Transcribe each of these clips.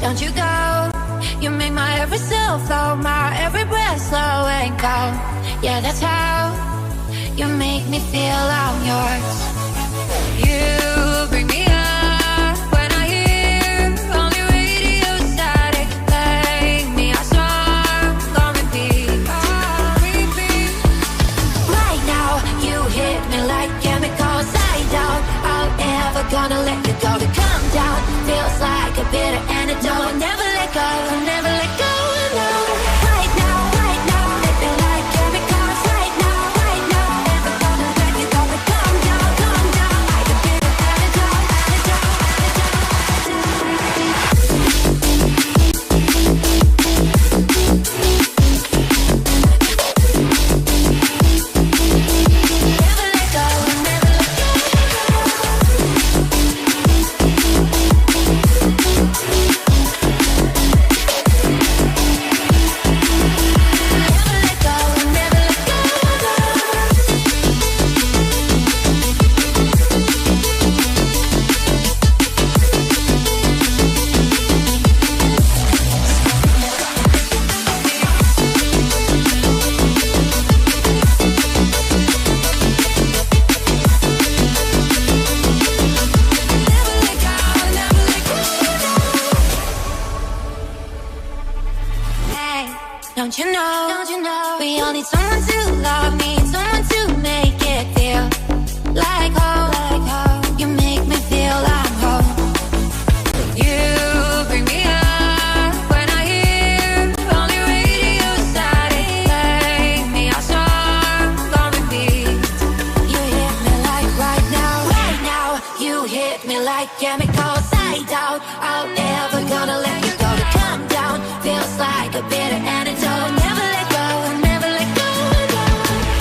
don't you go. You make my every cell flow, my every breath slow and go. Yeah, that's how you make me feel I'm yours. You bring me up when I hear only radio static. Playing me a song on repeat. Right now, you hit me like chemicals. I doubt I'm ever gonna let you go. To come down feels like a bitter antidote. Never let go, never let go, no. Right now, hit me like chemicals. Right now, never gonna let you go. To come down, like a bitter antidote. Never let go, never let go. Don't you know, we all need someone to love, need someone to make it feel like home, you make me feel I'm home. You bring me up when I hear only radio static. Play me a song on repeat. You hit me like right now, you hit me like chemicals. I doubt I'm ever gonna let you go. To come down feels like a bitter antidote. Never let go, never let go, no.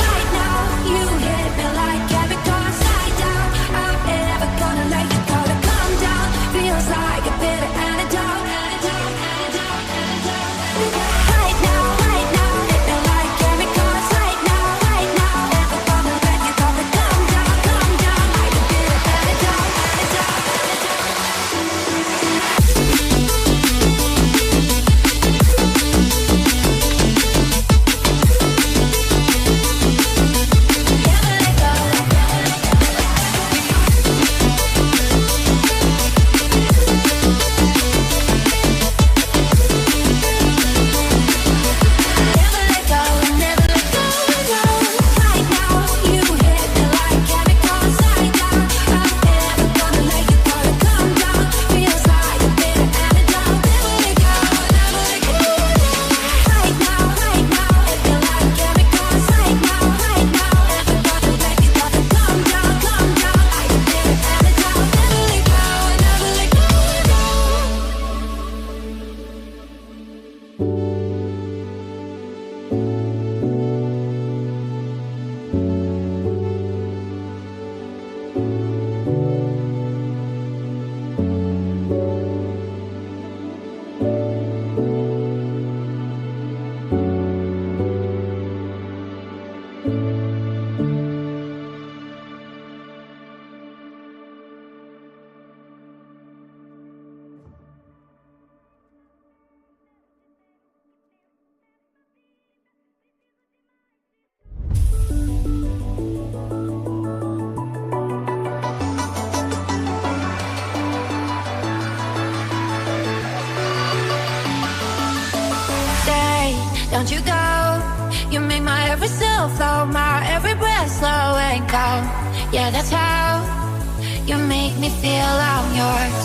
Right now, you hit me like chemicals. I doubt I'm ever gonna let you go. To come down feels like a bitter antidote. Right now, hit me like chemicals. Right now, never gonna let you go. To come down like a bitter antidote. Don't you go. You make my every cell flow, my every breath slow and go. Yeah, that's how you make me feel I'm yours.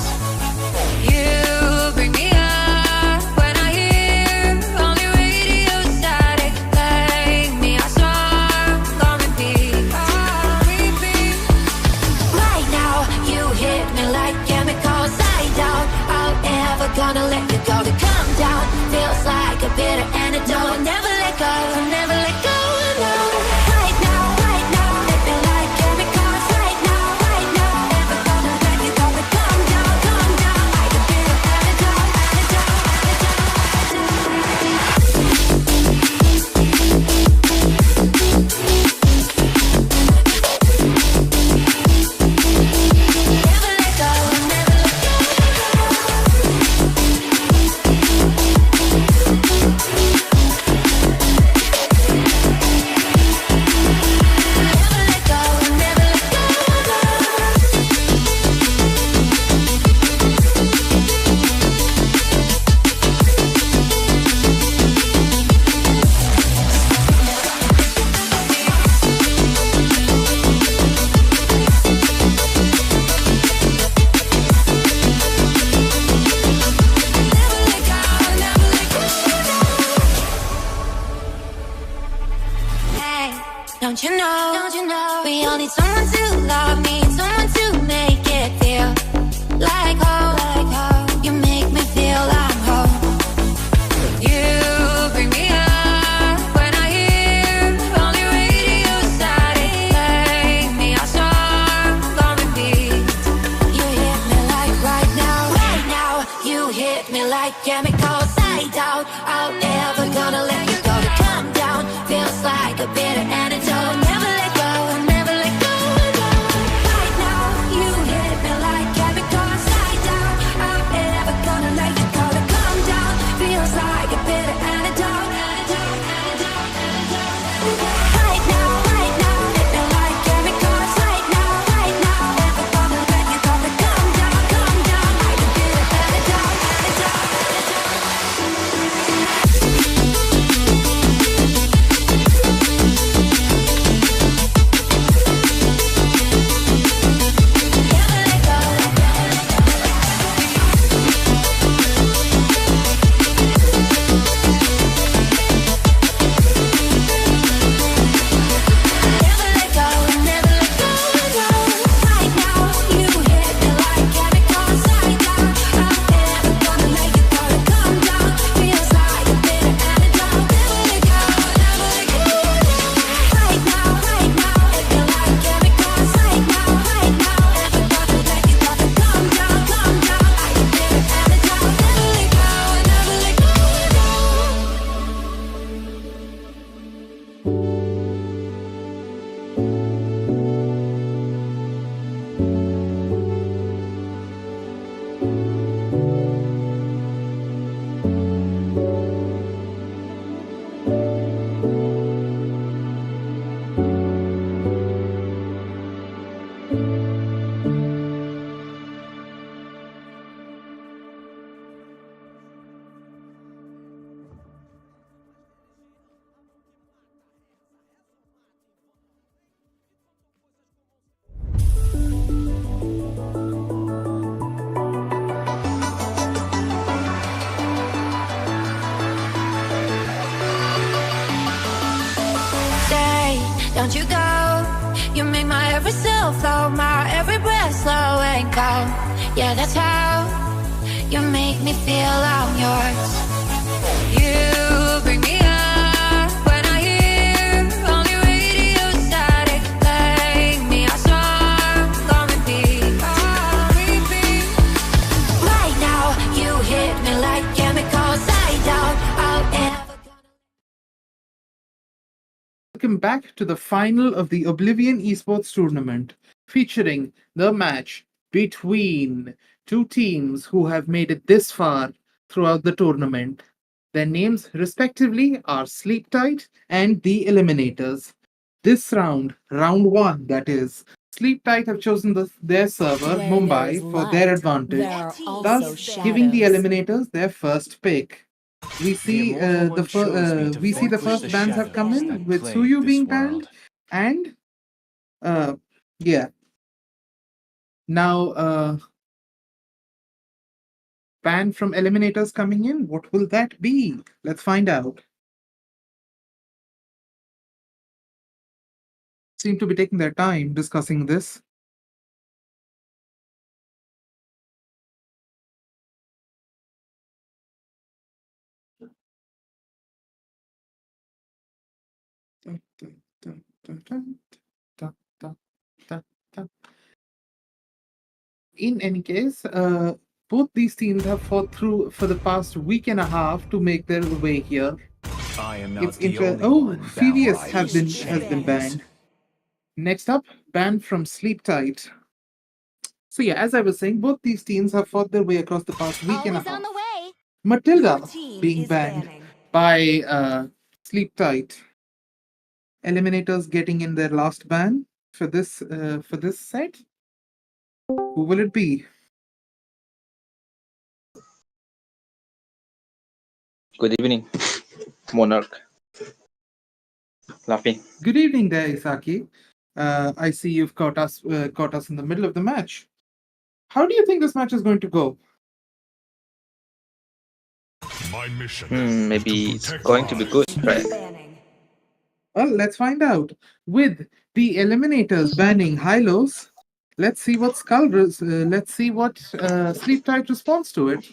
You bring me up when I hear only radio static. Playing me a song on repeat. Right now, you hit me like chemicals. I doubt I'm ever gonna let you go. To come down feels like a bitter antidote. Never let go, never let go, no. Right now, hit me like chemicals. Right now, never gonna let you go. To come down like a bitter antidote. Never let go, never let go. Don't you know, we all need someone to love, need someone to make it feel like home. You make me feel I'm home. You bring me up when I hear only radio static. Play me a song on repeat. You hit me like right now. You hit me like chemicals. I doubt I'm never gonna let you go. To come down feels like a bitter antidote. Never let go, never let go. Right now, you hit me like chemicals. I doubt I'm never gonna let you go. To come down feels like a bitter antidote. Right now, hit me like chemicals. Right now, never gonna let you go. To come down like a bitter antidote. Don't you go, you make my every cell flow, my every breath slow and cold. Yeah, that's how you make me feel I'm yours. You bring me up when I hear only radio static. Play me a song on repeat. Right now, you hit me like chemicals. I doubt I'll ever. Welcome back to the final of the Oblivion Esports Tournament, featuring the match between two teams who have made it this far throughout the tournament. Their names, respectively, are Sleep Tight and the Eliminators. This round, round one, that is, Sleep Tight have chosen their server, Mumbai, for their advantage, thus giving the Eliminators their first pick. We see the first bans have come in with Suyu being banned, and yeah. Now ban from Eliminators coming in. What will that be? Let's find out. Seem to be taking their time discussing this. In any case, both these teams have fought through for the past week and a half to make their way here. I am not It's the only oh, one Phoebus bound by has these been chains. banned. Next up, banned from Sleep Tight. So yeah, as I was saying, both these teams have fought their way across the past week and a Always on half. the way. Matilda Your team being is banned banning. by Sleep Tight. Eliminators getting in their last ban for this set. Who will it be? Good evening, Monarch. Laughing. Good evening there, Isaki. I see you've caught us in the middle of the match. How do you think this match is going to go? My mission Maybe it's going to be good, right? Well, let's find out. With the Eliminators banning Hylos, let's see what Sleep Tight responds to it.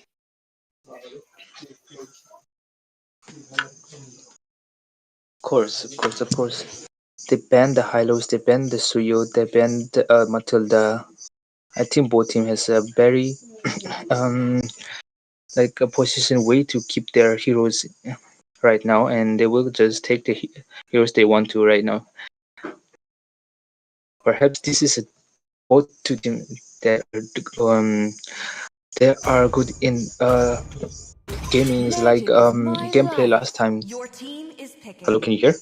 Of course. They banned the Hylos, they banned the Suyo, they banned Matilda. I think both team has a very um like a position way to keep their heroes right now, and they will just take the heroes they want to right now. Perhaps this is a both two teams that they are good in gaming is like gameplay last time. Your team is picking. Hello, can you hear?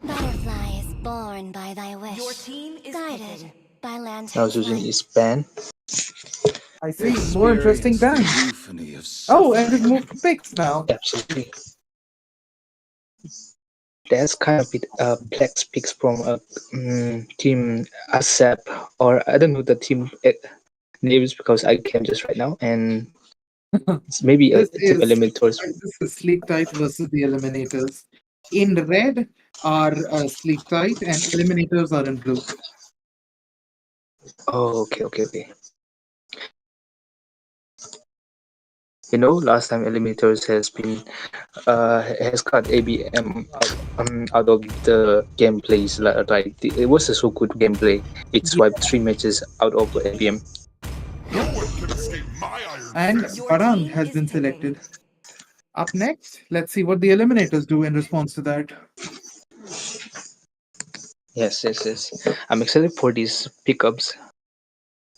Butterfly is born by thy wish. Your team is Guided picking. by lanterns. Now Susan is banned. I see. More interesting bans. Oh, and his move to picks now. Absolutely. That's kind of bit Plex picks from a team ASAP, or I don't know the team names because I came just right now, and it's maybe a This team is Eliminators. this is Sleep Tight versus the Eliminators. In red are Sleep Tight, and Eliminators are in blue. Oh, okay. Last time Eliminators has got ABM out of the gameplays. Like it was a so good gameplay. It swiped 3 matches out of ABM. And Barang has been selected. Up next, let's see what the Eliminators do in response to that. Yes. I'm excited for these pickups.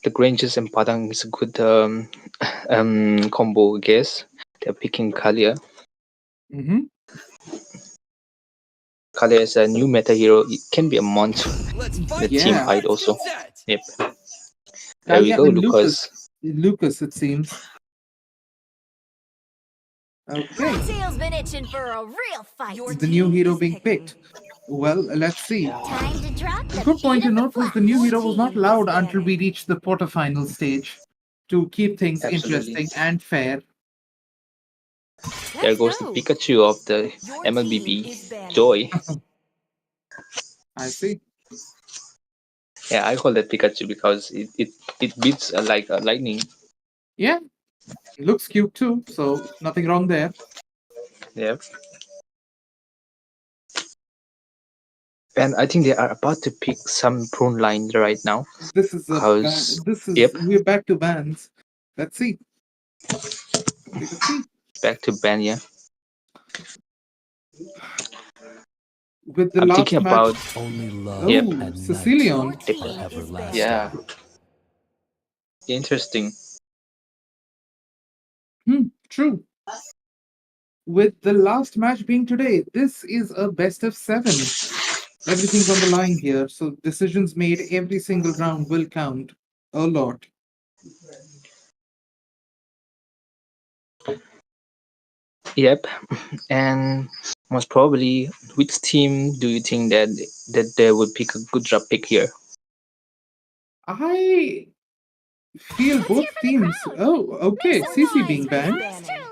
The Granges and Padang is a good combo, I guess. They're picking Kalia. Mm-hmm. Kalia is a new meta hero. It can be a month. The team Yeah. fight also. Yep. There we Talia go, and Lucas. Lucas, it seems. Okay. Tail's been itching for a real fight. Your The new team hero is being picking. picked. Well, let's see. Time to drop A the good point feet to of the note was the flash. new Your hero was not team is allowed until we banning. reached the quarterfinal stage to keep things Absolutely. interesting and fair. There goes the Pikachu of the Your team is MLBB. banning. Joy. I see. Yeah, I call that Pikachu because it beats like a lightning. Yeah, looks cute too, so nothing wrong there. Yeah. And I think they are about to pick some prone line right now. This is Because this is we're back to bans. Let's see. Let's see. back to ban, yeah. With the I'm last thinking match. about Yep. Oh, Sicilian. Your team is banning. Yeah. Interesting. True. With the last match being today, this is a best of 7. Everything's on the line here, so decisions made every single round will count a lot. Yep. And most probably, which team do you think that they would pick a good drop pick here? I feel both teams. Oh, okay. CC being banned.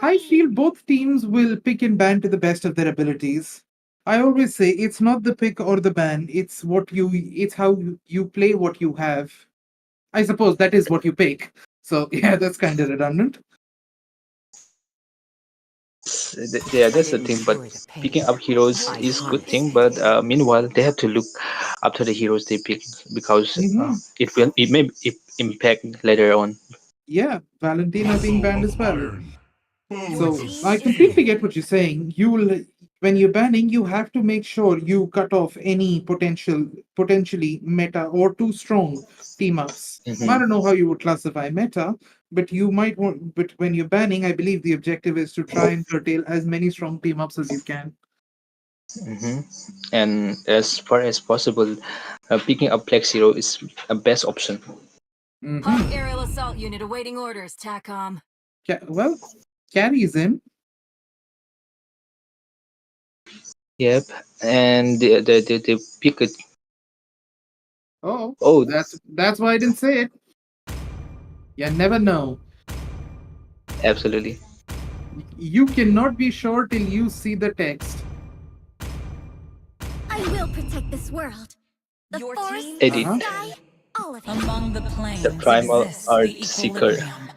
I feel both teams will pick and ban to the best of their abilities. I always say it's not the pick or the ban, it's how you play what you have. I suppose that is what you pick. So yeah, that's kind of redundant. Yeah, that's the thing. But picking up heroes is good thing. But meanwhile, they have to look after the heroes they pick because Hmm. it may impact later on. Yeah, Valentina being banned as well. Your So team I is completely get picking. what you're saying. When you're banning, you have to make sure you cut off any potentially meta or too strong team ups. I Hmm. don't know how you would classify meta, but you might want. But when you're banning, I believe the objective is to try and curtail as many strong team ups as you can. Hmm. And as far as possible, picking up Plex hero is a best option. Hmm. Aerial assault unit awaiting orders, TACOM. Well, carries in. Yep. And they pick a Oh, Oh, that's why I didn't say it. You never know. absolutely. You cannot be sure till you see the text. I will protect this world. The Your forest, team Edit. is Uh-huh. sky, safe. all of it. Among the The planes primal exists art the seeker. equilibrium,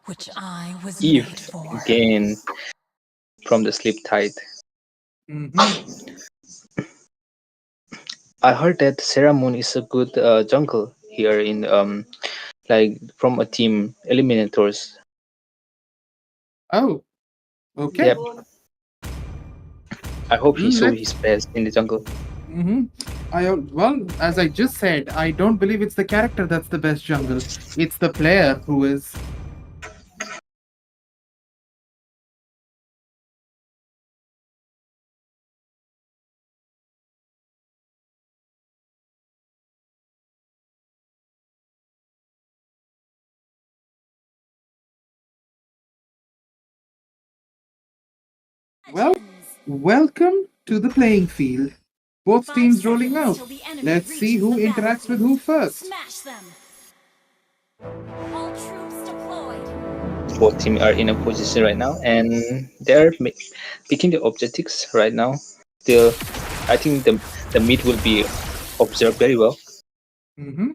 which I was made Eve for. gain from the sleep tide. Mm-hmm. I heard that Sarah Moon is a good jungle here in like from a team Eliminators. Oh, okay. Yep. I hope he show Let's. his best in the jungle. Mm-hmm. Well, as I just said, I don't believe it's the character that's the best jungle. It's the player who is. Well, welcome to the playing field. Both 5 teams rolling seconds out. till the enemy Let's see reaches who the interacts with battlefield. who first. Smash them. All troops deployed. Both team are in a position right now, and they're picking the objectives right now. Still, I think the mid will be observed very well. Mm-hmm.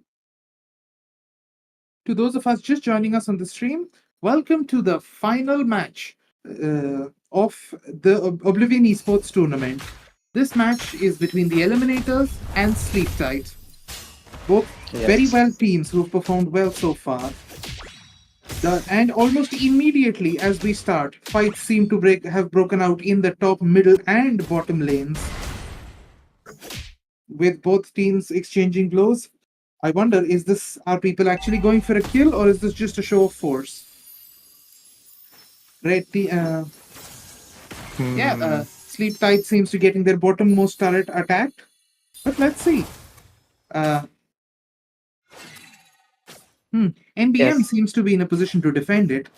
To those of us just joining us on the stream, welcome to the final match of the Oblivion Esports tournament. This match is between the Eliminators and Sleep Tight, both very Yes. well teams who've performed well so far. And almost immediately as we start, fights seem to have broken out in the top, middle, and bottom lanes, with both teams exchanging blows. I wonder, are people actually going for a kill, or is this just a show of force? Red team, Hmm. Sleep Tide seems to getting their bottommost turret attacked, but let's see. Uh, NBM Yes. seems to be in a position to defend it.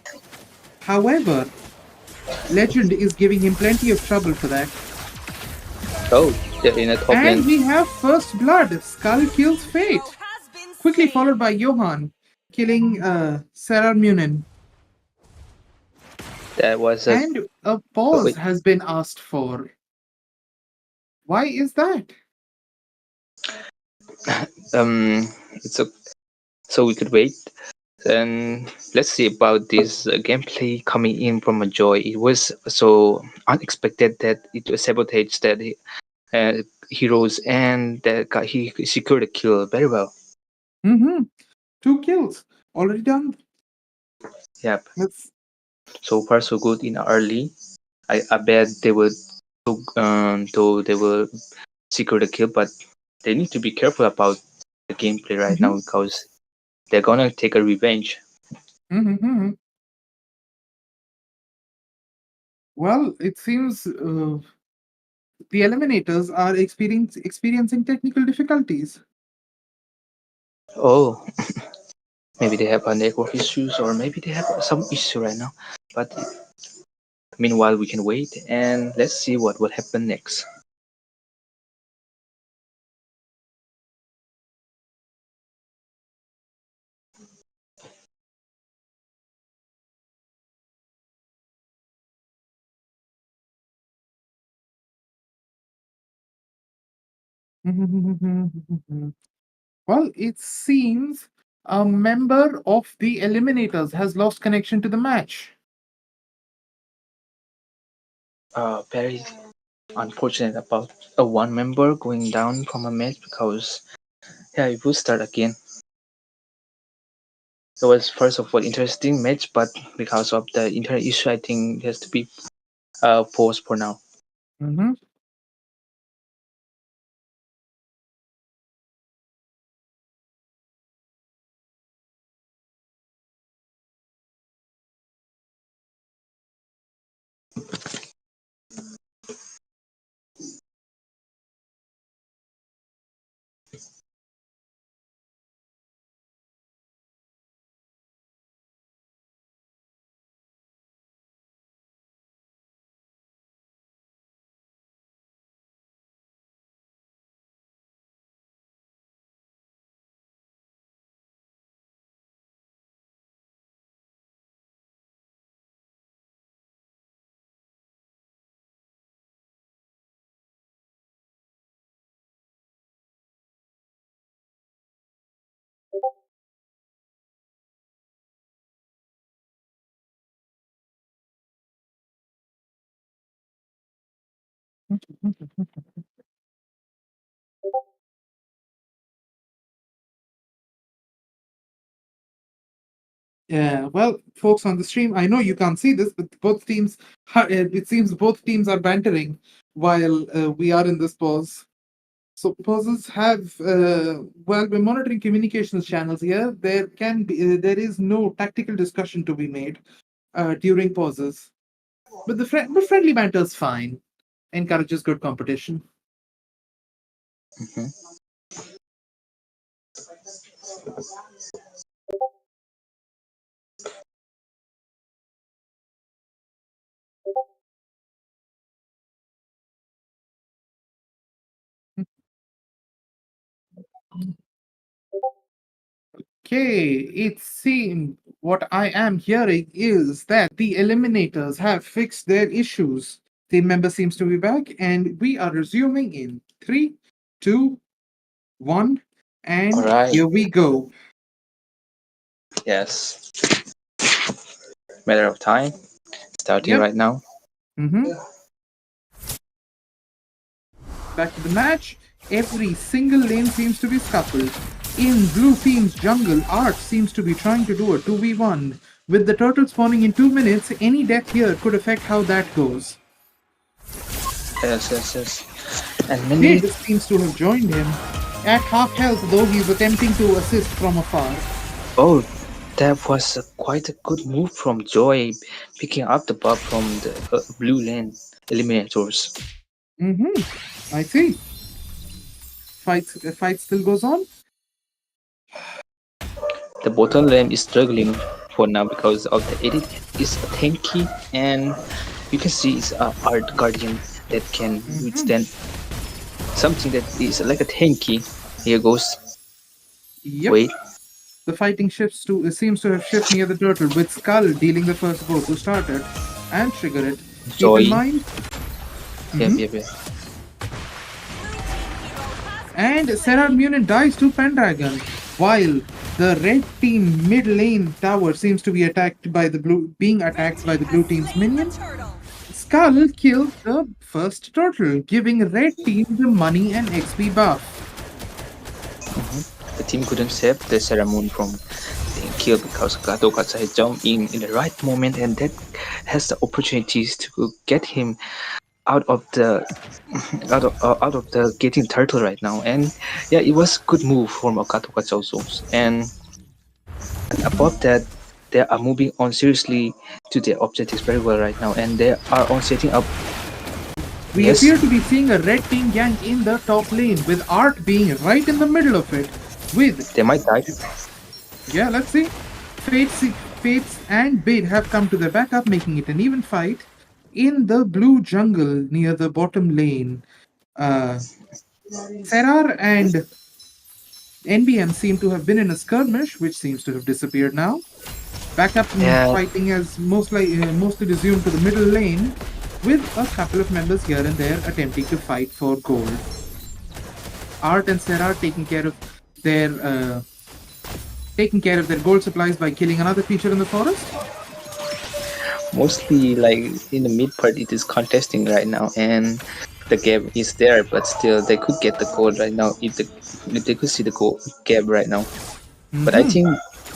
However, Legend is giving him plenty of trouble for that. Oh, they're in a top And lane. we have First Blood. Skull kills Fate. Has been Quickly slain. followed by Johan, killing Sarah Munin. That was a And a oh, pause wait. has been asked for. Why is that? It's a so we could wait. And let's see about this gameplay coming in from a joy. It was so unexpected that it was sabotage that heroes and that he secured a kill very well. Mm-hmm. 2 kills. Already done. Yep. Let's. So far so good in early. I bet they will though they will secure the kill, but they need to be careful about the gameplay right now Mhm. because they're gonna take a revenge. Mhm. Well, it seems the Eliminators are experiencing technical difficulties. Oh, maybe they have a network issues or maybe they have some issue right now. But meanwhile, we can wait and let's see what will happen next. Well, it seems a member of the Eliminators has lost connection to the match. Very unfortunate about a one member going down from a match because yeah, it will start again. It was first of all interesting match, but because of the internet issue, I think it has to be paused for now. Mhm. Yeah, well, folks on the stream, I know you can't see this, but both teams, it seems both teams are bantering while we are in this pause. So pauses have, while we're monitoring communications channels here, there is no tactical discussion to be made during pauses. But but friendly banter is fine. Encourages good competition. Mhm. Okay, it seems what I am hearing is that the Eliminators have fixed their issues. Team member seems to be back, and we are resuming in 3, 2, 1, All and right. here we go. Yes. Matter of time. Starting Yep. right now. Mm-hmm. Back to the match. Every single lane seems to be scuffled. In blue team's jungle, Art seems to be trying to do a 2v1. With the turtle spawning in 2 minutes, any death here could affect how that goes. Yes, yes, yes. And many. Bid seems to have joined him. At half health, though, he's attempting to assist from afar. Oh, that was quite a good move from Joy, picking up the buff from the blue lane eliminators. Mm-hmm. I see. Fight still goes on. The bottom lane is struggling for now because of the edit is tanky, and you can see it's a art guardian that can withstand something that is like a tanky. Here goes. Yep. Wait. The fighting shifts to seems to have shifted near the turtle, with Skull dealing the first blow to start it and trigger it. Keep in Joy. mind. Yep, Mhm. yep, yep. And Serra Munin dies to Pendragon, while the red team mid lane tower seems to be being attacked by the blue team's minion. Skull killed the first turtle, giving red team the money and XP buff. The team couldn't save the ceremony from being killed because Gato had jumped in the right moment, and that has the opportunities to get him out of the out of the getting turtle right now. And yeah, it was good move from Okato also. And above that, they are moving on seriously to their objectives very well right now, and they are on setting up. We Yes, appear to be seeing a red team gank in the top lane, with Art being right in the middle of it. With they might die. Yeah, let's see. Fates and Bait have come to their backup, making it an even fight. In the blue jungle near the bottom lane, Serar and NBM seem to have been in a skirmish, which seems to have disappeared now. Backup Yeah, fighting has mostly resumed to the middle lane, with a couple of members here and there attempting to fight for gold. Art and Serar taking care of their gold supplies by killing another creature in the forest. mostly like in the mid part, it is contesting right now, and the gap is there, but still they could get the gold right now if they could see the gold gap right now. But I think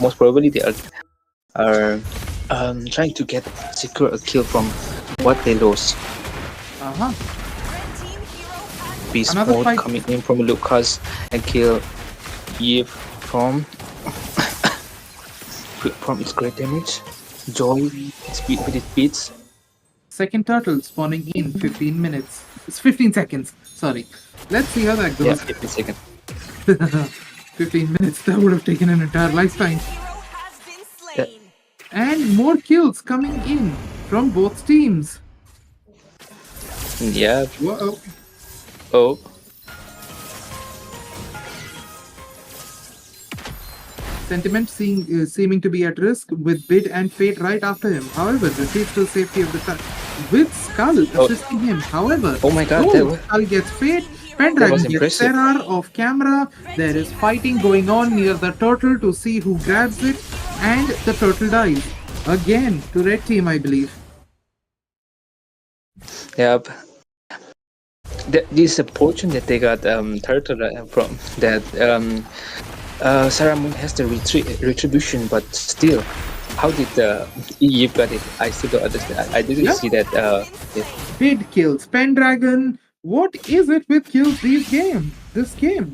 most probably they are trying to get secure a kill from what they lost. Uh-huh. Beast Another mode fight. coming in from Lucas and kill Eve from its great damage. Joy speed with its beats. Second turtle spawning in 15 minutes. It's 15 seconds. Sorry. Let's see how that Yeah, goes. 50 seconds. 15 minutes. That would have taken an entire lifetime. Yeah. And more kills coming in from both teams. Yeah. Whoa. Oh. Sentiment seeming to be at risk, with Bid and Fate right after him. However, retrieves to safety of the turret, with Skull assisting him. However, Oh my god, Skull gets Fate, was Pendragon gets impressive. Serar off camera. There is fighting going on near the turtle to see who grabs it, and the turtle dies. Again, to red team, I believe. Yep. this fortune that they got turtle from that Sarah Moon has the retribution, but still, how did Eve got it? I still don't understand. I didn't Yeah. see that. Yeah. Bid kills Pendragon. What is it with kills this game?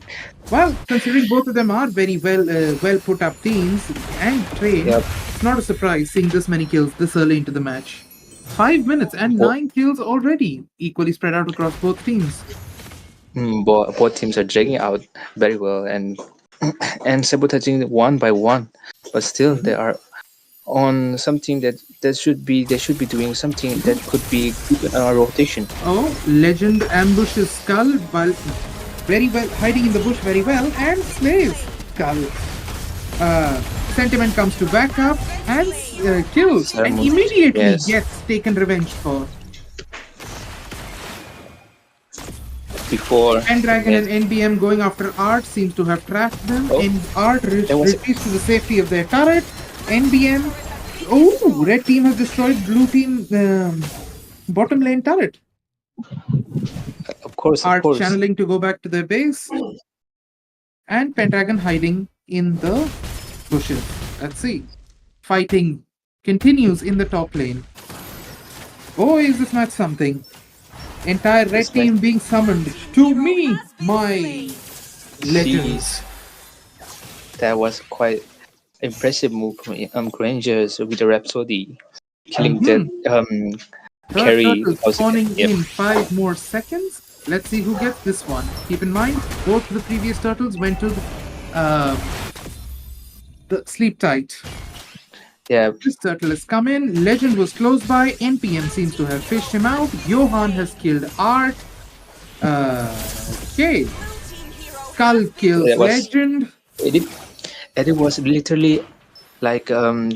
Well, considering both of them are very well put up teams and trained, Yep. it's not a surprise seeing this many kills this early into the match. 5 minutes and Bo- 9 kills already, equally spread out across both teams. Both teams are dragging out very well and sabotaging one by one, but still they are on something that they should be doing something that could be a rotation. Oh, Legend ambushes Skull while very well hiding in the bush very well and slays Skull. Sentiment comes to backup and kills and Ceremony, immediately yes. gets taken revenge for. Before Pendragon yes. and NBM going after Art seems to have trapped them. Oh. And Art There was- retreats to the safety of their turret. NBM. Oh, red team has destroyed blue team bottom lane turret. Of course, Art channeling to go back to their base. And Pendragon hiding in the bushes. Let's see. Fighting continues in the top lane. Oh, is this match something? Entire red This team being summoned to me, my legends. That was quite impressive move from Grangers with the Rhapsody, killing that Third carry. turtle spawning Yep. in 5 more seconds. Let's see who gets this one. Keep in mind, both the previous turtles went to the sleep tight. Yeah, This turtle has come in. Legend was close by. NPM seems to have fished him out. Johan has killed Art. Okay. Skull kills That was- Legend. it was literally like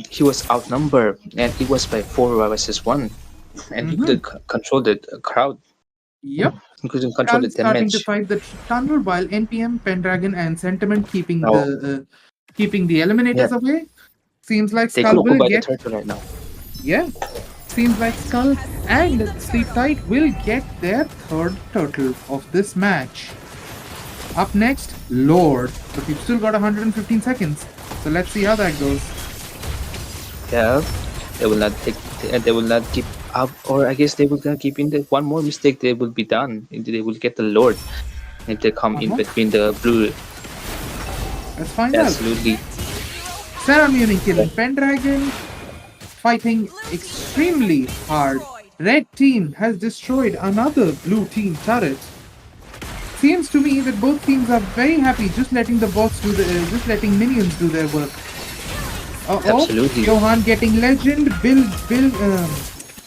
he was outnumbered, and it was by 4 versus 1, and he couldn't control the crowd. Yep. He couldn't control Skull the starting to damage. fight the tunnel while NPM, Pendragon, and Sentiment keeping No. the Eliminators away. Seems like They Skull could will buy the get turtle right now. yeah. Seems like Skull and Sleep Tight will get their third turtle of this match. Up next, Lord. But we've still got 115 seconds. So let's see how that goes. Yeah, they will not take. They will not give up, or I guess they will not keep in the one more mistake. They will be done. They will get the Lord if they come in between the blue. Let's find out. Absolutely. Sarah Muning killing Pendragon, fighting extremely hard. Red team has destroyed another blue team turret. Seems to me that both teams are very happy just letting the bots do just letting minions do their work. Absolutely. Johan getting legend, Bill,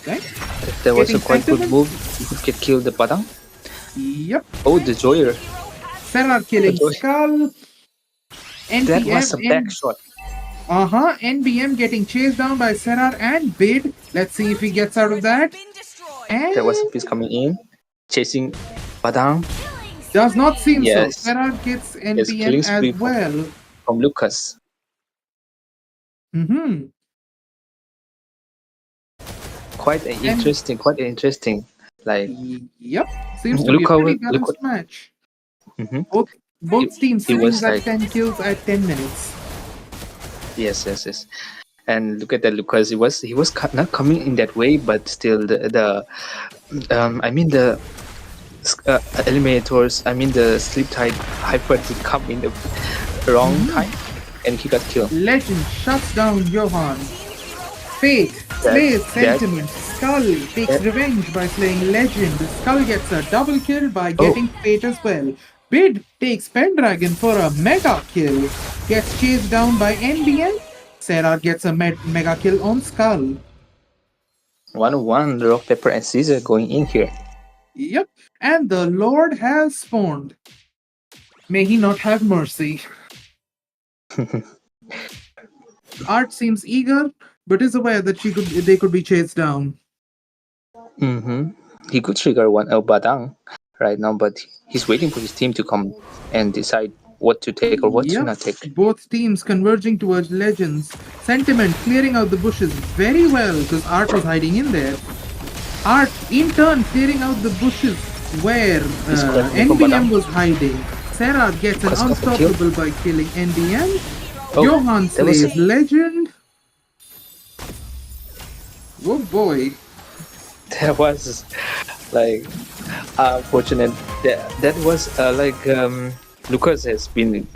right? If there was a Getting quite good sentiment? move, you could get killed the Padang. Yep. Oh, the Joyer. Sarah killing Joy. Skull. That was a back shot. NBM getting chased down by Serar and Bid. Let's see if he gets out of that. And There was a piece coming in, chasing Padang does not seem Yes. so. Serar gets killing NBM spree as well. from Lucas. Quite interesting. Like, Yep. Seems to Look be a how- pretty look balanced what- match. mhm. Both teams it sitting was at like- 10 kills at 10 minutes. yes. And look at that, Lucas. He was not coming in that way, but still the Eliminators. I mean the Sleep Tide Hyper did come in the wrong time, and he got killed. Legend shuts down Johan. Fate slays Sentiment. Skull takes revenge by slaying Legend. Skull gets a double kill by getting Fate as well. Bid takes Pendragon for a mega kill. Gets chased down by NBN. Sarah gets a mega kill on Skull. 1-1, rock, paper, and scissors going in here. Yep. And the Lord has spawned. May he not have mercy. Art seems eager, but is aware that they could be chased down. He could trigger one El Badang right now, but he's waiting for his team to come and decide what to take or what to not take. Both teams converging towards Legends. Sentiment clearing out the bushes very well because Art was hiding in there. Art, in turn, clearing out the bushes where NBM was hiding. Sarah gets an unstoppable by killing NBM. Johan slays Legend. Oh boy. That was like unfortunate. That was Lucas has been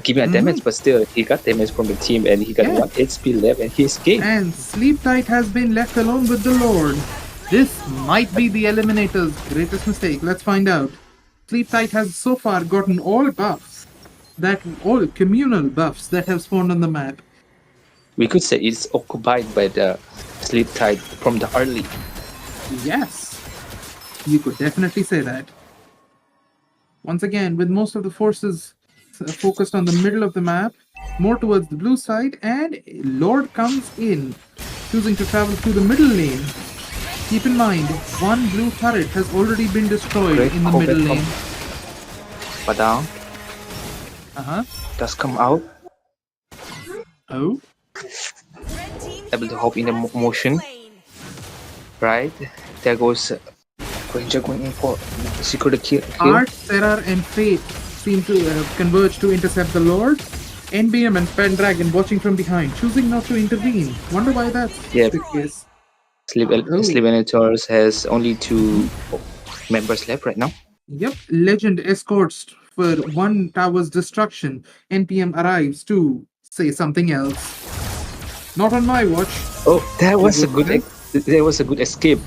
giving a damage, but still he got damage from the team and he got 1 HP left and he escaped. And Sleep Tight has been left alone with the Lord. This might be the Eliminator's greatest mistake. Let's find out. Sleep Tight has so far gotten all buffs, all communal buffs that have spawned on the map. We could say it's occupied by the Sleep Tight from the early. Yes, you could definitely say that. Once again, with most of the forces focused on the middle of the map, more towards the blue side, and Lord comes in, choosing to travel through the middle lane. Keep in mind, one blue turret has already been destroyed in the middle lane. Padang. Does come out. Oh. Able to hop in the motion. Right. There goes Ranger going in for security kill. Art, Terrar, and Fate seem to converge to intercept the Lord. NBM and Pendragon watching from behind, choosing not to intervene. Wonder why that's the case. Eliminators has only 2 members left right now. Yep, Legend escorts for 1 tower's destruction. NPM arrives to say something else. Not on my watch. Oh, that was a good escape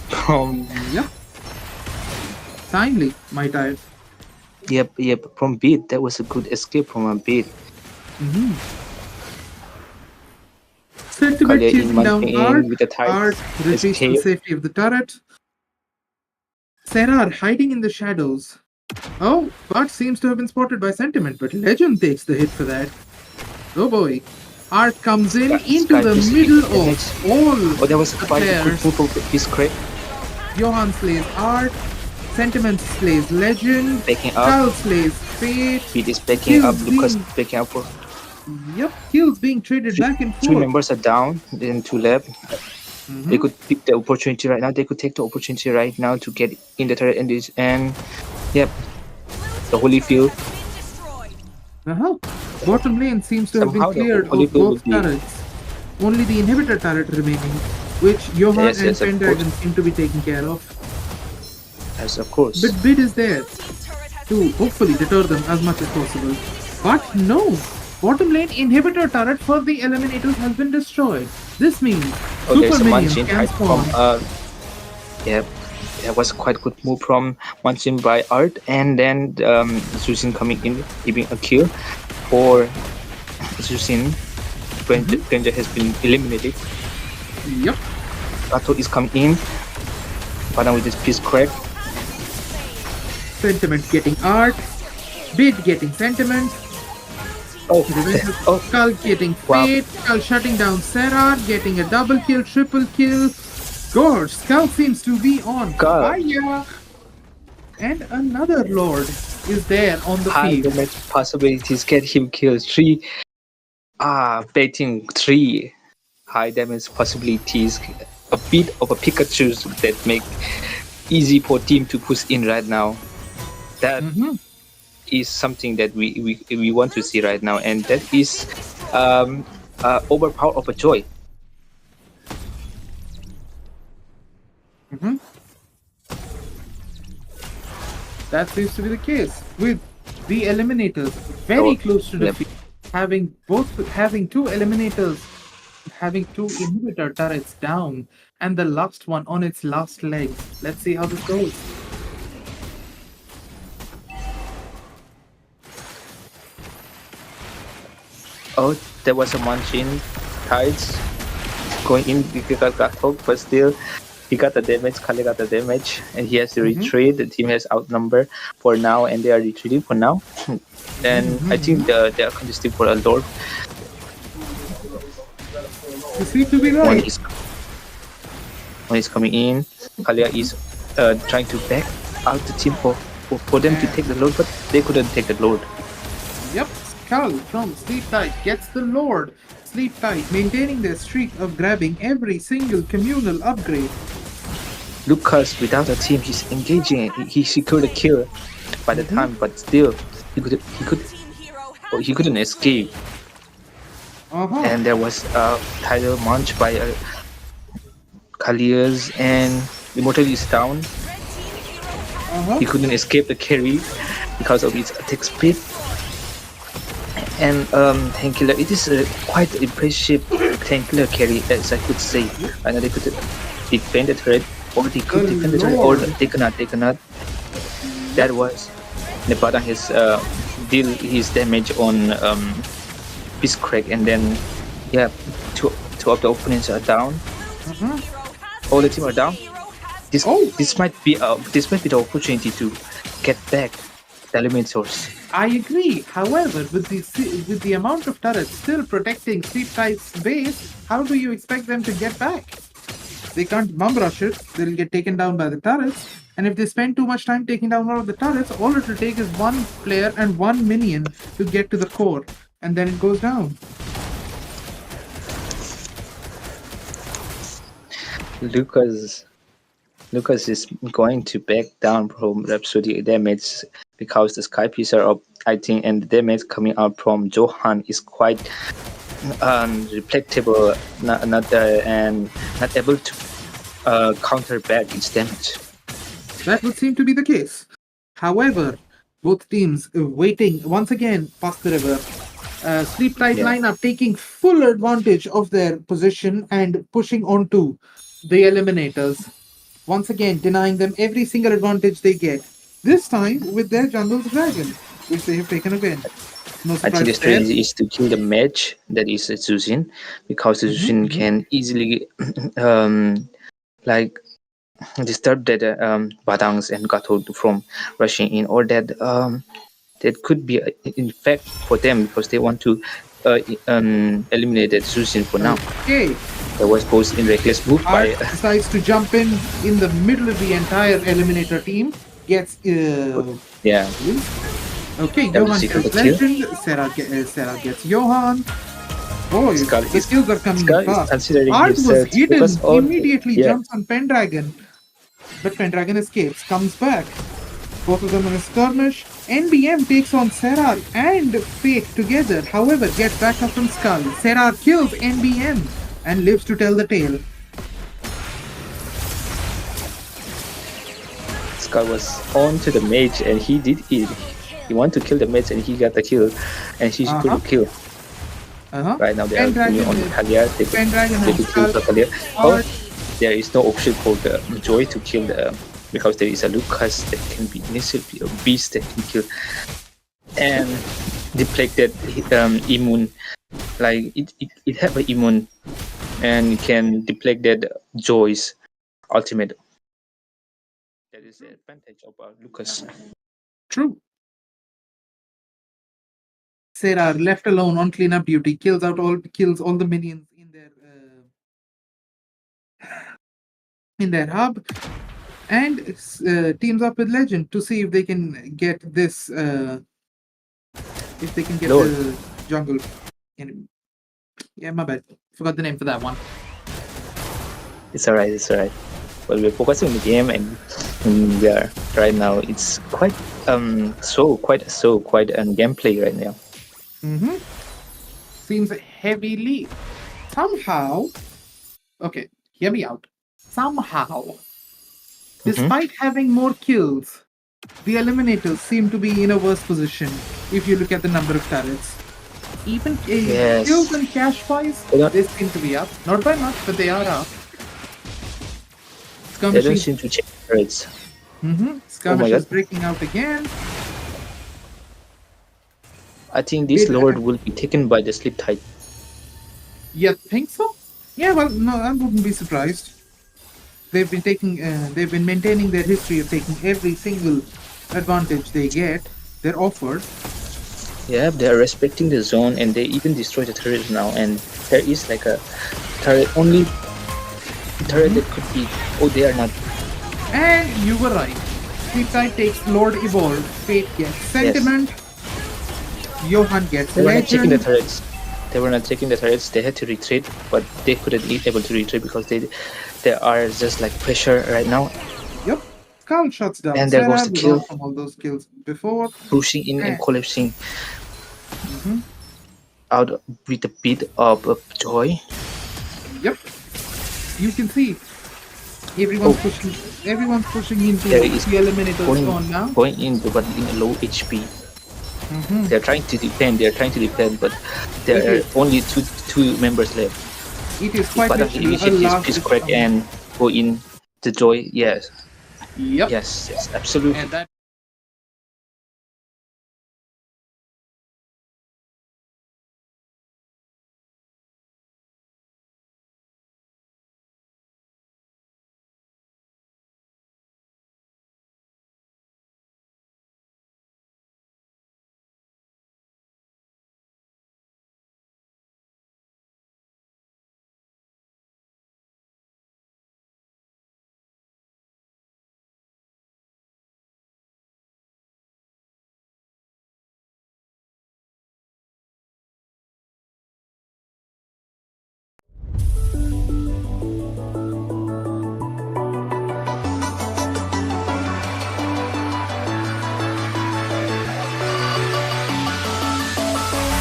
from. Yep. Timely, might I? Yep. From beat, that was a good escape from a beat. Sentiment chasing down Art. With the Art retreats to the safety of the turret. Sarah hiding in the shadows. Oh, Bart seems to have been spotted by Sentiment, but Legend takes the hit for that. Oh boy. Art comes in into the middle of all that was the quite a players. good move of his crit. Johan slays Art. Sentiment slays Legend. Backing up. Carl slays Fate. Beat is backing up. Lucas backing up. Yep, kills being traded back and forth. 2 members are down, then 2 left. They could pick the opportunity right now. They could take the opportunity right now to get in the turret and yep, the holy field. Bottom lane seems to have been cleared of both turrets. Only the inhibitor turret remaining, which Johan and Pendragon seem to be taking care of. Yes, of course. But Bid is there to hopefully deter them as much as possible. But no! Bottom lane inhibitor turret for the Eliminators has been destroyed. This means super minions can spawn. Yep, that was quite good move from Manchin by Art, and then Zusin coming in, giving a kill for Zusin. Granger has been eliminated. Yep. Gato is coming in, but now with this piece crack. Sentiment getting Art. Bid getting Sentiment. Skull getting Fate. Skull shutting down Sarah, getting a double kill, triple kill. Gosh, Skull seems to be on fire. And another Lord is there on the field. Damage possibilities get him killed. 3. Betting 3 high damage possibilities. A bit of a Pikachu that make easy for team to push in right now. That is something that we want to see right now, and that is overpower of a joy. That seems to be the case with the Eliminators very close to defeat, having 2 Eliminators, having 2 inhibitor turrets down, and the last one on its last leg. Let's see how this goes. Oh, there was a Manchin Tides going in. He got hooked, but still he got the damage. Kale got the damage, and he has to retreat. The team has outnumbered for now, and they are retreating for now. And I think they are contesting for a Lord. You seem to be right. One is coming in. Kalia is trying to back out the team for them to take the Lord, but they couldn't take the Lord. Yep, Skull from Sleep Tight gets the Lord. Sleep Tight maintaining their streak of grabbing every single communal upgrade. Lucas, without a team, he's engaging. He secured a kill by the time, but still, he couldn't escape. And there was a title munch by Kalias, and Immortal is down. He couldn't escape the carry because of his attack speed. And Tank-Killer, it is quite impressive Tank-Killer carry, as I could say. I know they could defend the turret, or they could defend the turret, or they cannot. That was Nevada has deal his damage on Beast Crack, and then two of the opponents are down. All the team are down. This might be the opportunity to get back the Eliminators. I agree. However, with the amount of turrets still protecting Sleep Tide's base, how do you expect them to get back? They can't bum rush it. They'll get taken down by the turrets. And if they spend too much time taking down all of the turrets, all it will take is one player and one minion to get to the core, and then it goes down. Lucas is going to back down from Rhapsody damage because the Sky Piece are up, I think, and the damage coming out from Johan is quite reflectable, and not able to counter back its damage. That would seem to be the case. However, both teams waiting once again past the river. Sleep Tide lineup taking full advantage of their position and pushing onto the Eliminators. Once again, denying them every single advantage they get. This time with their Jungle's Dragon, which they have taken again. No I think the strategy is to kill the mage that is a Zuzin, because the Zuzin can easily disturb that Badangs and Gato from rushing in, or that could be in fact for them, because they want to eliminate that Zuzin for now. Okay. That was posed in reckless move by decides to jump in the middle of the entire Eliminator team. Gets Okay, Johan kills Legend. Sarah gets Johan. Oh, the kills are coming fast. Art was hidden. Immediately jumps on Pendragon, but Pendragon escapes, comes back. Both of them in a skirmish. NBM takes on Serrar and Fate together. However, gets back up from Skull. Serrar kills NBM and lives to tell the tale. Skull was on to the mage, and he did it. He wanted to kill the mage, and he got the kill, and she couldn't kill. Right now they are on Talia. They could kill the Talia. But there is no option for the Joy to kill the, because there is a Lucas that can be initially a beast that can kill and deflected immune. Like it have an immune and can deflect that Joy's ultimate. That is the advantage of Lucas. True. Sarah, left alone on cleanup duty, kills all the minions in their hub, and teams up with Legend to see if they can get this. If they can get the jungle. Yeah, my bad. Forgot the name for that one. It's alright. Well, we're focusing on the game, and we are right now. It's quite quite gameplay right now. Seems heavy lead. Somehow, okay, hear me out. Somehow, despite having more kills, the Eliminators seem to be in a worse position if you look at the number of turrets. Even kills and cash-wise, they seem to be up. Not by much, but they are up. They don't seem to check turrets. Skirmish is breaking out again. I think this Lord will be taken by the Sleep Tide. You think so? Yeah, well, no, I wouldn't be surprised. They've been maintaining their history of taking every single advantage they get. They're offered. Yeah, they're respecting the zone, and they even destroy the turret now. And there is like a turret that could be. Oh, they are not. And you were right. Sleep Tide takes Lord Evolve. Fate gets Sentiment. Johan gets They were Legend. not checking the turrets. They were not checking the turrets. They had to retreat, but they couldn't be able to retreat because There are just like pressure right now, Yep. Skull shuts down and there goes Sarah. the We kill, lost from all those kills before. pushing in and And collapsing mhm, out with a bit of joy. yep, you can see Oh, everyone's pushing into there is the Eliminators going spawn now. going in, but in a low HP. Mhm. They're trying to defend. They're trying to defend, but there It are is. only two members left. It is If quite Padang can literally a initiate his last piece ditch crack summon. and go in the joy, yes, Yep. yes, absolutely. And that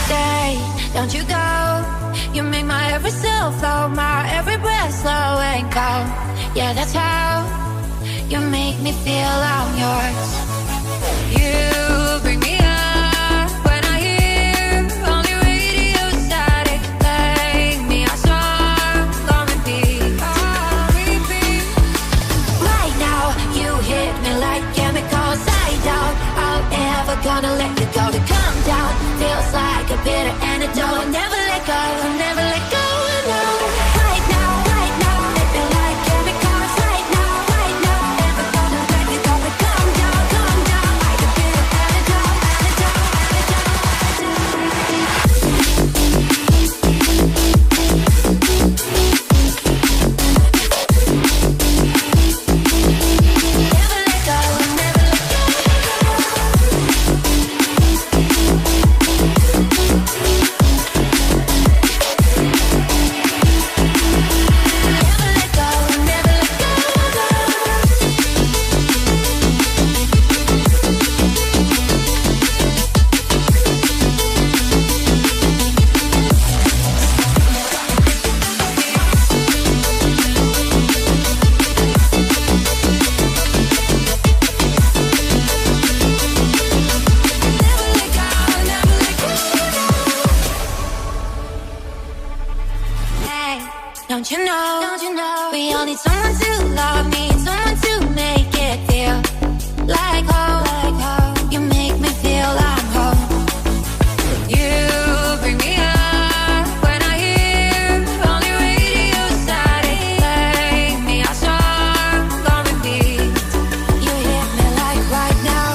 Stay, don't you go. You make my every cell flow, my every breath slow and go. Yeah, that's how you make me feel I'm yours. You bring me up when I hear only radio static. Play me a song on repeat. Right now, you hit me like chemicals. I doubt I'm ever gonna let you go. To come down feels like a bitter antidote. Never let go, never let go. No. Right now, hit me like chemicals. Right now, never gonna let you go. To come down like a bitter antidote, Never let go, never let go. Never let go, never let go. Never let go, never let go. Hey, don't you know, we all need someone to love me, someone to make it feel like home. You make me feel I'm home. You bring me up when I hear only radio static. Play me a song on repeat. You hit me like right now,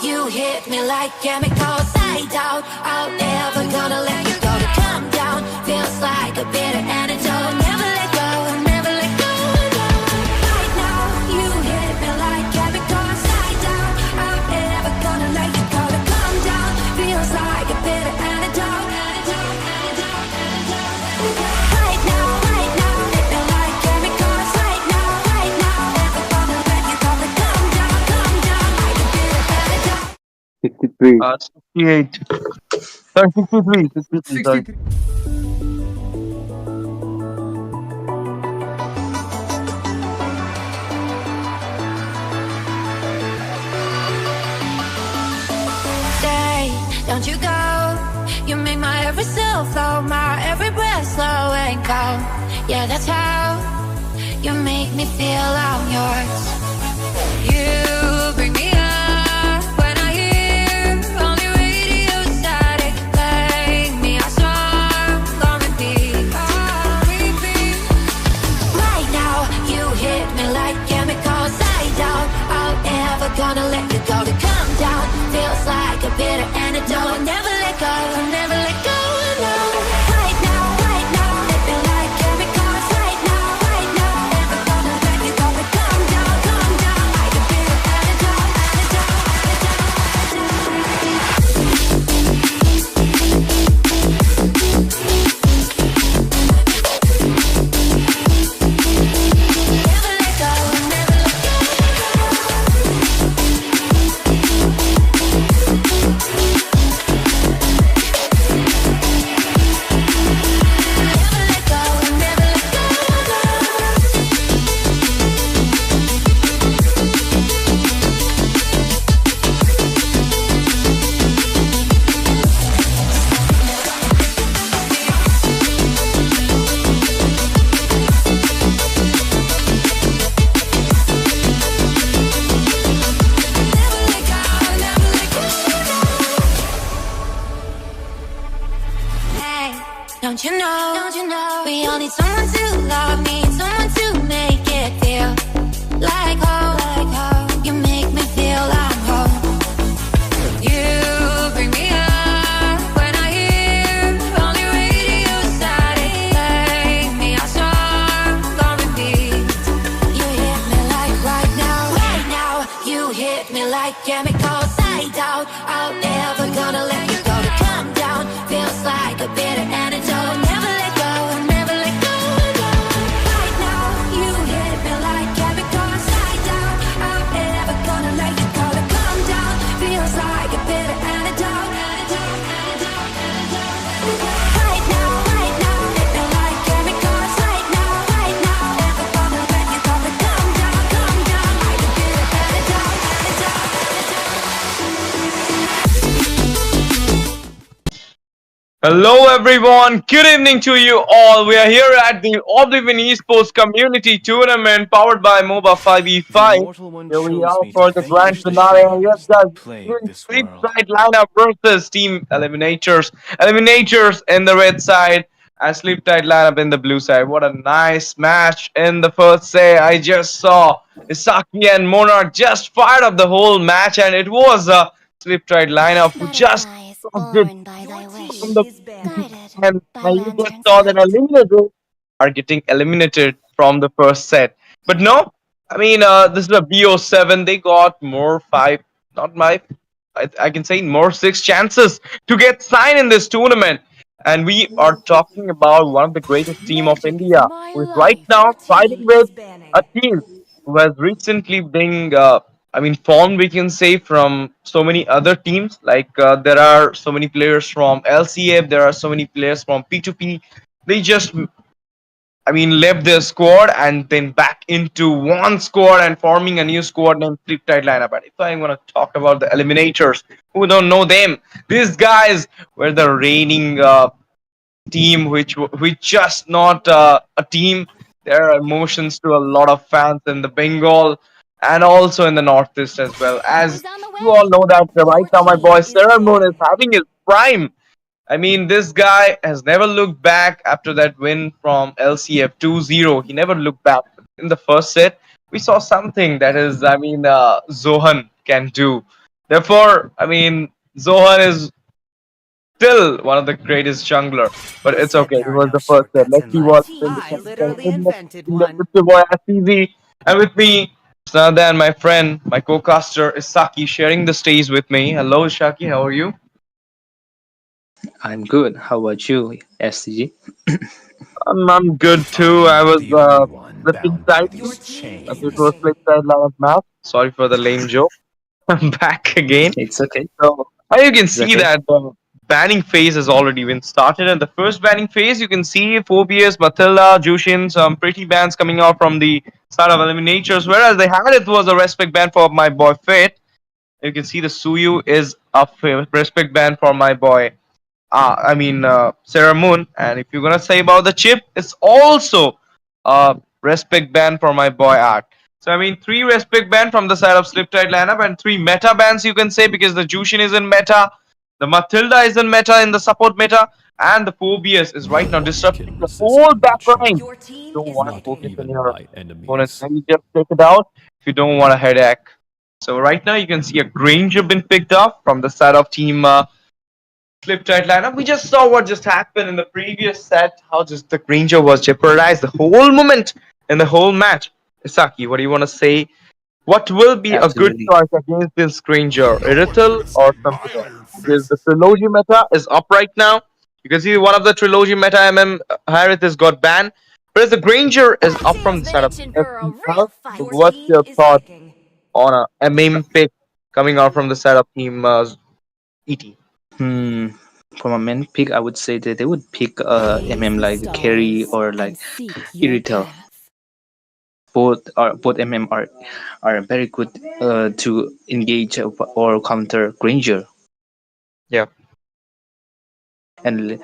you hit me like chemicals. I doubt I'm ever gonna let you go. To come down feels like a bitter antidote. Never let go, never let go. No. Right now, you hit me like chemicals. I doubt I'm ever gonna let you go. To come down feels like a bitter antidote. Right now, hit me like chemicals. Right now, never gonna let you go. To come down like a bitter antidote. 63. 68. Sorry, 63. 63, sorry. 63. Stay, don't you go. You make my every cell flow, my every breath slow and go. Yeah, that's how you make me feel I'm yours. You bring me up when I hear only radio static. Play me a song on repeat. Right now, you hit me like chemicals. I doubt I'm ever gonna let you go. To come down feels like a bitter antidote. Never let go, never let go. No. Right now, hit me like chemicals. Right now, never gonna let you go. To come down like a bitter Don't you know? Don't you know? We all need someone to love me, someone to make it feel like home. Like home. You make me feel I'm home. You bring me up when I hear only radio static. Play me a song on repeat. You hit me like right now. You hit me like chemicals. Side out, I'm never gonna let you go. To come down feels like a bitter antidote. Never let go, never let go. Right now, you hit me like chemicals. Side out, I'm never gonna let you go. To come down feels like a bitter antidote. Right now, hit me like chemicals. Right now, never gonna let you go. To come down like a bitter antidote. Hello everyone, good evening to you all. We are here at the Oblvion Esports Community Tournament powered by MOBA 5v5. Here we are for the grand finale. And yes guys, doing sleep side lineup versus Team Eliminators. Eliminators in the red side and sleep tight lineup in the blue side. What a nice match in the first set. I just saw Isaki and Monarch just fired up the whole match, and it was a sleep tight lineup who just Butterfly is did born by thy from wish, the guided and by you just lantern's saw that light. eliminators are getting eliminated from the first set. But no, I mean this is a BO7. They got more five, not my, I can say more six chances to get signed in this tournament. And we are talking about one of the greatest team of Magic is India, my who is right life. now Your fighting team with is banning. a team who has recently been I mean, formed, we can say, from so many other teams. Like there are so many players from LCF, there are so many players from P2P. They just, I mean, left their squad and then back into one squad and forming a new squad named Fliptide lineup. And if I'm gonna talk about the Eliminators, who don't know them, these guys were the reigning team, which just not a team. There are emotions to a lot of fans in the Bengal and also in the Northeast as well. As Who's on the you all way? know that right Your now my team boy is Sarah Moon is banning. having his prime. I mean, this guy has never looked back after that win from LCF 2-0. He never looked back. In the first set, we saw something that is, I mean, Zohan can do. Therefore, I mean, Zohan is still one of the greatest jungler. But it's Set okay. It there are was no the first set. shortcuts Let's in see what life. will I literally invented one. with your boy SCZ. And with me, none than my friend, my co-caster is Saki, sharing the stage with me. Hello, Saki. How are you? I'm good. How about you, SCG? I'm good too. I was flipping sides. Your team is It was picking. flip side lineup match. Sorry for the lame joke. I'm back again. It's okay. So, as you can It's see okay. that the banning phase has already been started. And the first banning phase, you can see Phobias, Matilda, Jushin, some pretty bans coming out from the side of Eliminators. Whereas they had it was a respect ban for my boy Fate. You can see the Suyu is a respect ban for my boy. Sarah Moon. And if you're gonna say about the chip, it's also a respect ban for my boy Art. So I mean, three respect ban from the side of Sliptide lineup and three meta bans you can say because the Jushin is in meta, the Matilda is in meta in the support meta, and the Phobius is right now disrupting the whole back line. Your team Don't is want to picking. focus on your opponents. Maybe just take it out if you don't want a headache. So right now you can see a Granger been picked up from the side of team Fliptide lineup. We just saw what just happened in the previous set, how just the Granger was jeopardized the whole moment in the whole match. Isaki, what do you want to say? What will be a good Absolutely. choice against this Granger? Irithel or something else? Because the trilogy meta is up right now. You can see one of the trilogy meta Harith has got banned. Whereas the Granger is Your up from team's the been setup. itching for a real fight. Your What's team your is thought picking. on a MAME pick coming out from the setup team ET? Hmm. For my main pick, I would say that they would pick Gaze MM the like Carry stars or like and seek your Irritel. path. Both MM are very good to engage or counter Granger, Yeah. and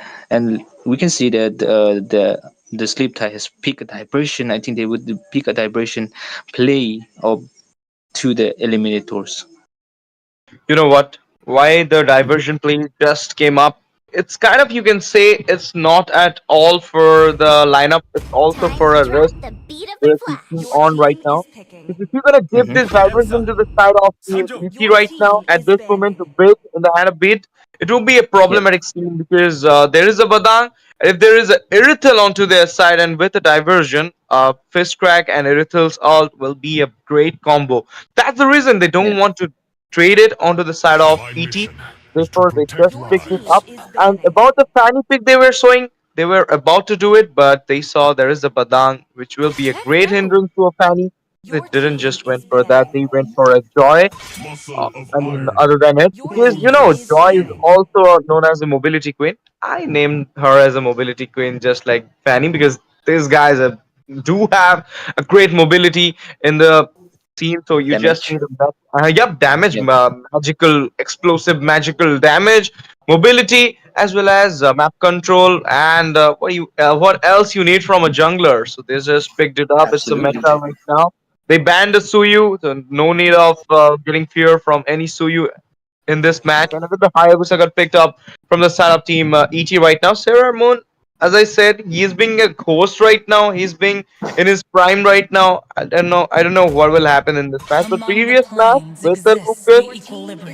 we can see that the sleep tie has picked a diversion. I think they would pick a diversion play of to the eliminators. You know what? Why the diversion play just came up? it's kind of, you can say, it's not at all for the lineup. It's also Time for to a drop rest the beat of the they're switching flash. Your on right team now. is picking. Because if you're gonna give this diversion to the side of Team ET Your right now team at is this moment to banning. break in the hand of beat, it will be a Yep. problematic scene because there is a Badang. If there is a Irithel onto their side and with a diversion, Fist Crack and Irithel's ult will be a great combo. That's the reason they don't Yeah. want to trade it onto the side of ET. Therefore, they just Your picked it team up. is And banning. about the Fanny pick they were showing, they were about to do it, but they saw there is a Badang, which will be a Let's great go. hindrance to a Fanny. They Your didn't team just went is for that, banning. they went for a Joy. I mean, other than it, Your because team is Joy is banning. also known as a mobility queen. I named her as a mobility queen just like Fanny because these guys do have a great mobility in the scene. So you just Damage. need yep, damage, Yep. magical, explosive, magical damage, mobility, as well as map control, and what else you need from a jungler. So they just picked it up. It's a Absolutely. meta right now. They banned the Suyu, so no need of getting fear from any Suyu in this match. And the Hayabusa got picked up from the side of team ET right now. Sarah Moon, as I said, he's being a host right now. He's being in his prime right now. I don't know. I don't know what will happen in this match. But Among the previous match planes with the exists Lucas, the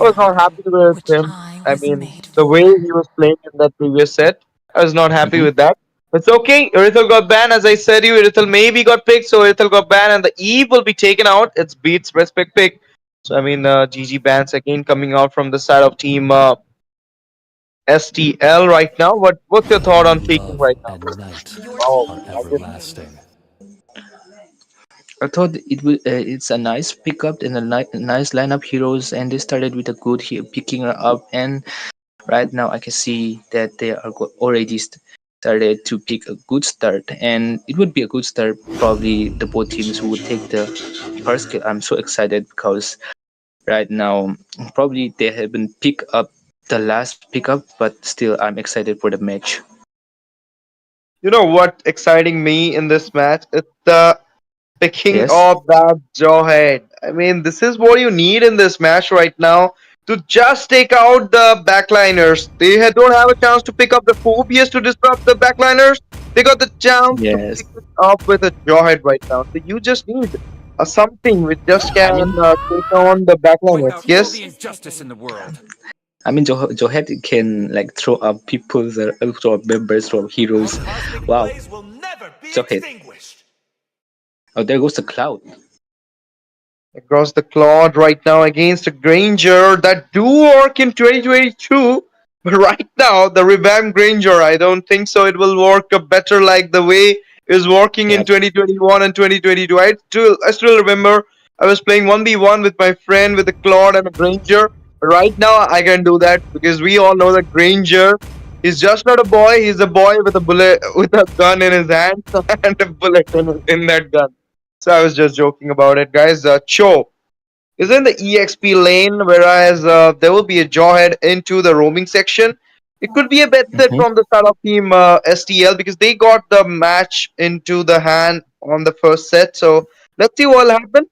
I was equilibrium, not happy with which him. I I was mean, made the way for. he was playing in that previous set, I was not happy Hmm. with that. It's okay. Irithel got banned, as I said. Irithel maybe got picked, so Irithel got banned, and the Eve will be taken out. It's Beats respect pick. So I mean, GG bans again coming out from the side of team STL right now. What's your thought on peaking right now? Your Wow, team I is just picking. I thought it's a nice pickup and a nice lineup heroes, and they started with a good picking her up. And right now, I can see that they are already started to pick a good start, and it would be a good start. Probably the both teams who would take the first kill. I'm so excited because right now, probably they haven't picked up the last pickup, but still, I'm excited for the match. you know what exciting me in this match? It's the picking Yes. up that jawhead. I mean, this is what you need in this match right now to just take out the backliners. Don't have a chance to pick up the phobias to disrupt the backliners. They got the chance to Yes. pick it up with a jawhead right now. So you just need something which just I can mean, take on the backliners. Your Yes. team is picking. Johet can like throw up people, throw up members, throw up heroes. Wow, Johet. Oh, there goes the cloud. Across the cloud right now against a Granger that do work in 2022. But right now, the revamped Granger, I don't think so. It will work better like the way it was working in Yep. 2021 and 2022. I still remember I was playing 1v1 with my friend with a Claude and a Granger. Right now, I can do that because we all know that Granger is just not a boy. He's a boy with a bullet, with a gun in his hand and a bullet in that gun. So I was just joking about it, guys. Cho is in the EXP lane, whereas there will be a jawhead into the roaming section. It could be a bet set Hmm. from the start of team STL because they got the match into the hand on the first set. So let's see what will happen.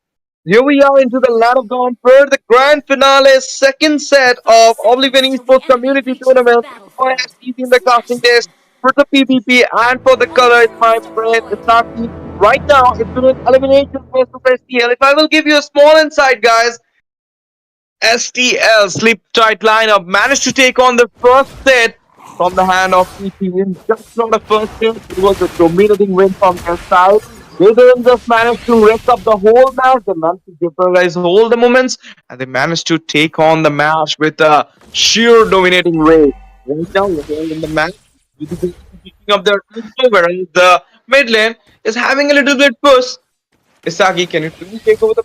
Here we are into the land of Dawn for the grand finale, second set 5 of seconds Oblivion till the Esports enemy Community reaches the Tournament. battlefield. OSTC in the Smash casting them! test for the PvP and for the 1 colors, minute my until friend. point. It's not right now. It's been an elimination versus STL. If I will give you a small insight, guys, STL sleep tight lineup managed to take on the first set from the hand of ET. Just not a first set, it was a dominating win from their side. They didn't just manage to wreck up the whole match, they managed to jeopardize all the moments, and they managed to take on the match with a sheer dominating way. Right now, we're here in the match. Picking up their tempo, whereas the mid lane is having a little bit push. Isagi, can you please take over the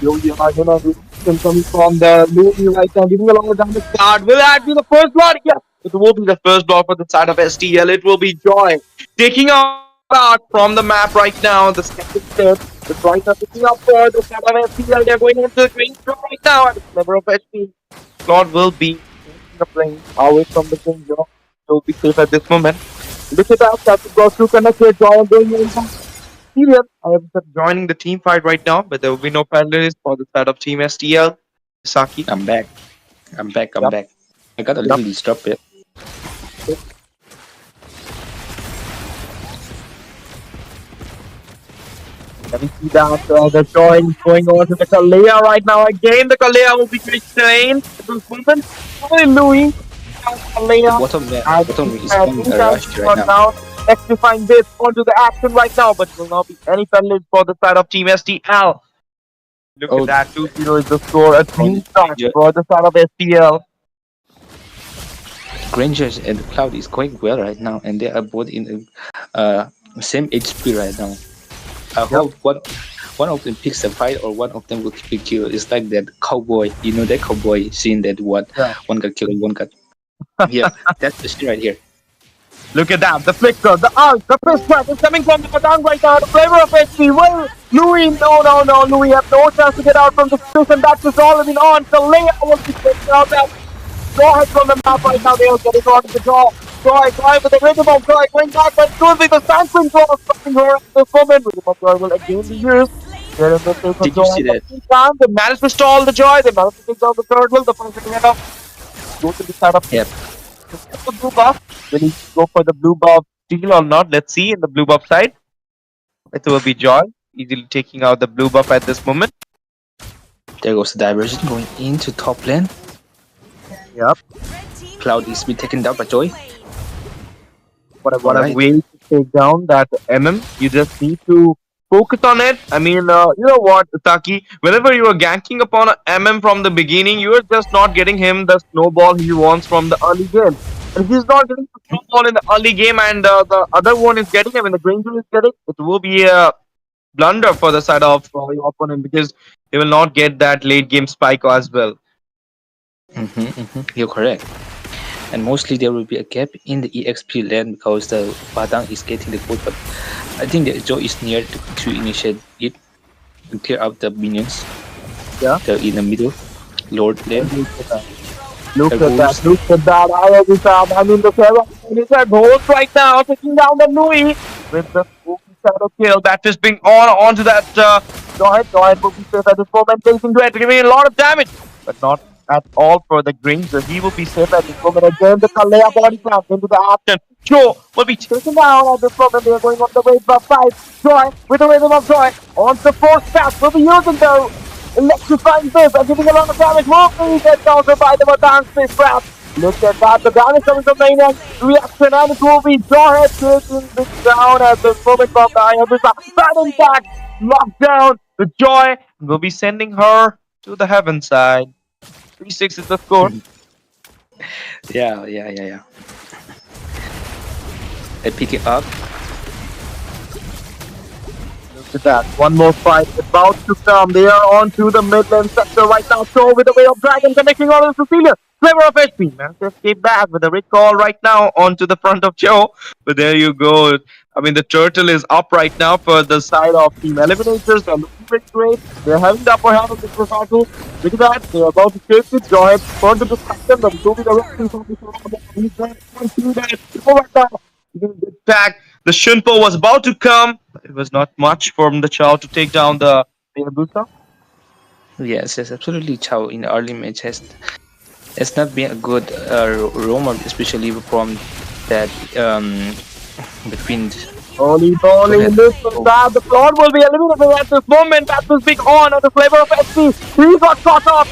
Yo, coming from the movie right now, giving a lot of damage. Card. Will that be the first blood? Yes, it will be the first blood for the side of STL. It will be Joy taking out from the map right now. The second step. The Joy are picking up for the side of STL. They're going into the green zone right now. And the clever of HP. Lord will be taking the plane away from the green zone. He'll be safe at this moment. Look at that. That's got to connect with Joy and going in. STL. I am just joining the team fight right now, but there will be no penalties for the side of Team STL. Saki. I'm back. I'm back. I'm Yep. back. I got a Yep. little disturbed. Let me see that the join going on to the Kalea right now. Again, the Kalea will be trained at this moment. Only Louis. Kalea. Bottom lane, And bottom lane is on a rush right now. now electrifying this onto the action right now, but will not be any penalties for the side of Team STL. Look Oh. at that, 2-0 is the score. A clean Only start Granger. for the side of STL. Grangers and Cloud is going well right now, and they are both in the same HP right now. I hope one of them picks a fight or one of them will be killed. It's like that cowboy, you know, that cowboy scene that Yeah. one got killed, one got. Yeah, that's the scene right here. Look at that, the flicker, the arc, the fist trap is coming from the Padang right now. The flavor of HP. Well, Louis, no, Louis have no chance to get out from the position. That is already on. The layer will be taken out. That go ahead from the map right now. They are getting on the draw. Joy with the rhythm of Joy going back, but it will be the Sanquin draw stopping her at this moment. Rhythm of Joy will again be used. They're in the face of Did you Joy. see that? They managed to stall the Joy. They managed to take down the turtle. The first thing up. Go to the side of Yep. the blue buff. Will he go for the blue buff steal or not? Let's see in the blue buff side. It will be Joy easily taking out the blue buff at this moment. There goes the diversion going into top lane. Yep. Cloud is being taken down by Joy. What a Alright. way to take down that MM. You just need to focus on it. I mean, you know what, Taki? Whenever you are ganking upon a MM from the beginning, you are just not getting him the snowball he wants from the early game. And if he's not getting the snowball in the early game and the other one is getting him and the Granger is getting, it will be a blunder for the side of your opponent because they will not get that late game spike as well. You're correct. And mostly there will be a gap in the EXP lane because the Padang is getting the gold, but I think that Joe is near to initiate it and clear out the minions. Yeah. They're in the middle, Lord lane. Look There at that, goes- look at that. I mean, the Sarah is at hold right now, taking down the Louis with the spooky shadow kill that is being onto that. Go ahead, will be safe at this moment, facing to it, giving a lot of damage, but not at all for the Granger. He will be safe at this moment. Again, the Kalea body slam into the action. Joe will be taken down at this moment. They are going on the way for 5. Joy with the rhythm of Joy on the 4th pass. Will be using the electrifying this and giving a lot of damage. Will be get countered by the Madang space trap. Look at that. The damage coming from Maniac. Reaction and it will be Joy taking this down at this moment from the Hayabusa. Sudden back. Lockdown. The Joy will be sending her to the heaven side. 3-6 is the score. Yeah. They pick it up. Look at that. One more fight about to come. They are on to the Midland sector right now. So with the way of Dragon connecting on to Cecilia. Flavor of HP. Man, escape back with a recall right now onto the front of Joe. But there you go. I mean, the turtle is up right now for the side of Team Eliminators. They're looking pretty great. They're having the upper hand of this battle. Look at that. They're about to chase it. Go ahead. Further discussion. But it will be the wrestling from the side. He's going to do that. Right now. Attack. The Shunpo was about to come. But it was not much from the Chow to take down the Hayabusa. Yes, absolutely. Chow in the early match has not been a good roamer, especially from that between. Holy moly, listen that. The floor will be eliminated at this moment. That was big on at the Flavor of SP. He got caught up.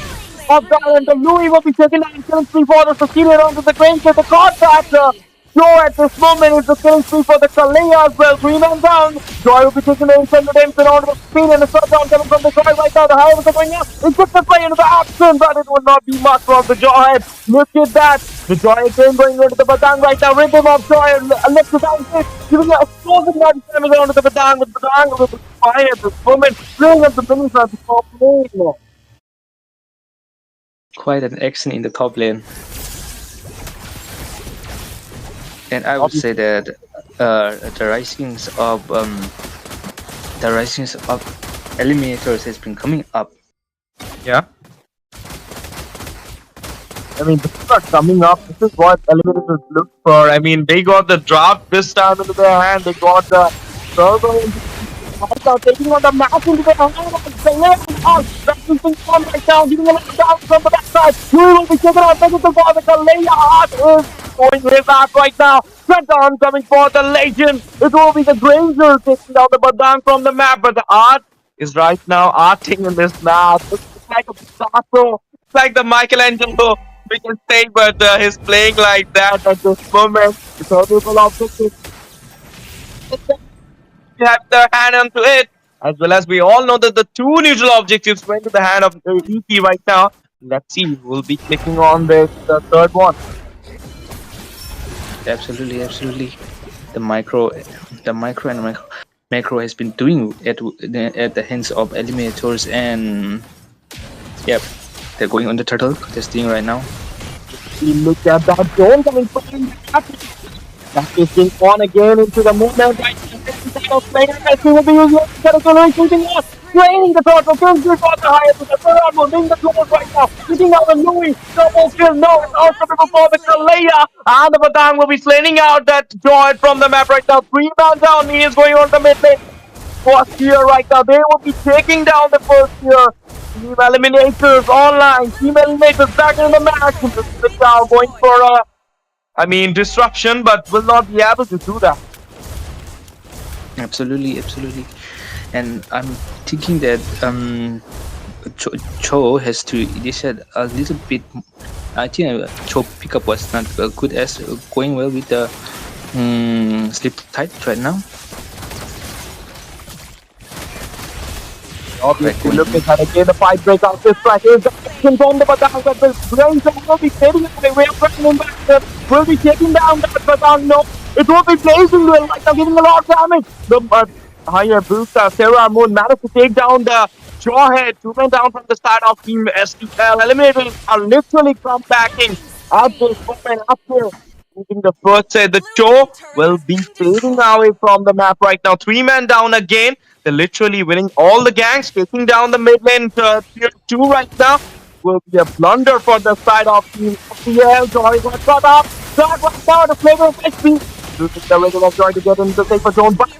Of that, and the Louis will be taking down killing spree for the Cecilia round to the Granger. The contractor. Joe at this moment is the killing spree for the Kalea as well. 3 men down. Joy will be taking the instant redemption on the screen and the shot down coming from the Joy right now. The Highways are going up. It took the play into the action, but it would not be much from the Joy. Look at that. The Joy again going into the Badang right now. Rhythm of Joy. Electric down six. Giving an explosive amount of damage onto the Badang. With Badang with the fire at this moment. Bringing up the finish at the top lane. Quite an action in the top lane. And I would say that the risings of Eliminators has been coming up. Yeah. I mean, this is not coming up. This is what Eliminators look for. I mean, they got the draft this time into their hand. They got the server Right now, taking on the match into the hand of the left. That's using form right now, giving a little down from the backside. He will be taken out with the ball. The Leia Hart is going his ass right now. Badang coming for the legend. It will be the Granger taking down the Badang from the map, but the Art is right now arting in this match. It's like a Picasso. It's like the Michelangelo, we can say, but he's playing like that at this moment. The total objective have the hand onto it, as well as we all know that the two neutral objectives went to the hand of EP right now. Let's see who will be clicking on the third one. Absolutely, absolutely. The micro and macro has been doing at the hands of Eliminators, and yep, they're going on the turtle contesting right now. Look at that zone coming from that is being on again into the movement right now. Messi will be using the acceleration off. Draining the turtle, kills you for the highest. The third one being the close right now. Hitting out the Louis. Double kill. No, it's also before the Kalea. And the Badang will be slinging out that Joy from the map right now. 3 man down. He is going on the mid lane. First tier right now. They will be taking down the first tier. Team Eliminators online. Team Eliminators back in the match. This is now going for disruption, but will not be able to do that. Absolutely, absolutely. And I'm thinking that Cho has to initiate a little bit. I think Cho pickup was not good as going well with the sleep tight right now. Obviously, look at that again. The fight breaks out. This track is the action from the Badang, but the Granger will be taking it away. We're back. Will be taking down that Badang. No, it will be blazing well right now, giving a lot of damage. The higher booster, Sarah Moon managed to take down the Jawhead. 2 men down from the side of Team STL. Eliminators are literally comebacking at this moment after moving the first set. The Cho will be fading away from the map right now. 3 men down again. They're literally winning all the gangs, taking down the mid lane tier 2 right now. Will be a blunder for the side of Team STL. Joy got caught up. That right now, the flavor of XP. Losing the rhythm of Joy to get into the safer zone, but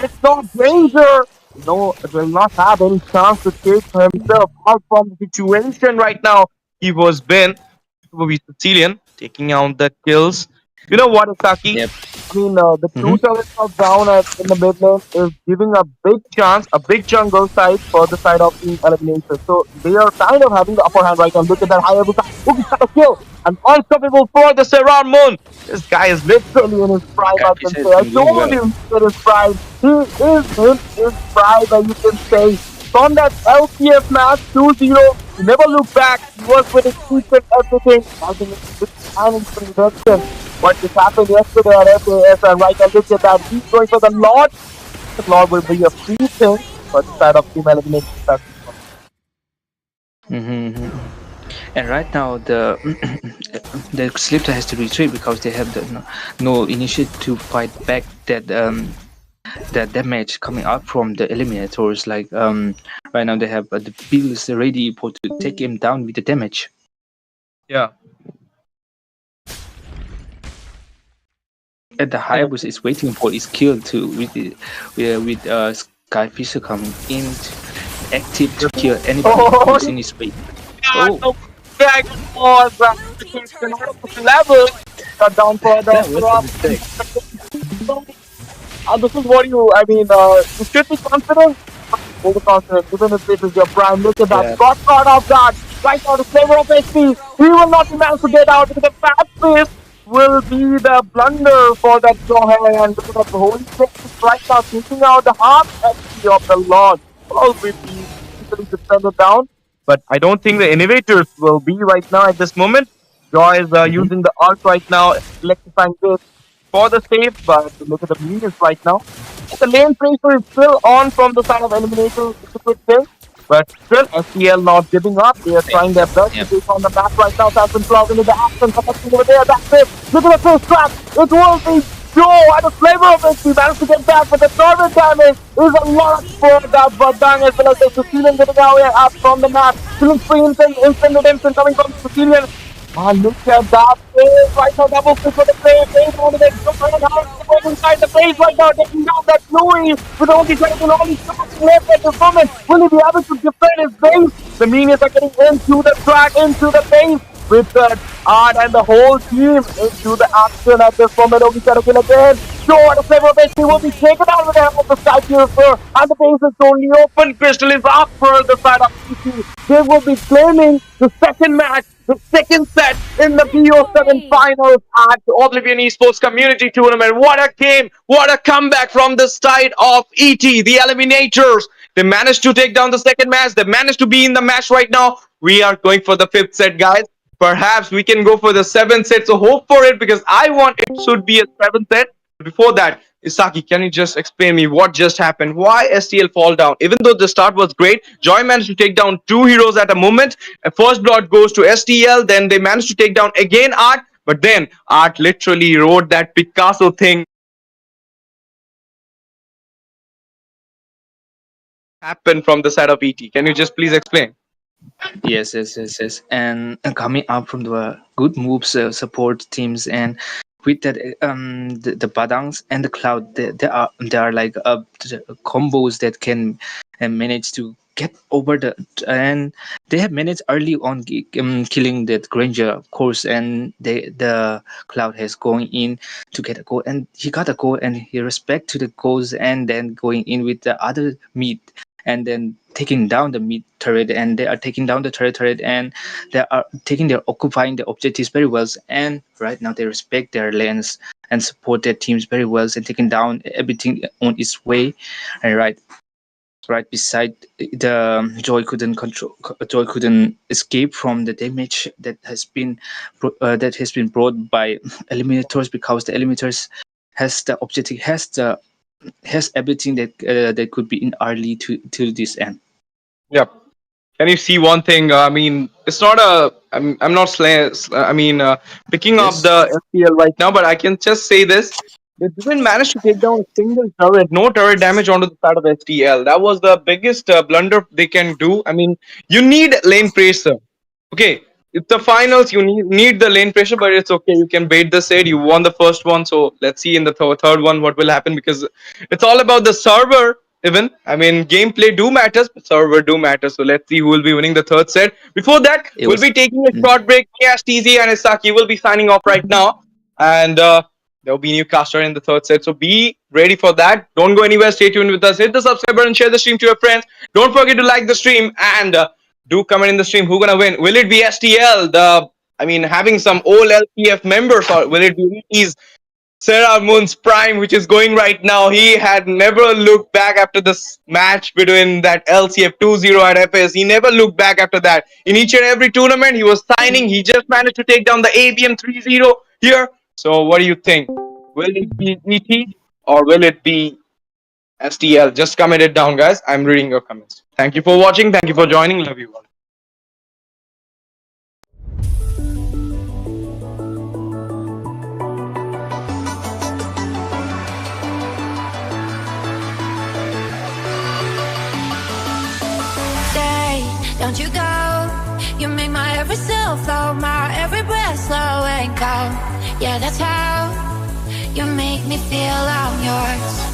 it's not Granger. No, it will not have any chance to take himself out from the situation right now. He was been. It will be Sicilian taking out the kills. You know what, Isaki? Yep. The two turrets of down in the mid lane is giving a big chance, a big jungle side for the side of Team Eliminators. So they are kind of having the upper hand right now. Look at that high level. Who's got a kill? And unstoppable for the Serran Moon. This guy is literally in his prime. I can say. I told you he's in his prime. He is in his prime, and you can say. From that LCF match 2-0, he never looked back. He was with his feet and everything. I think it's time for redemption. What just happened yesterday at FAS, and right now look at that. He's going for the Lord. The Lord will be a free thing for the side of Team Elimination. And right now the the Slipper has to retreat because they have no initiative to fight back that damage coming out from the Eliminators. Like right now they have the builds ready to take him down with the damage. Yeah. And the Hayabusa is waiting for his kill to with Skyfisher coming in active to kill anybody who's in his way. Oh. Yeah, level cut down for the this is what you should be confident. Overconfident, even if this is your prime. Look at that, got caught off guard. Right now, the flavor of HP. He will not be managed to get out because the fat face will be the blunder for that Johan, and because of the holy face right now taking out the half HP of the Lord. All will be easily defended down. But I don't think the innovators will be right now at this moment. Joy is using the ult right now, electrifying this for the save, but look at the minions right now. The lane pressure is still on from the side of Eliminators. It's a good thing, but still STL not giving up. They are trying their best to take on the map right now. Samson Cloud into the action, connecting over there. That's it. Look at the first trap. It will be Joe and the flavor of it. He managed to get back, but the target damage is a lot for that Badang as well as the Sicilian getting away up from the map. Feeling free instant redemption coming from Sicilian. And look at that face right now, double stick for the play, face on the next one, and how it's going inside the face right now, taking down that Louis with only taking only shots left at this moment. Will he be able to defend his base? The Minions are getting into the track, into the base with the Art and the whole team into the action at this moment. Obi Kill again. Sure, the flavor base will be taken out with the help of the Sky Purifier, and the base is only open. Crystal is up for the side of PC. They will be claiming the second match, the second set in the BO7 finals At the Oblivion Esports Community Tournament. What a game! What a comeback from the side of ET, the Eliminators. They managed to take down the second match. They managed to be in the match right now. We are going for the fifth set, guys. Perhaps we can go for the seventh set. So hope for it because I want it should be a seventh set. Before that, Isaki, can you just explain me what just happened? Why STL fall down? Even though the start was great, Joy managed to take down two heroes at a moment. First blood goes to STL, then they managed to take down again Art, but then Art literally wrote that Picasso thing happen from the side of ET. Can you just please explain? Yes. And coming up from the good moves, support teams, and with that, the Badangs and the Cloud, there are like combos that can manage to get over the, and they have managed early on killing that Granger, of course, and the Cloud has going in to get a goal, and he got a goal, and he respect to the goals, and then going in with the other mid, and then taking down the mid turret, and they are taking down the turret, and they are occupying the objectives very well, and right now they respect their lanes and support their teams very well, and taking down everything on its way, and right beside the Joy couldn't escape from the damage that has been brought by Eliminators, because the Eliminators has the objective, has everything that could be in early to this end. Yep. Can you see one thing? I mean, it's not a. I'm not picking up Yes. the FPL right now, but I can just say this: they didn't manage to take down a single turret, no turret damage onto the side of STL. That was the biggest blunder they can do. I mean, you need lane pressure. Okay, it's the finals. You need the lane pressure, but it's okay. You can bait the set. You won the first one, so let's see in the third one what will happen, because it's all about the server. Even I mean, gameplay do matters, but server do matter. So let's see who will be winning the third set. Before that, we'll be taking a short break. Yes, TZ and Isaki will be signing off right now, and there will be Newcaster in the third set. So be ready for that. Don't go anywhere. Stay tuned with us. Hit the subscribe button, share the stream to your friends. Don't forget to like the stream, and do comment in the stream who's gonna win. Will it be STL, having some old LPF members, or will it be these Sarah Moon's prime, which is going right now? He had never looked back after this match between that LCF 2-0 at FS. He never looked back after that. In each and every tournament, he was signing. He just managed to take down the ABM 3-0 here. So what do you think? Will it be ET or will it be STL? Just comment it down, guys. I'm reading your comments. Thank you for watching. Thank you for joining. Love you all. Stay, don't you go. You make my every cell flow, my every breath slow and go. Yeah, that's how you make me feel I'm yours.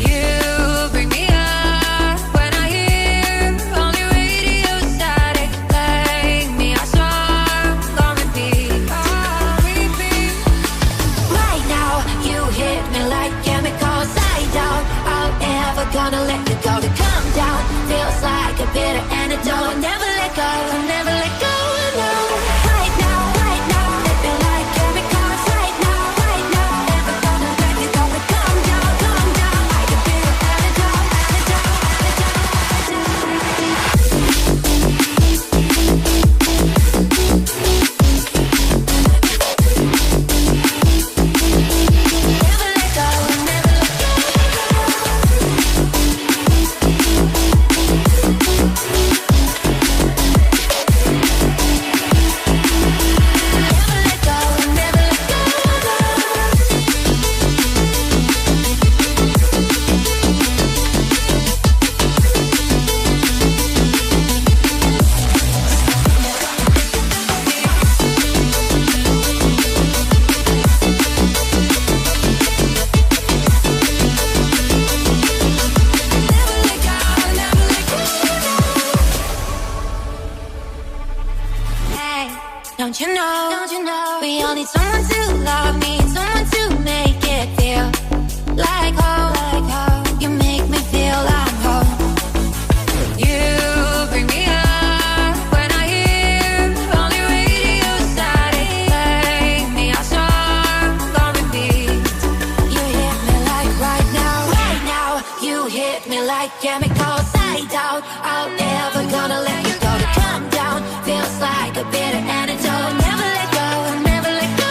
You bring me up when I hear only radio static. Play me a song on repeat. Right now, you hit me like chemicals. I doubt I'm ever gonna let you go. To come down feels like a bitter antidote. Never let go, never let go. No. Right now, hit me like chemicals. Right now, never gonna let you go. To come down. Don't you know, we all need someone to love me, someone to make it feel like home. You make me feel I'm home. You bring me up when I hear only radio static. Play me a song on repeat. You hit me like right now. You hit me like chemicals. I doubt I'll ever gonna let you go. To calm down feels like a bitter antidote. Never let go, never let go.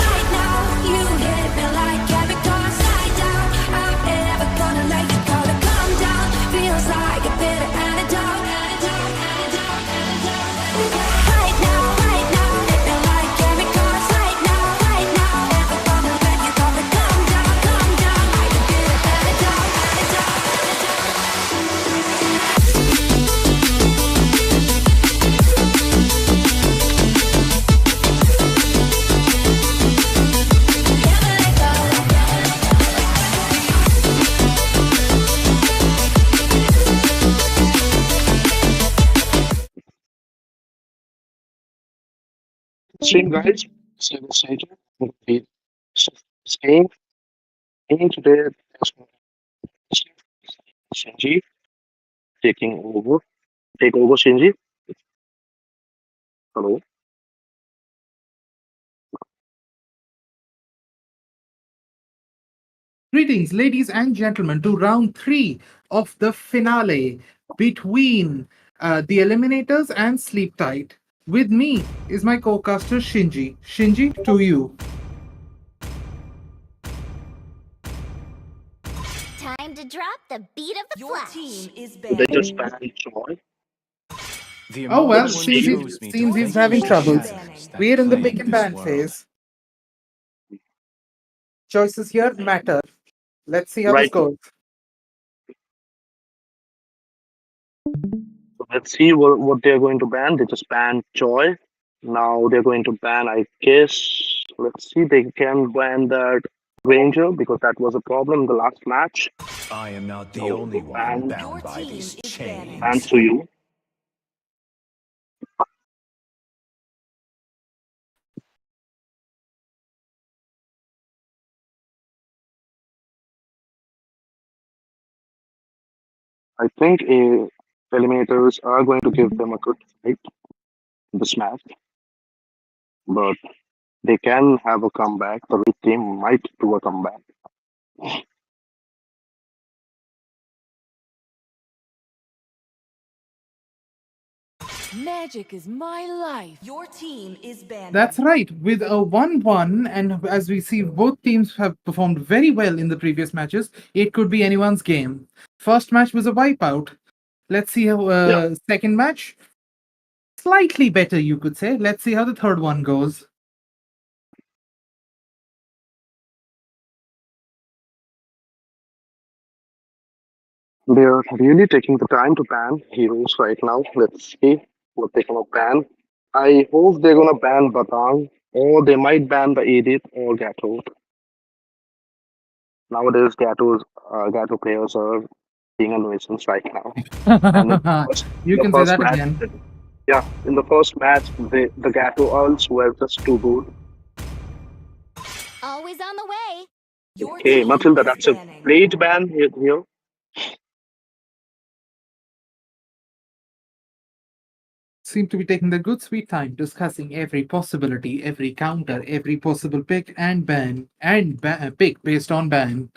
Right now, you hit me like chemicals. I doubt I'm ever gonna let you go. To calm down feels like a bitter antidote. Right now, hit me like chemicals. Right now, never gonna let you go. To calm down like a bitter antidote. Same guys, same Sager, same today. Shinji taking over. Take over, Shinji. Hello. Greetings, ladies and gentlemen, to round 3 of the finale between the Eliminators and Sleep Tight. With me is my co-caster Shinji. Shinji, to you. Time to drop the beat of the Your flash. team is They banned. just banned Joy. Oh well, Let's seems see. he's having troubles. We're in the pick and ban phase. Choices here matter. Let's see how this Right. goes. So let's see what they're going to ban. They just banned Joy. Now they're going to ban, I guess. Let's see. They can ban that Ranger because that was a problem in the last match. I am not the So only they one banned, Your bound by team these is banned. chains. banned Suyu. I think Eliminators are going to give them a good fight in this match, but they can have a comeback. The Red team might do a comeback. Magic is my life. Your team is banned. That's right. With a 1-1, and as we see, both teams have performed very well in the previous matches. It could be anyone's game. First match was a wipeout. Let's see how second match. Slightly better, you could say. Let's see how the third one goes. They are really taking the time to ban heroes right now. Let's see what they're gonna ban. I hope they're gonna ban Batang, or they might ban the Edith or Gato. Nowadays, Gato players are being a nuisance right now. And You the can say first that match, again. yeah, in the first match, the Gato ults were just too good. Always on the way. Your Okay, team Matilda, is that's a banning. great ban here. Seem to be taking their good sweet time discussing every possibility, every counter, every possible pick and ban, and pick based on ban.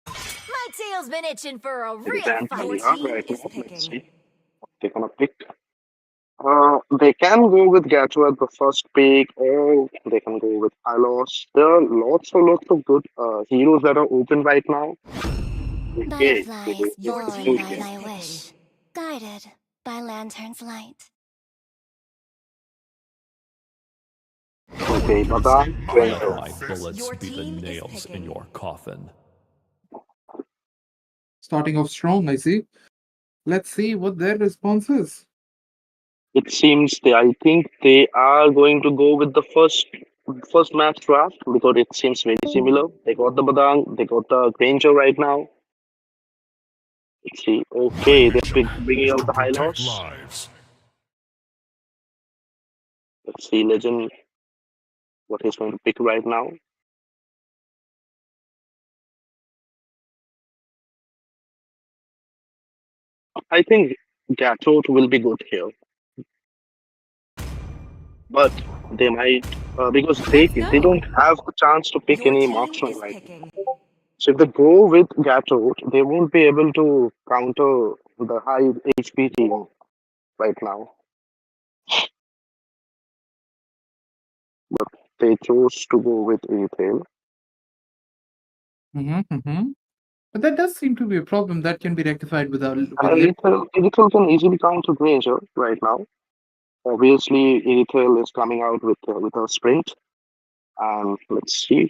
My tail's been itching for a They real ban fight. Your Talia team right is now. Let's picking. see what they're gonna pick. They can go with Gato at the first pick, or they can go with Hylos. There are lots of good heroes that are open right now. Okay, Butterflies Your blowing team by is my picking. wish, guided by lantern's light. okay, Badang, Ranger. My bullets Your be the team is nails in picking. your coffin. Starting off strong, I see. Let's see what their response is. It seems I think they are going to go with the first match draft because it seems very similar. They got the Badang, they got the Ranger right now. Let's see. Okay, they're bringing out the Hylos. Let's see Legend what he's going to pick right now. I think Gatot will be good here, but they might because they don't have a chance to pick Your any team marksman is right now. picking. So if they go with Gatot, they won't be able to counter the high HP team right now. But they chose to go with Retail. But that does seem to be a problem that can be rectified without with Retail can easily counter Granger right now. Obviously, Retail is coming out with a sprint, and let's see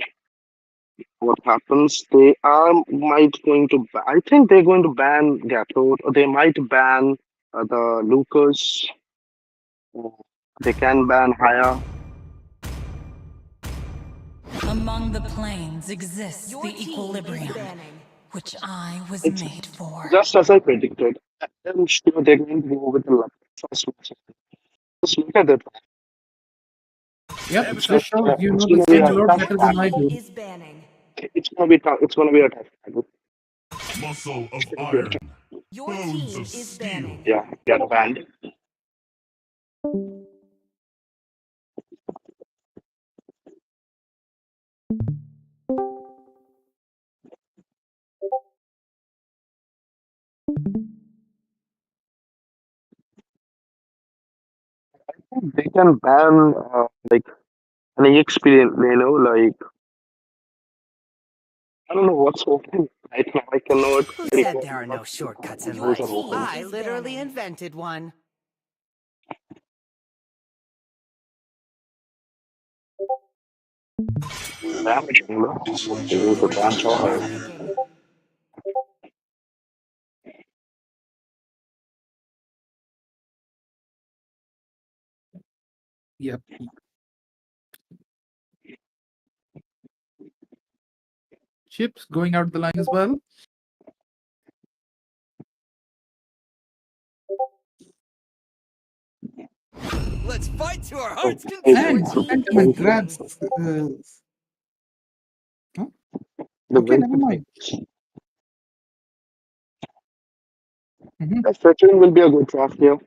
what happens. They are might going to. I think they're going to ban Gatot, or they might ban the Lucas. They can ban Haya. Among the planes exists Your the team is equilibrium, banning. which I was It's made for. just as I predicted. I'm sure they're going to go with the first match. Just look at that. Yep, It's this not. shows you It's know the going to be game a a lot Your tough better than I team do. is banning. It's going to be tough. It's going to be a tough battle. Muscle of It's going to be a iron, tough. Your bones team of is steel. banning. Yeah, get banned. They can ban like an EXP, like I don't know what's open right now. I cannot Who said recall there are no what shortcuts in Your those are life? team open. I is literally banning. invented one. Damage, Okay, the Your ban team is Chauhar. picking. Yep. Chips going out the line as well. Let's fight to our heart's Okay, And content. team Sentiment is grabs. the Okay, win. never mind. Fetching will be a good draft here.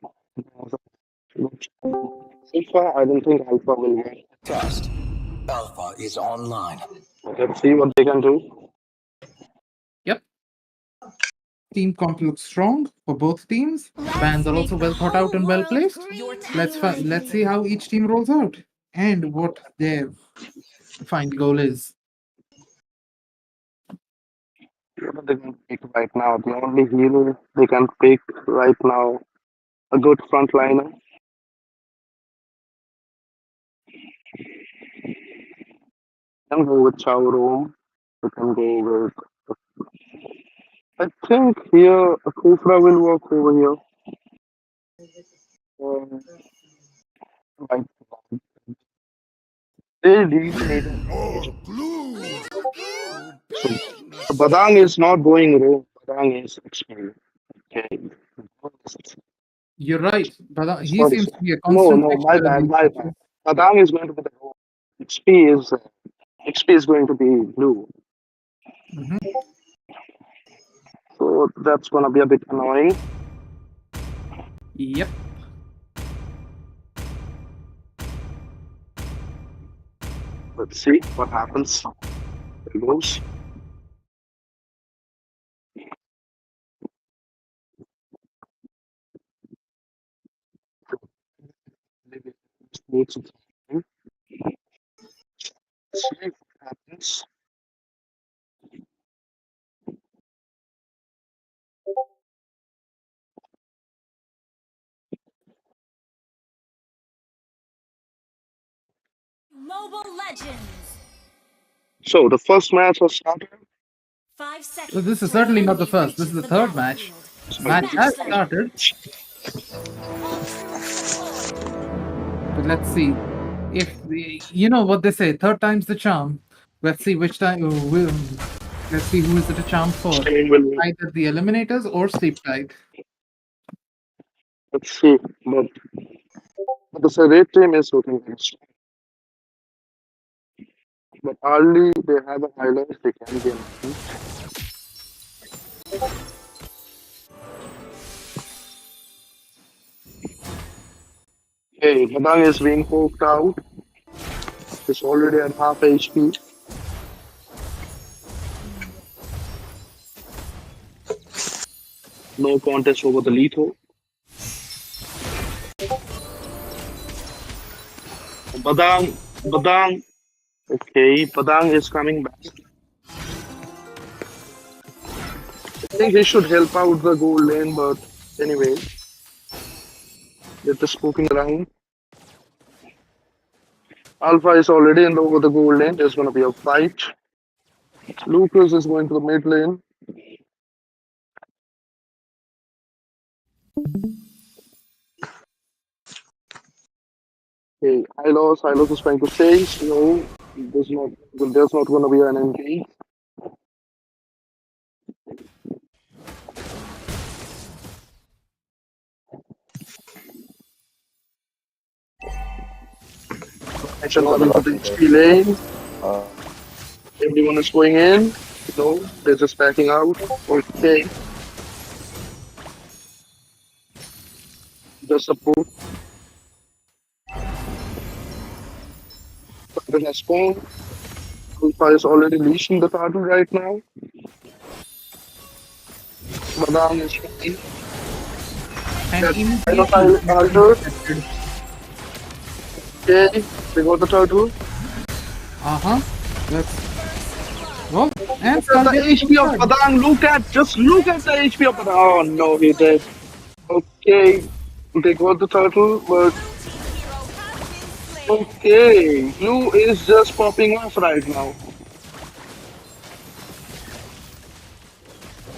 Alpha, I don't think Alpha will win. Test. Alpha is online. Let's see what they can do. Yep. Team comp looks strong for both teams. Bans are also well thought out and well placed. Your team Let's see how each team rolls out and what their final goal is. What they can pick right now? The only hero they can pick right now, a good frontliner. Can go with Chao Rome. We can go with. I think here a Kufra will work over here. Um, right. They really need an engine. So Badang is not going Rome. Badang is XP. Okay. You're right, but he Sorry, seems sir. to be a No, constant no, my fixture in bad, these my bad. matches. Badang is going to be the Rome. XP is going to be blue. So that's gonna be a bit annoying. Yep. Let's see what happens. There goes. Needs some time. See what happens. Mobile Legends. So the first match was started. 5 seconds. So this is till the certainly not the enemy first. This is reaches the the third match. battlefield. Sorry, Match this has is started, All troops deployed. but let's see if you know what they say. Third time's the charm. Let's see which time. Let's see who is it a charm for. Shane will win. Either the Eliminators or Sleep Tide. Let's see. But The red team is looking very strong. But early they have a highlight, they can gain. Hey, Badang is being poked out. He's already at half HP. No contest over the lethal. Badang. Okay, Badang is coming back. I think he should help out the gold lane, but anyway. They're just poking around. Alpha is already in over the gold lane. There's going to be a fight. Lucas is going to the mid lane. Okay, Hylos is trying to chase. No, there's not going to be an engage. Action coming to the HP lane. Everyone is going in. No, they're just backing out. Okay. The support. Turtle has spawned. Alpha is already leashing the turtle right now. Badang is fine. And immediately. Okay, they got the turtle. Let's. Well, and the HP of Badang. Look at the HP of Badang. Oh no, he did. Okay, they got the turtle, but okay, Blue is just popping off right now.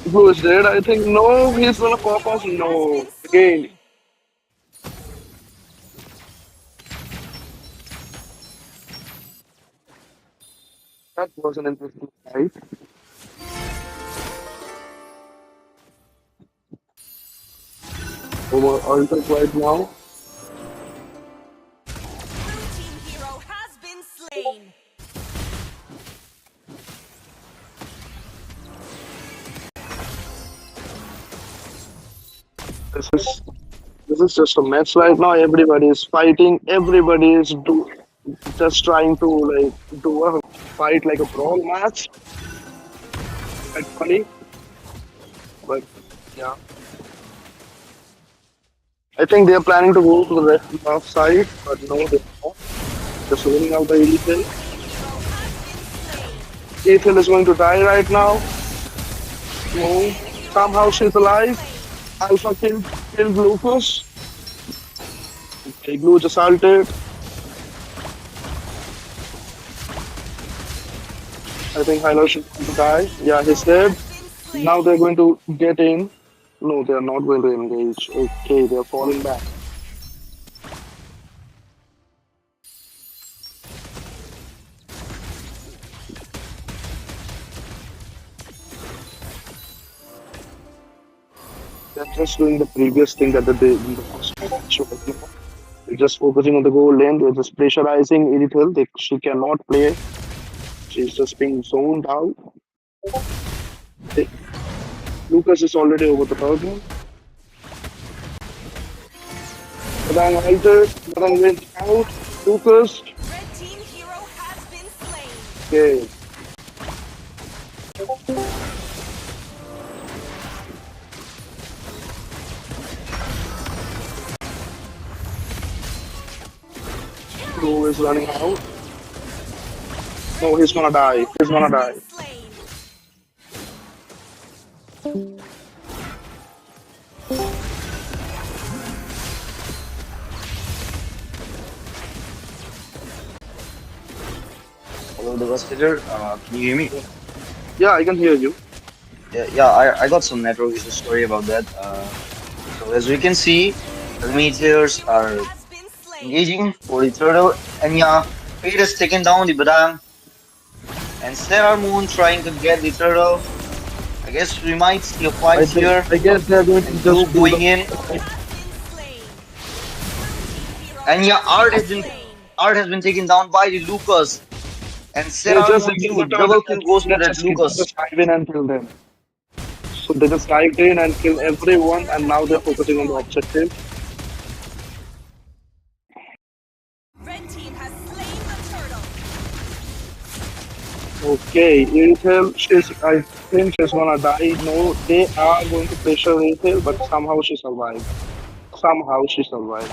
Blue is dead, I think. No, he's gonna pop off. No, again. That was an interesting fight. Over Ultra right now. Team hero has been slain. This is just a mess right now. Everybody is fighting. Everybody is just trying to do a fight like a brawl match. Quite funny, but yeah. I think they are planning to go to the left side, but no, they're not. Just rolling out the Elithel. Elithel is going to die right now. No, somehow she's alive. Alpha killed Lucas. Okay, Blue just ulted. I think Hylos is going to die. Yeah, he's dead. Now they're going to get in. No, they're not going to engage. Okay, they're falling back. They're just doing the previous thing that they did in the first match. They're just focusing on the goal lane. They're just pressurizing Elithel. She cannot play. She's just being zoned out. Lucas is already over the turtle. Badang ulted. Badang went out. Lucas. Red team hero has been slain. Okay. Blue is running out. No, he's gonna die. He's gonna die. Hello, Devastator. Can you hear me? Yeah, I can hear you. Yeah, I got some network issue. Sorry about that. So as we can see, Eliminators are engaging for the turtle, and yeah, Fate has taken down the Badang, and Sarah Moon trying to get the turtle. I guess we might see a fight here. I guess they're going to just going in. And yeah, Art has been taken down by the Lucas. And They Sarah just wants ignore to the turtle double kill and goes to they that Lucas. just dive in and kill them. So they just dived in and killed everyone, and now they're focusing on the objective. Red team has slain the turtle. Okay, Retail, I think she's gonna die. No, they are going to pressure Retail, but somehow she survived. Somehow she survived.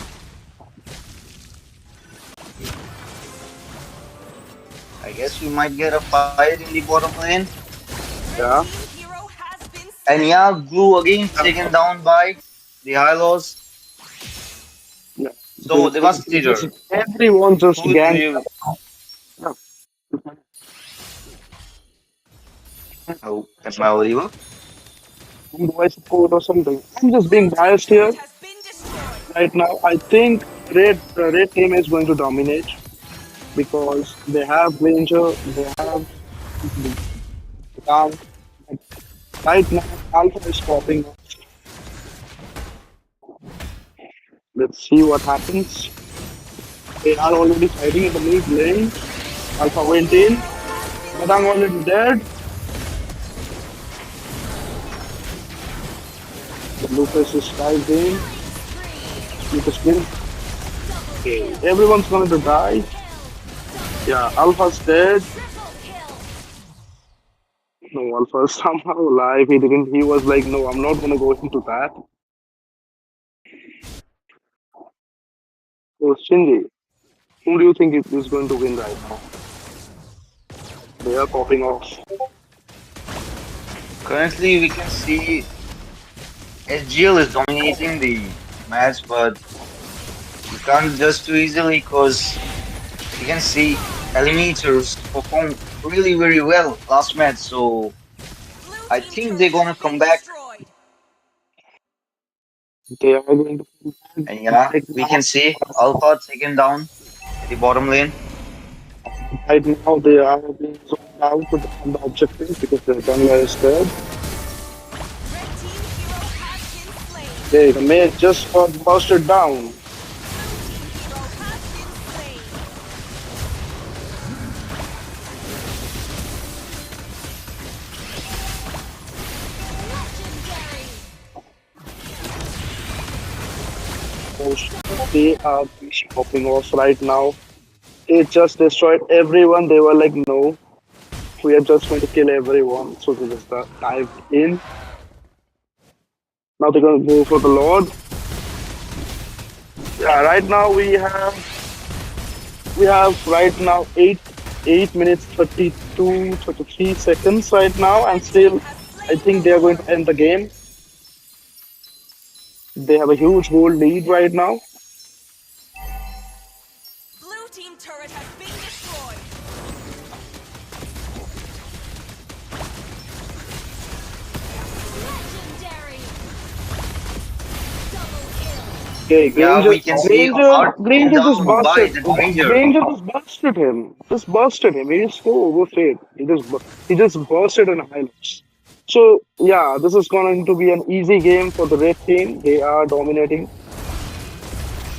I guess we might get a fight in the bottom lane. Yeah. Hero has been And slain. yeah, Glue again taken down by the Hylos. Yeah. So Devastator, Everyone just who do ganked. you Yeah. oh, am I audible? Who do I support or something? I'm just being biased here Has been destroyed. right now. I think the red team is going to dominate because they have Ranger, they have Ram. Right now, Alpha is popping up. Let's see what happens. They are already fighting in the mid lane. Alpha went in, but I'm already dead. The Lucas is dived in. Lucas killed. Okay, everyone's going to die. Yeah, Alpha's dead. No, Alpha is somehow alive. He didn't. He was like, no, I'm not gonna go into that. So Shinji, who do you think is going to win right now? They are popping off. Currently, we can see SGL is dominating the match, but you can't just too easily because you can see Eliminators perform really very well last match. So I think they're gonna come back. They are going to And yeah, right we now. can see Alpha taken down at the bottom lane. Right now, they are being zoned out to the objective because the jungler is dead. Okay, the mage just got busted down. They are popping off right now. They just destroyed everyone. They were like, no, we are just going to kill everyone. So they just dived in. Now they're going to go for the Lord. Yeah, right now we have right now 8 minutes 33 seconds right now, and still I think they are going to end the game. They have a huge gold lead right now. Blue team turret has been destroyed. Legendary. Double kill. Okay, Yeah, we can see Art taken Granger just down by busted. the Ranger. Granger just busted him. Just busted him. He is so overplayed. He just busted in highlights. So yeah, this is going to be an easy game for the red team. They are dominating.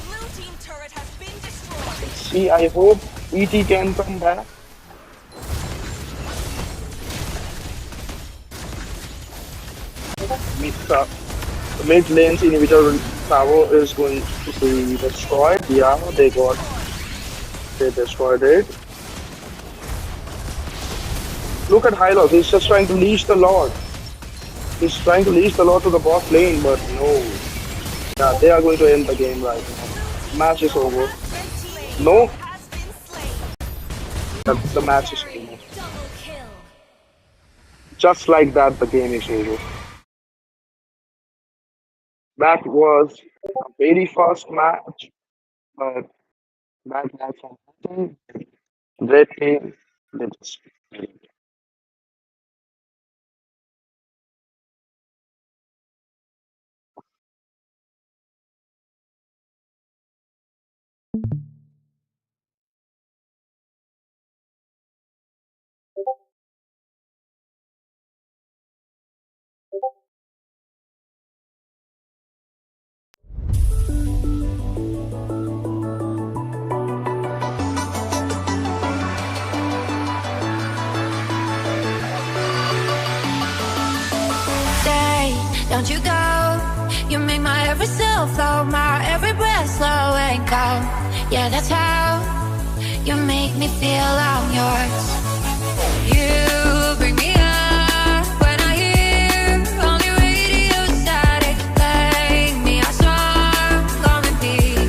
Blue team turret has been destroyed. Let's see, I hope ET can come back. The mid lane's individual tower is going to be destroyed. Yeah, they destroyed it. Look at Hylos, he's just trying to leash the Lord. He's trying to leash the Lord to the bot lane, but no. Yeah, they are going to end the game right now. Match is over. No. The match is over. Just like that, the game is over. That was a very fast match, but that match happened. Red team, they just slow, my every breath slow and calm. Yeah, that's how you make me feel I'm yours. You bring me up when I hear only radio static. Play me a song on repeat.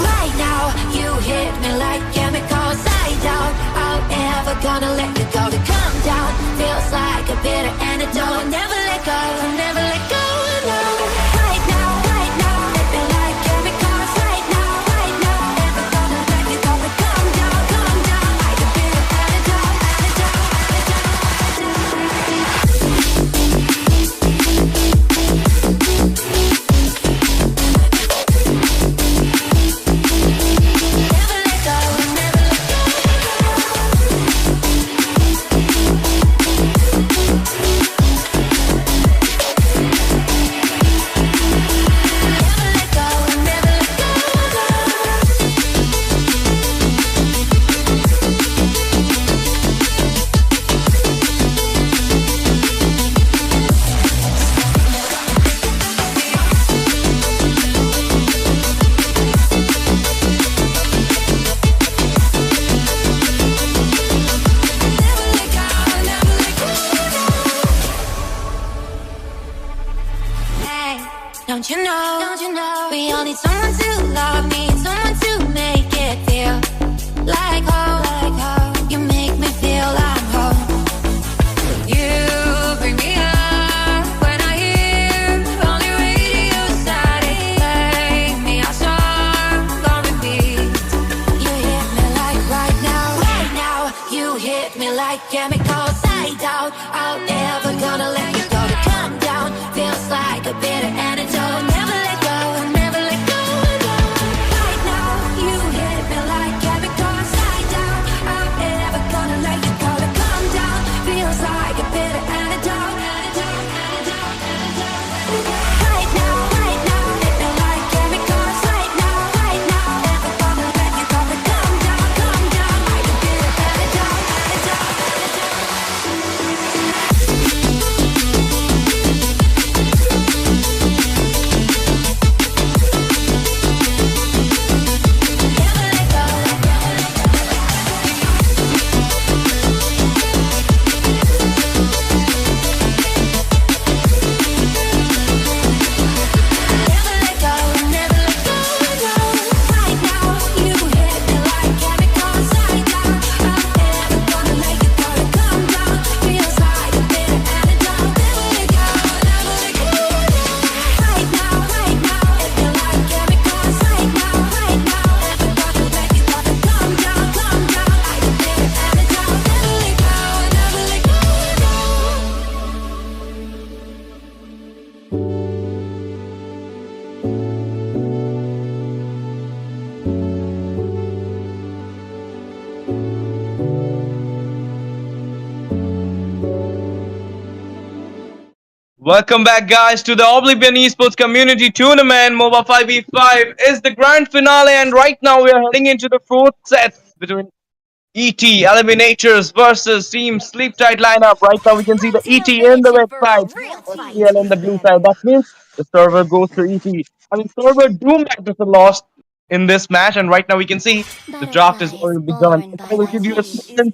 Right now, you hit me like chemicals. I doubt I'm ever gonna let you go. To come down feels like a bitter antidote. Never let go, never let go. No. Right now, hit me like chemicals. Right now, never gonna let you go. To come down like a bitter antidote, Never let go, never let go. Never let go, never let go. Hey, don't you know, we all need someone to love me, someone to make it feel like home. You make me feel I'm home. You bring me up when I hear only radio static. Play me a song on repeat. You hit me like right now, you hit me like chemicals. I doubt I'm ever gonna let you go. To come down feels like a bitter antidote. Never let go, never let go. No. Right now, you hit me like chemicals. I doubt I'm ever gonna let you go. To come down feels like a bitter antidote. Right now, hit me like chemicals. Right now, never gonna let you go. To come down like a bitter antidote. Never let go. Never let go, never let go. No. Right now, you hit me like chemicals. I doubt I'm ever gonna let you go. To come down feels like a bitter antidote. Never let go, never let go. Right now, hit me like chemicals. Right now, never gonna let you go. To come down like a bitter antidote. Never let go, never let go. Welcome back, guys, to the Oblivion Esports Community Tournament. MOBA 5v5 is the grand finale, and right now we are heading into the fourth set between ET Eliminators versus Team Sleep Tight lineup. Right now we can see the ET in the red side, STL in the blue side. That means the server goes to ET. I mean, server do matters a lot in this match, and right now we can see the draft is already begun. If I will give you a second,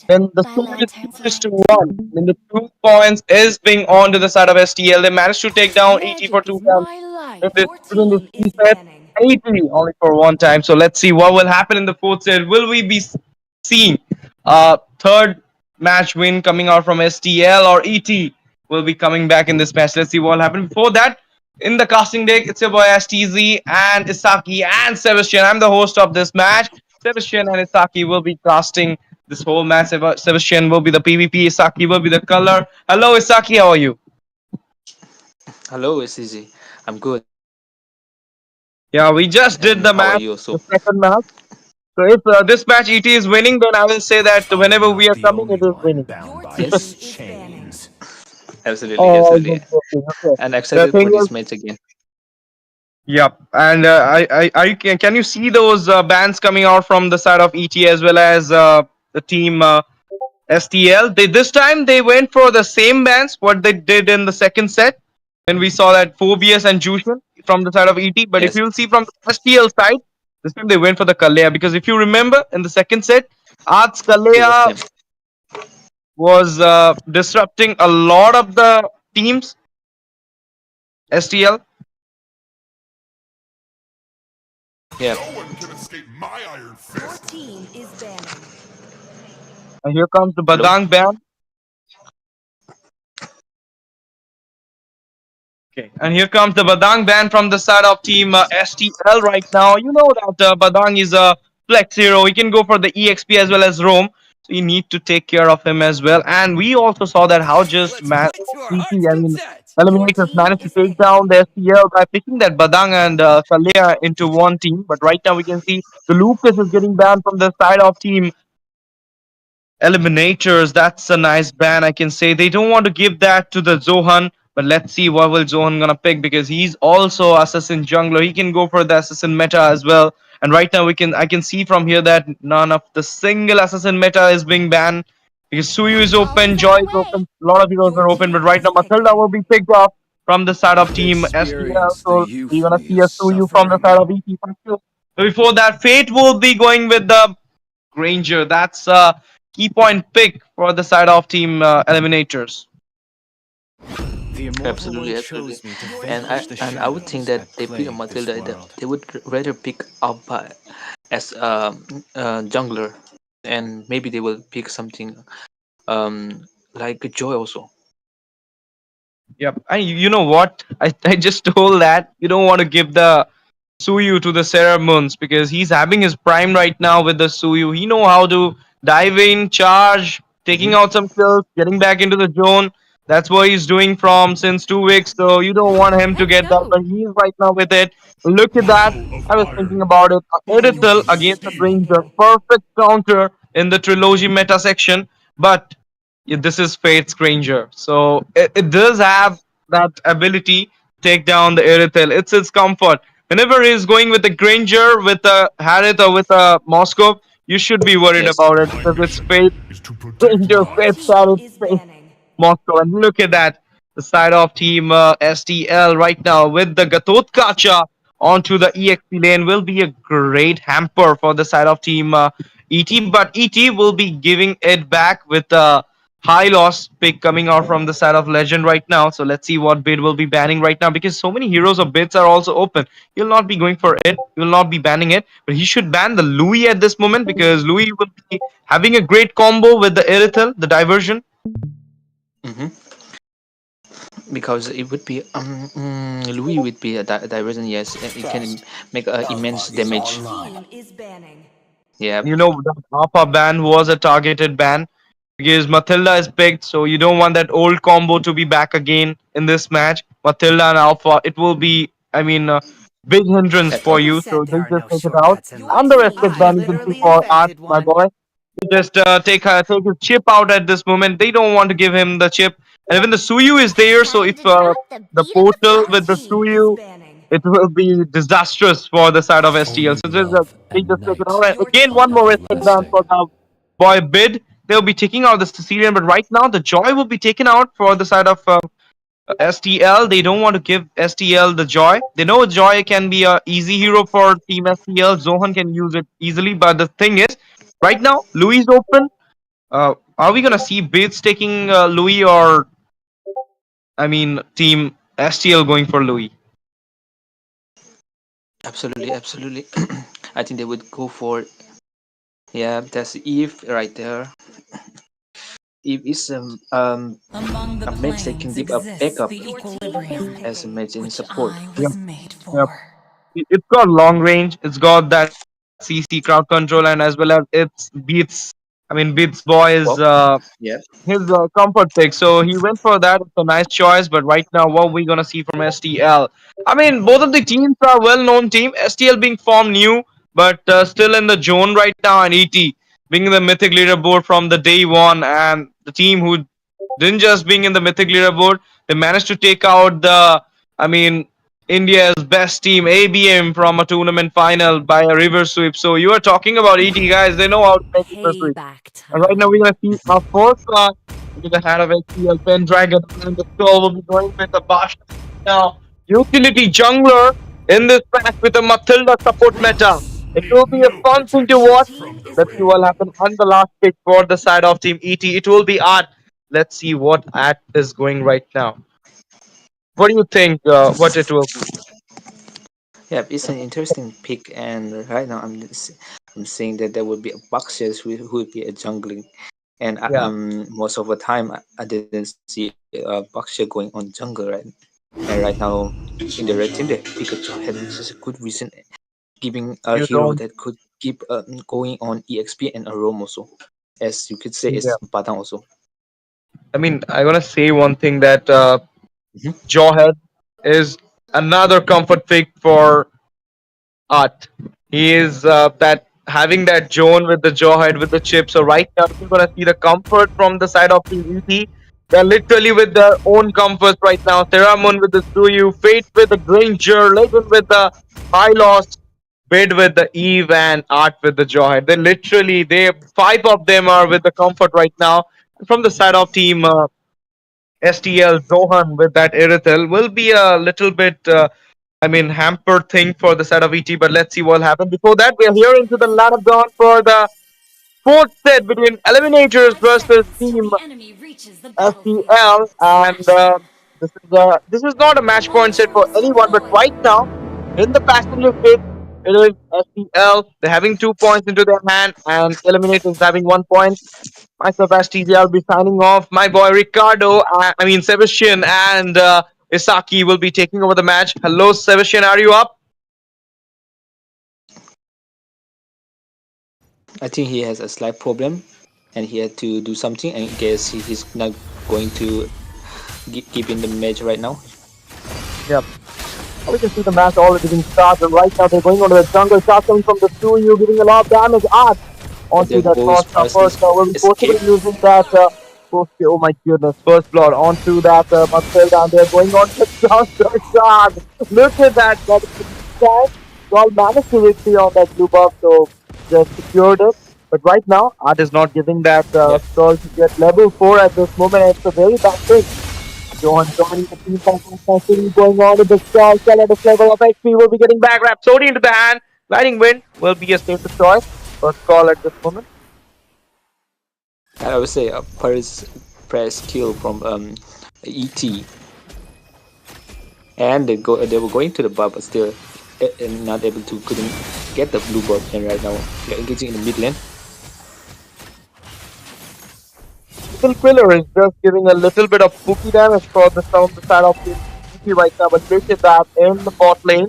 then the score is 2-1. I mean, the 2 points is being on to the side of STL. They managed to take down ET for 2 times. Within this set, 80 only for 1 time. So let's see what will happen in the fourth set. Will we be seeing a third match win coming out from STL, or ET will be coming back in this match? Let's see what will happen. Before that, in the casting deck, it's your boy STZ and Isaki and Sebastian. I'm the host of this match. Sebastian and Isaki will be casting this whole match. Sebastian will be the PvP, Isaki will be the color. Hello, Isaki, how are you? Hello, it's easy. I'm good. Yeah, we just did And the how are match, you? the So second match. So if this match ET is winning, then I will say that whenever we are coming, it is winning. yes, absolutely, Oh, absolutely. okay. I'm The excited thing for is, this match again. yeah, and can you see those bands coming out from the side of ET as well as the team STL? This time they went for the same bands what they did in the second set. when we saw that Phobius and Jushin from the side of ET. But if Yes. you'll see from the STL side, this time they went for the Kalea, because if you remember in the second set, Arts It was Kalea them. was disrupting a lot of the teams. STL. Yeah. Your team is banning. And here comes the Hello? Badang ban. Okay, and here comes the Badang ban from the side of team STL right now. You know that Badang is a flex hero. He can go for the EXP as well as roam. So you need to take care of him as well. And we also saw that how just Let's fight to our CT, heart's I mean, content. Your Eliminators team managed to is take banning. down the STL by picking that Badang and Kalea into one team. But right now we can see the Lucas is getting banned from the side of team Eliminators. That's a nice ban, I can say. They don't want to give that to the Zohan, but let's see what will Zohan gonna pick, because he's also assassin jungler. He can go for the assassin meta as well. And right now I can see from here that none of the single assassin meta is being banned, because Suyu is open, Joy is open, a lot of heroes Your are open. But team right is now Matilda picking. will be picked off from the side of team STL. Experience the So we're gonna see euphony a of Suyu from the suffering. side of ET. So before that, Fate will be going with the Granger. That's a key point pick for the side of team Eliminators. The immortal one Absolutely, absolutely. chose me to Your vanquish team the is And I would banning. think shadows that that they pick a plague this Matilda. world. They would rather pick Alpha as jungler, and maybe they will pick something like Joy also. Yep. And you know what? I just told that you don't want to give the Suyu to the Sarah Moons, because he's having his prime right now with the Suyu. He know how to dive in, charge, taking Hmm. out some kills, getting back into the zone. That's what he's doing from since 2 weeks. So you don't want him to Let's get that, go. but he's right now with it. Look at that. I was thinking about it. Your Irithel team against the is Granger. picking. Perfect counter in the trilogy meta section. But yeah, this is Fate's Granger. So it does have that ability to take down the Irithel. It's its comfort. Whenever he's going with a Granger, with a Harith, or with a Moscow, you should be worried Yes. about it, because it's Fate. Granger, Your Fate, team Harith, is Fate, banning. Moscow. And look at that. The side of team STL right now with the Gatotkacha onto the EXP lane will be a great hamper for the side of team ET. But ET will be giving it back with a high loss pick coming out from the side of Legend right now. So let's see what bid will be banning right now, because so many heroes of bids are also open. He'll not be going for it. He will not be banning it. But he should ban the Louis at this moment, because Louis will be having a great combo with the Irithel, the diversion. Hmm. Because it would be Louis would be a diversion. Yes, and it can make immense Alpha is Your damage. online. team is banning. Yeah. You know, the Alpha ban was a targeted ban, because Matilda is picked, so you don't want that old combo to be back again in this match. Matilda and Alpha, it will be, I mean, a big hindrance for Who you, said so there they are just no take it out. Shortcuts in Your And the life. team respect is ban you can see literally for Art, invented my one. boy. Just take his chip out at this moment. They don't want to give him the chip, and even the Suyu is there. So Time if to drop the the beat of the portal Your drum. with the team is Suyu, banning. it will be disastrous for the side of STL. Only So love they and just take it out. night And Your again, one team more is respect ban everlasting. for banning. the boy Bid. They'll be taking out the Sicilian, but right now the Joy will be taken out for the side of STL. They don't want to give STL the Joy. They know Joy can be a easy hero for Team STL. Zohan can use it easily, but the thing is, right now Louis is open. Are we gonna see Bates taking Louis, or I mean Team STL going for Louis? Absolutely, absolutely. I think they would go for, yeah. That's Eve right there. Eve is Among the a mage that can planes give a exists backup the Your team is equilibrium, as a picking. mage in which support. I Yep, was made yep. for. It's got long range. It's got that CC crowd control, and as well as it's Beats. I mean Beats boy is Well, yeah. his comfort pick. So he went for that. It's a nice choice. But right now, what we gonna see from STL? I mean, both of the teams are well-known team. STL being formed new, but still in the zone right now, and ET being in the mythic leaderboard from the day one, and the team who didn't just being in the mythic leaderboard, they managed to take out the, I mean, India's best team, ABM, from a tournament final by a river sweep. So you are talking about ET guys. They know how to make river sweep. Payback And right now we're time. gonna see our first class with the hand of STL Pendragon, and the skull will be going with the Bash now. Utility jungler in this pack with a Matilda support meta. It will be a fun thing to watch. Let's see what happens on the last pick for the side of Team ET. It will be Art. Let's see what Art is going right now. What do you think? What it will be? Yeah, it's an interesting pick, and right now I'm saying that there will be a Bakshas who will be a jungling, and Yeah. most of the time I didn't see Baksha going on jungle, right? And right now in the red team they pick a Jawhead, which is a good reason, giving a You hero don't. that could keep going on EXP and a roam also, as you could say Yeah. is Batang also. I mean, I want to say one thing that Mhm. Jawhead is another comfort pick for Art. He is that having that Joan with the Jawhead with the chip. So right now you're gonna see the comfort from the side of Team ET. They're literally with their own comforts right now. Theramon with the Suyu, Fate with the Granger, Legend with the High Loss, Bid with the Eve, and Art with the Jawhead. They 5 of them are with the comfort right now. From the side of Team STL, Zohan with that Irithel will be a little bit, hampered thing for the side of ET, but let's see what happens. Before that, we are here into the lineup dawn for the fourth set between Eliminators versus Team STL, and this is not a match point set for anyone, but right now, in the passenger pit, it is STL. They're having 2 points into their hand, and Eliminators having 1 point. Myself as TJ, I'll be signing off. My boy Ricardo, Sebastian, and Isaki will be taking over the match. Hello, Sebastian, are you up? I think he has a slight problem, and he had to do something. And I guess he's not going to keep in the match right now. Yep. We can see the match already being started. Right now they're going on to the jungle. Shot coming from the 2U, giving a lot of damage. Art onto There that goes first Parsley's will be possibly escape. using that oh my goodness, first blood onto that Matilda, and they're going on to the shot. Look at that. That is well managed to reach on that blue buff, so just secured it. But right now, Art is not giving that skull to get level 4 at this moment. And it's a very bad thing. Joining the team fighting going on with the skull at this level of XP will be getting back. Rhapsody into the hand. Lightning Wind will be a safer choice. First call at this moment. I would say a press kill from ET, and they were going to the buff, but still not able to couldn't get the blue buff. And right now they're engaging in the mid lane. Little Killer is just giving a little bit of spooky damage for the side of the ET right now, but look at that in the bot lane.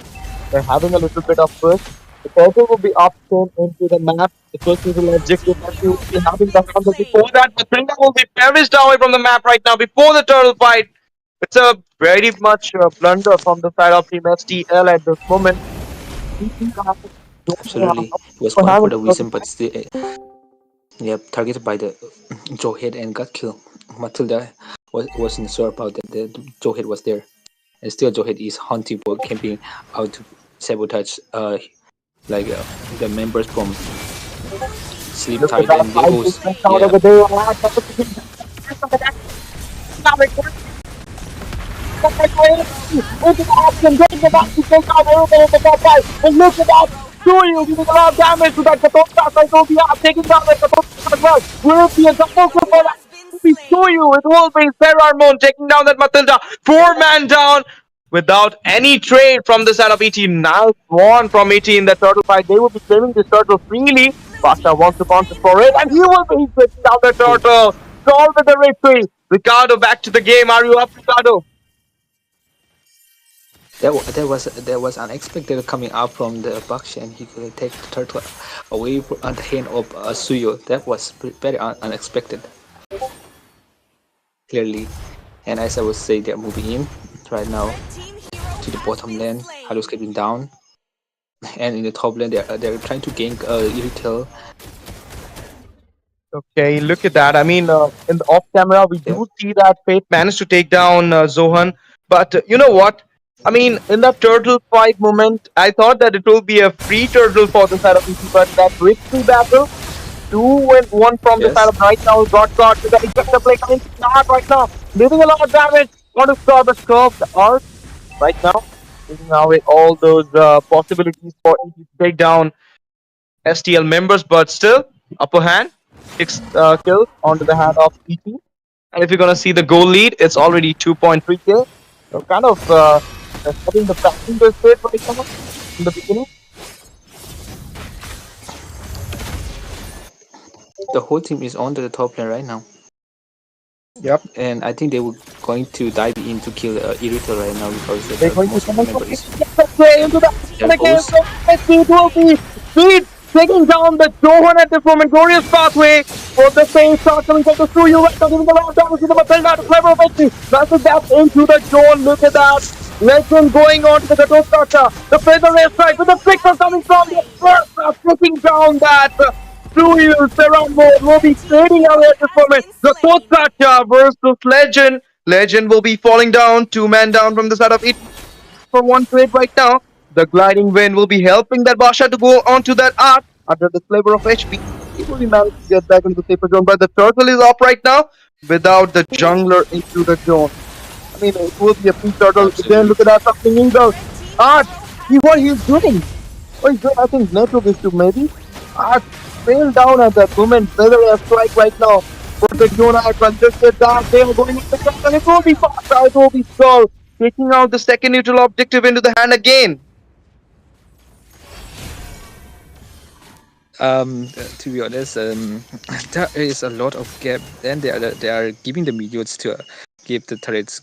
They're having a little bit of push. The turtle will be upstream into the map. The first is the objective that you will be having the hunter Before that, Matilda will be perished away from the map right now before the turtle fight. It's a very much blunder from the side of Team STL at this moment. Absolutely, it was one for the reason, but still, targeted by the Jawhead and got killed. Matilda wasn't sure about that. The Jawhead was there, and still Jawhead is hunting for camping out to sabotage the members from Sleep Tide, and there goes into the action, getting the back to take out everybody in the top five. And look at that! Suyu giving a lot of damage to that Katota. Cyclopia taking down that Katota as well. Will it be a double kill for that? It will be Suyu. It will be Serarmon taking down that Matilda. 4-man down without any trade from the side of ET. Nice one from ET in the turtle fight. They will be claiming this turtle freely. Pasha wants to contest for it, and he will be taking down the turtle. Solve with the victory. Ricardo, back to the game. Are you up, Ricardo? That was unexpected coming out from the Baksha, and he could take the turtle away from the hand of Suyo. That was very unexpected. Clearly, and as I would say, they're moving in right now to the bottom lane. Halo's getting down, and in the top lane, they're trying to gank Irithel. Okay, look at that. I mean, in the off camera, we do see that Fate managed to take down Zohan. But you know what? I mean, in that turtle fight moment, I thought that it will be a free turtle for the side of EC, but that victory battle, 2-1 from the side of right now, got to the ejector play coming to start right now, leaving a lot of damage. Want to stop the curve, the art. right now, taking away all those possibilities for EG to take down STL members, but still, upper hand, 6 kills onto the hand of EG. and if you're gonna see the goal lead, it's already 2.3 kills. So kind of setting the passenger state right now in the beginning. The whole team is on to the top lane right now. Yep. And I think they were going to dive in to kill Irithel right now because They're going to most come member is into the Speed will be Speed taking down the Johan at this moment. Glorious pathway for the same shot coming from the Suyu right now, giving the last damage to the Matilda to clever victory. Massive gap into the Johan. Look at that. Legend going on to the Gato Starter. The feather race strike with the flicker coming from the first, taking down that. Suyu Serran mode will be fading away at this moment. The Kotacha versus Legend. Legend will be falling down, 2-man down from the side of it for 1 trade right now. The gliding wind will be helping that Basha to go onto that arc under the flavor of HP. He will be managed to get back into the safer zone, but the turtle is up right now without the jungler into the zone. I mean, it will be a free turtle. Again, look at that, something in the art. See what he's doing. What he's doing, I think network issue maybe. Art failed down at that moment. Whether a strike right now for the Jonah congested that they are going into the ground and it will be fast. It will be stalled. Taking out the second neutral objective into the hand again. To be honest, there is a lot of gap. Then they are giving the minions to give the turrets,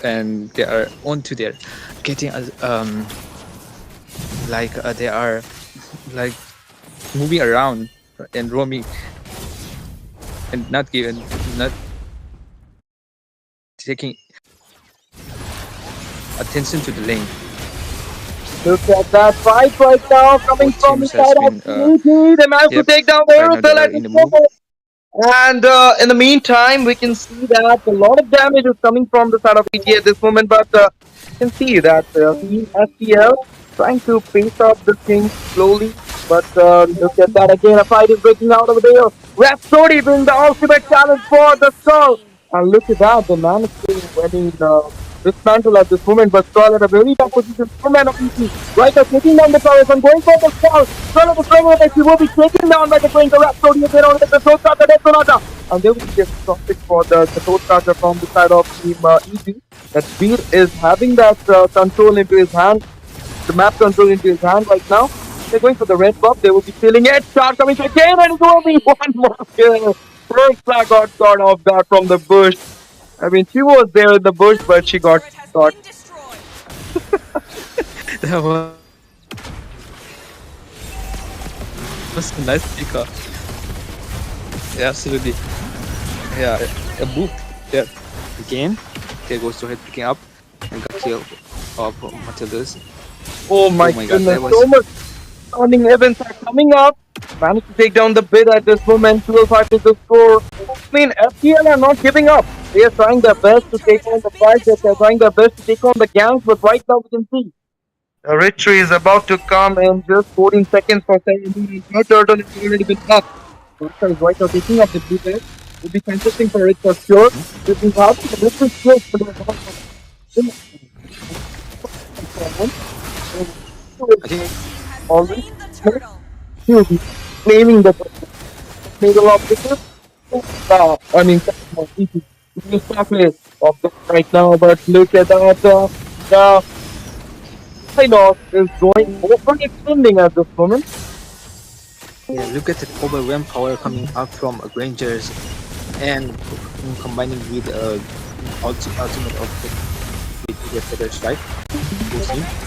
and they are onto their getting they are like moving around and roaming, and not taking attention to the lane. Look at that fight right now coming from the side of EG. They managed to take down the Irithel at this moment. And in the meantime, we can see that a lot of damage is coming from the side of EG at this moment, but you can see that Team STL trying to pace up the thing slowly. But look at that again, a fight is breaking out over there. Rhapsody being the ultimate challenge for the Skull. And look at that, the man is still winning dismantle at this moment, but Skull at a very tough position. Man of EG, right now taking down the towers and going for the Skull. Skull at the frame of it, he will be taken down by the Prince of Rhapsody again on the Throat Starter, Death Sonata. And they will be just topic for the Throat Starter from the side of Team EG. That Speed is having that control into his hand, the map control into his hand right now. They're going for the red buff, they will be feeling it. Star coming again, and it will be one more kill. First flag got caught off guard from the bush. I mean, she was there in the bush, but she got caught. That was a nice pick up. Yeah, absolutely. Yeah, a boot. Yeah, again. There goes to head picking up and got killed of Matilda's. Oh my goodness, so much stunning events are coming up. Managed to take down the bid at this moment. 205 is the score. I mean, FPL are not giving up. They are trying their best to take on the fight. They are trying their best to take on the gangs, but right now we can see The victory is about to come in just 14 seconds for 17. No turtle is already been up. Rockstar is right now taking up the blue bid. Will be contesting for it for sure. This is hard. This is close for the I think already he will be claiming the middle objective. I mean, this pathway of the right now, but look at that. The Hylos is going overextending at this moment. yeah, look at the overwhelm power coming up from Rangers and combining with ultimate of the feathers, right?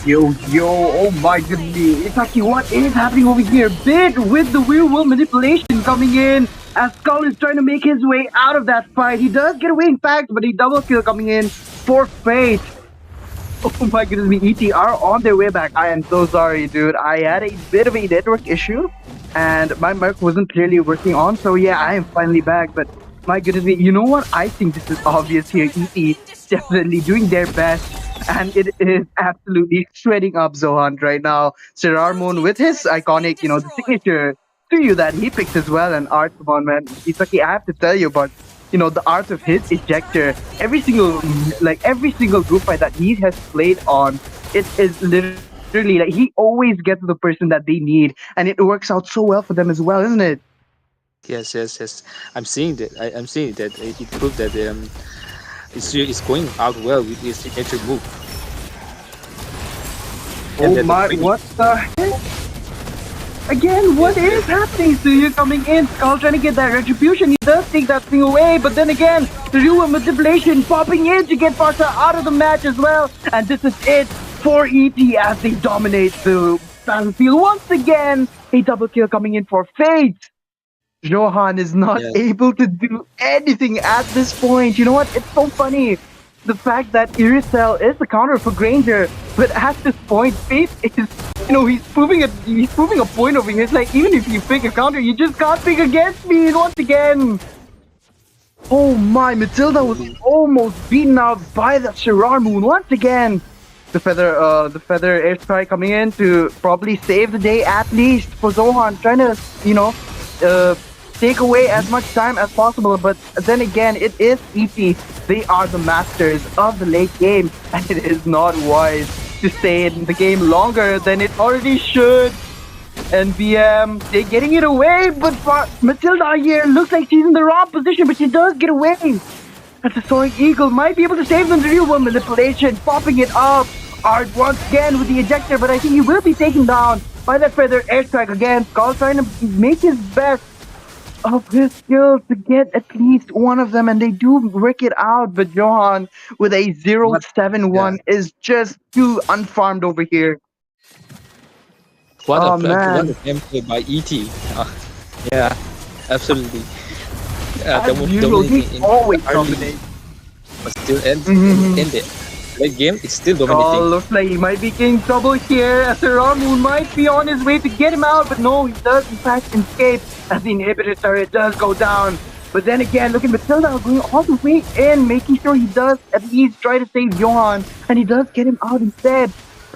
Yo, oh my goodness. Itaki, what is happening over here? Bid with the real world manipulation coming in as Skull is trying to make his way out of that fight. He does get away in fact, but he double kill coming in for Fate. Oh my goodness me, ET are on their way back. I am so sorry, dude. I had a bit of a network issue and my mic wasn't clearly working on. So yeah, I am finally back. But my goodness me, you know what? I think this is obvious here. ET definitely doing their best. And it is absolutely shredding up Zohan right now. Serarmon with his iconic, the signature to you that he picks as well. And Art, come on, man. Isaki, I have to tell you, but the art of his ejector. Every single group fight that he has played on, it is literally like he always gets the person that they need, and it works out so well for them as well, isn't it? Yes. I'm seeing that. I'm seeing that it proved that it's going out well with his signature move. And Oh that the my, finish. what the heck? Again, what is happening? Suyu coming in, Skull trying to get that retribution. He does take that thing away, but then again, Ryu manipulation popping in to get Farsha out of the match as well. And this is it for ET as they dominate the battlefield once again. A double kill coming in for Fate. Johan is not Yeah. able to do anything at this point. You know what? It's so funny. The fact that Iricel is the counter for Granger, but at this point, Fate is, he's proving a point over here. It's like, even if you pick a counter, you just can't pick against me once again. Oh my, Matilda was almost beaten out by the Shirar Moon once again. The feather airstrike coming in to probably save the day at least for Zohan, trying to, take away as much time as possible. But then again, it is EP. They are the masters of the late game, and it is not wise to stay in the game longer than it already should. And VM, they're getting it away, but Matilda here looks like she's in the wrong position, but she does get away. And the Soaring Eagle might be able to save them. The real one manipulation, popping it up. Art once again with the ejector, but I think he will be taken down by that feather airstrike again. Skull trying to make his best of his skills to get at least one of them, and they do work it out. But Johan with a 0-7-1 is just too unfarmed over here. What Oh a man. gameplay by ET. Yeah, absolutely. As usual, he always dominates. But still ended. Late game, it's still Oh, dominating. looks like he might be getting trouble here as the Ramu might be on his way to get him out, but no, he does in fact escape as the inhibitor turret does go down. But then again, look at Matilda going all the way in, making sure he does at least try to save Johan, and he does get him out instead.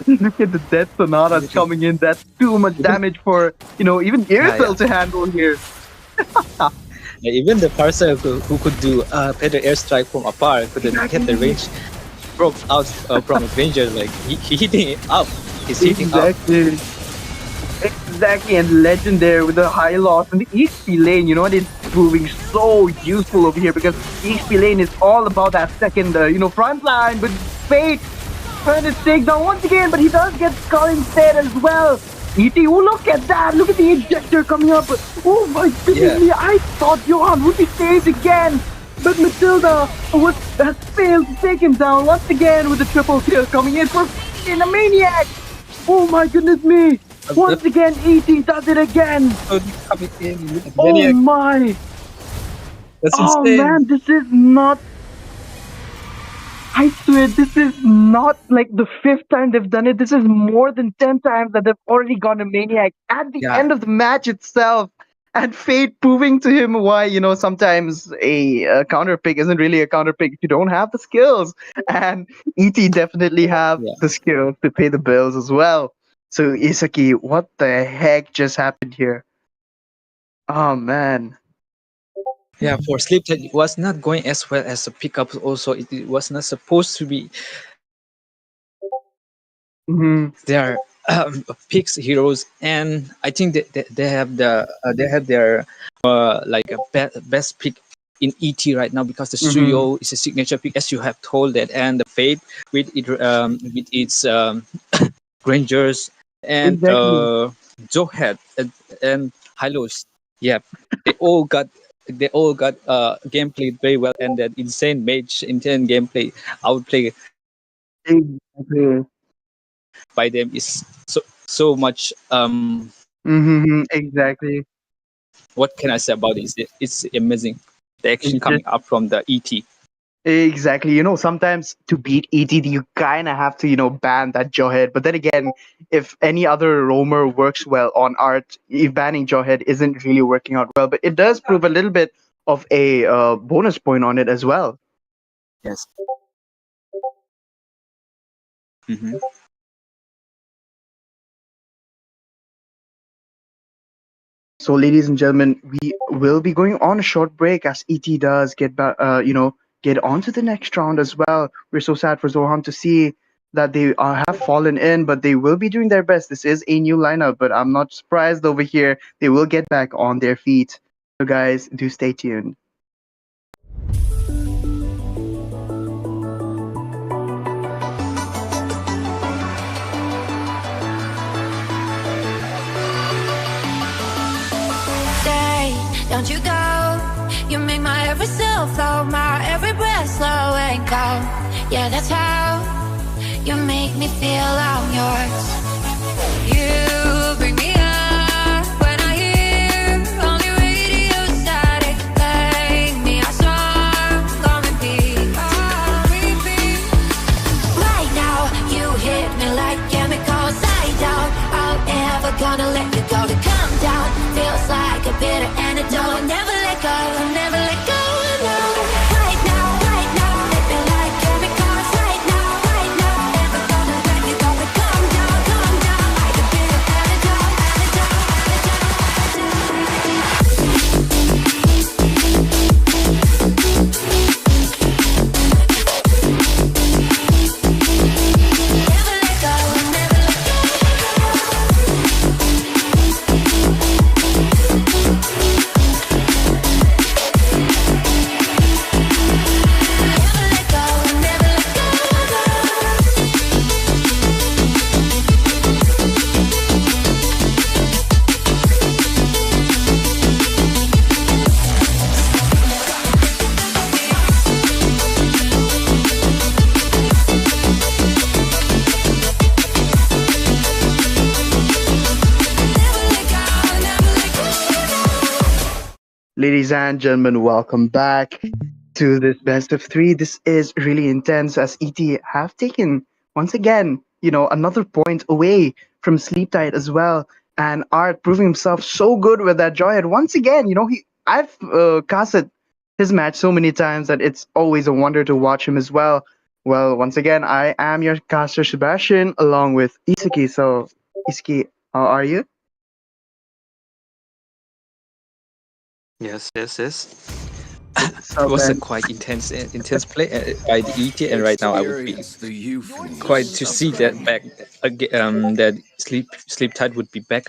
Look at the Death Sonatas coming in. That's too much damage for, even Irithel to handle here. Yeah, even the Parsa who could do better airstrike from afar couldn't get the range. Broke out from a Granger, like he hitting it up. He's hitting up. Exactly, and Legendary with the high loss in the XP lane, it's proving so useful over here because XP lane is all about that second, front line, but Fate trying to take down once again, but he does get Skull instead as well. ET, oh look at that, look at the ejector coming up. Oh my goodness me, I thought Johan would be saved again. But Matilda has failed to take him down once again with the triple kill coming in for a maniac. Oh my goodness me. Once again, ET does it again. Oh my. That's oh insane. Man, this is not... I swear, this is not like the 5th time they've done it. This is more than 10 times that they've already gone a maniac at the end of the match itself. And Fate proving to him why, sometimes a counter pick isn't really a counter pick if you don't have the skills. And ET definitely have the skills to pay the bills as well. So Isaki, what the heck just happened here? Oh man. Yeah, for Sleep that it was not going as well as the pickup. Also, it was not supposed to be. They are picks heroes, and I think that they have their like a best pick in ET right now because the Suyo is a signature pick, as you have told that, and the Fate with its Grangers and Zohead and Hylos. Yeah, they all got gameplay very well, and that insane mage insane gameplay outplay by them is so much. Exactly. What can I say about it? It's amazing. The action coming up from the ET. Exactly. Sometimes to beat ETD, you kind of have to, ban that Jawhead. But then again, if any other roamer works well on art, if banning Jawhead isn't really working out well. But it does prove a little bit of a bonus point on it as well. Yes. So, ladies and gentlemen, we will be going on a short break as ET does get back, get on to the next round as well. We're so sad for Zohan to see that they have fallen in, but they will be doing their best. This is a new lineup, but I'm not surprised over here. They will get back on their feet. So, guys, do stay tuned. Don't you go. You make my every cell flow, my every breath slow and go. Yeah, that's how you make me feel I'm yours. You bring me up when I hear only radio static. Play me a song on repeat. Right now, you hit me like chemicals. I doubt I'm ever gonna let you go. To come down feels like a bitter antidote. Never let go, never let go. No. Right now, hit me like chemicals. Right now, never gonna let you go. To come down like a bitter antidote, Never let go, never let go. Ladies and gentlemen, welcome back to this best of three. This is really intense as ET have taken once again, another point away from Sleep Tight as well, and Art proving himself so good with that joy. And once again, I've casted his match so many times that it's always a wonder to watch him as well. Well, once again, I am your caster Sebastian along with Isaki. So, Isaki, how are you? Yes, yes, yes. So It was a then, quite intense play by the ET, and right now I would be quite to see that back again. That sleep tight would be back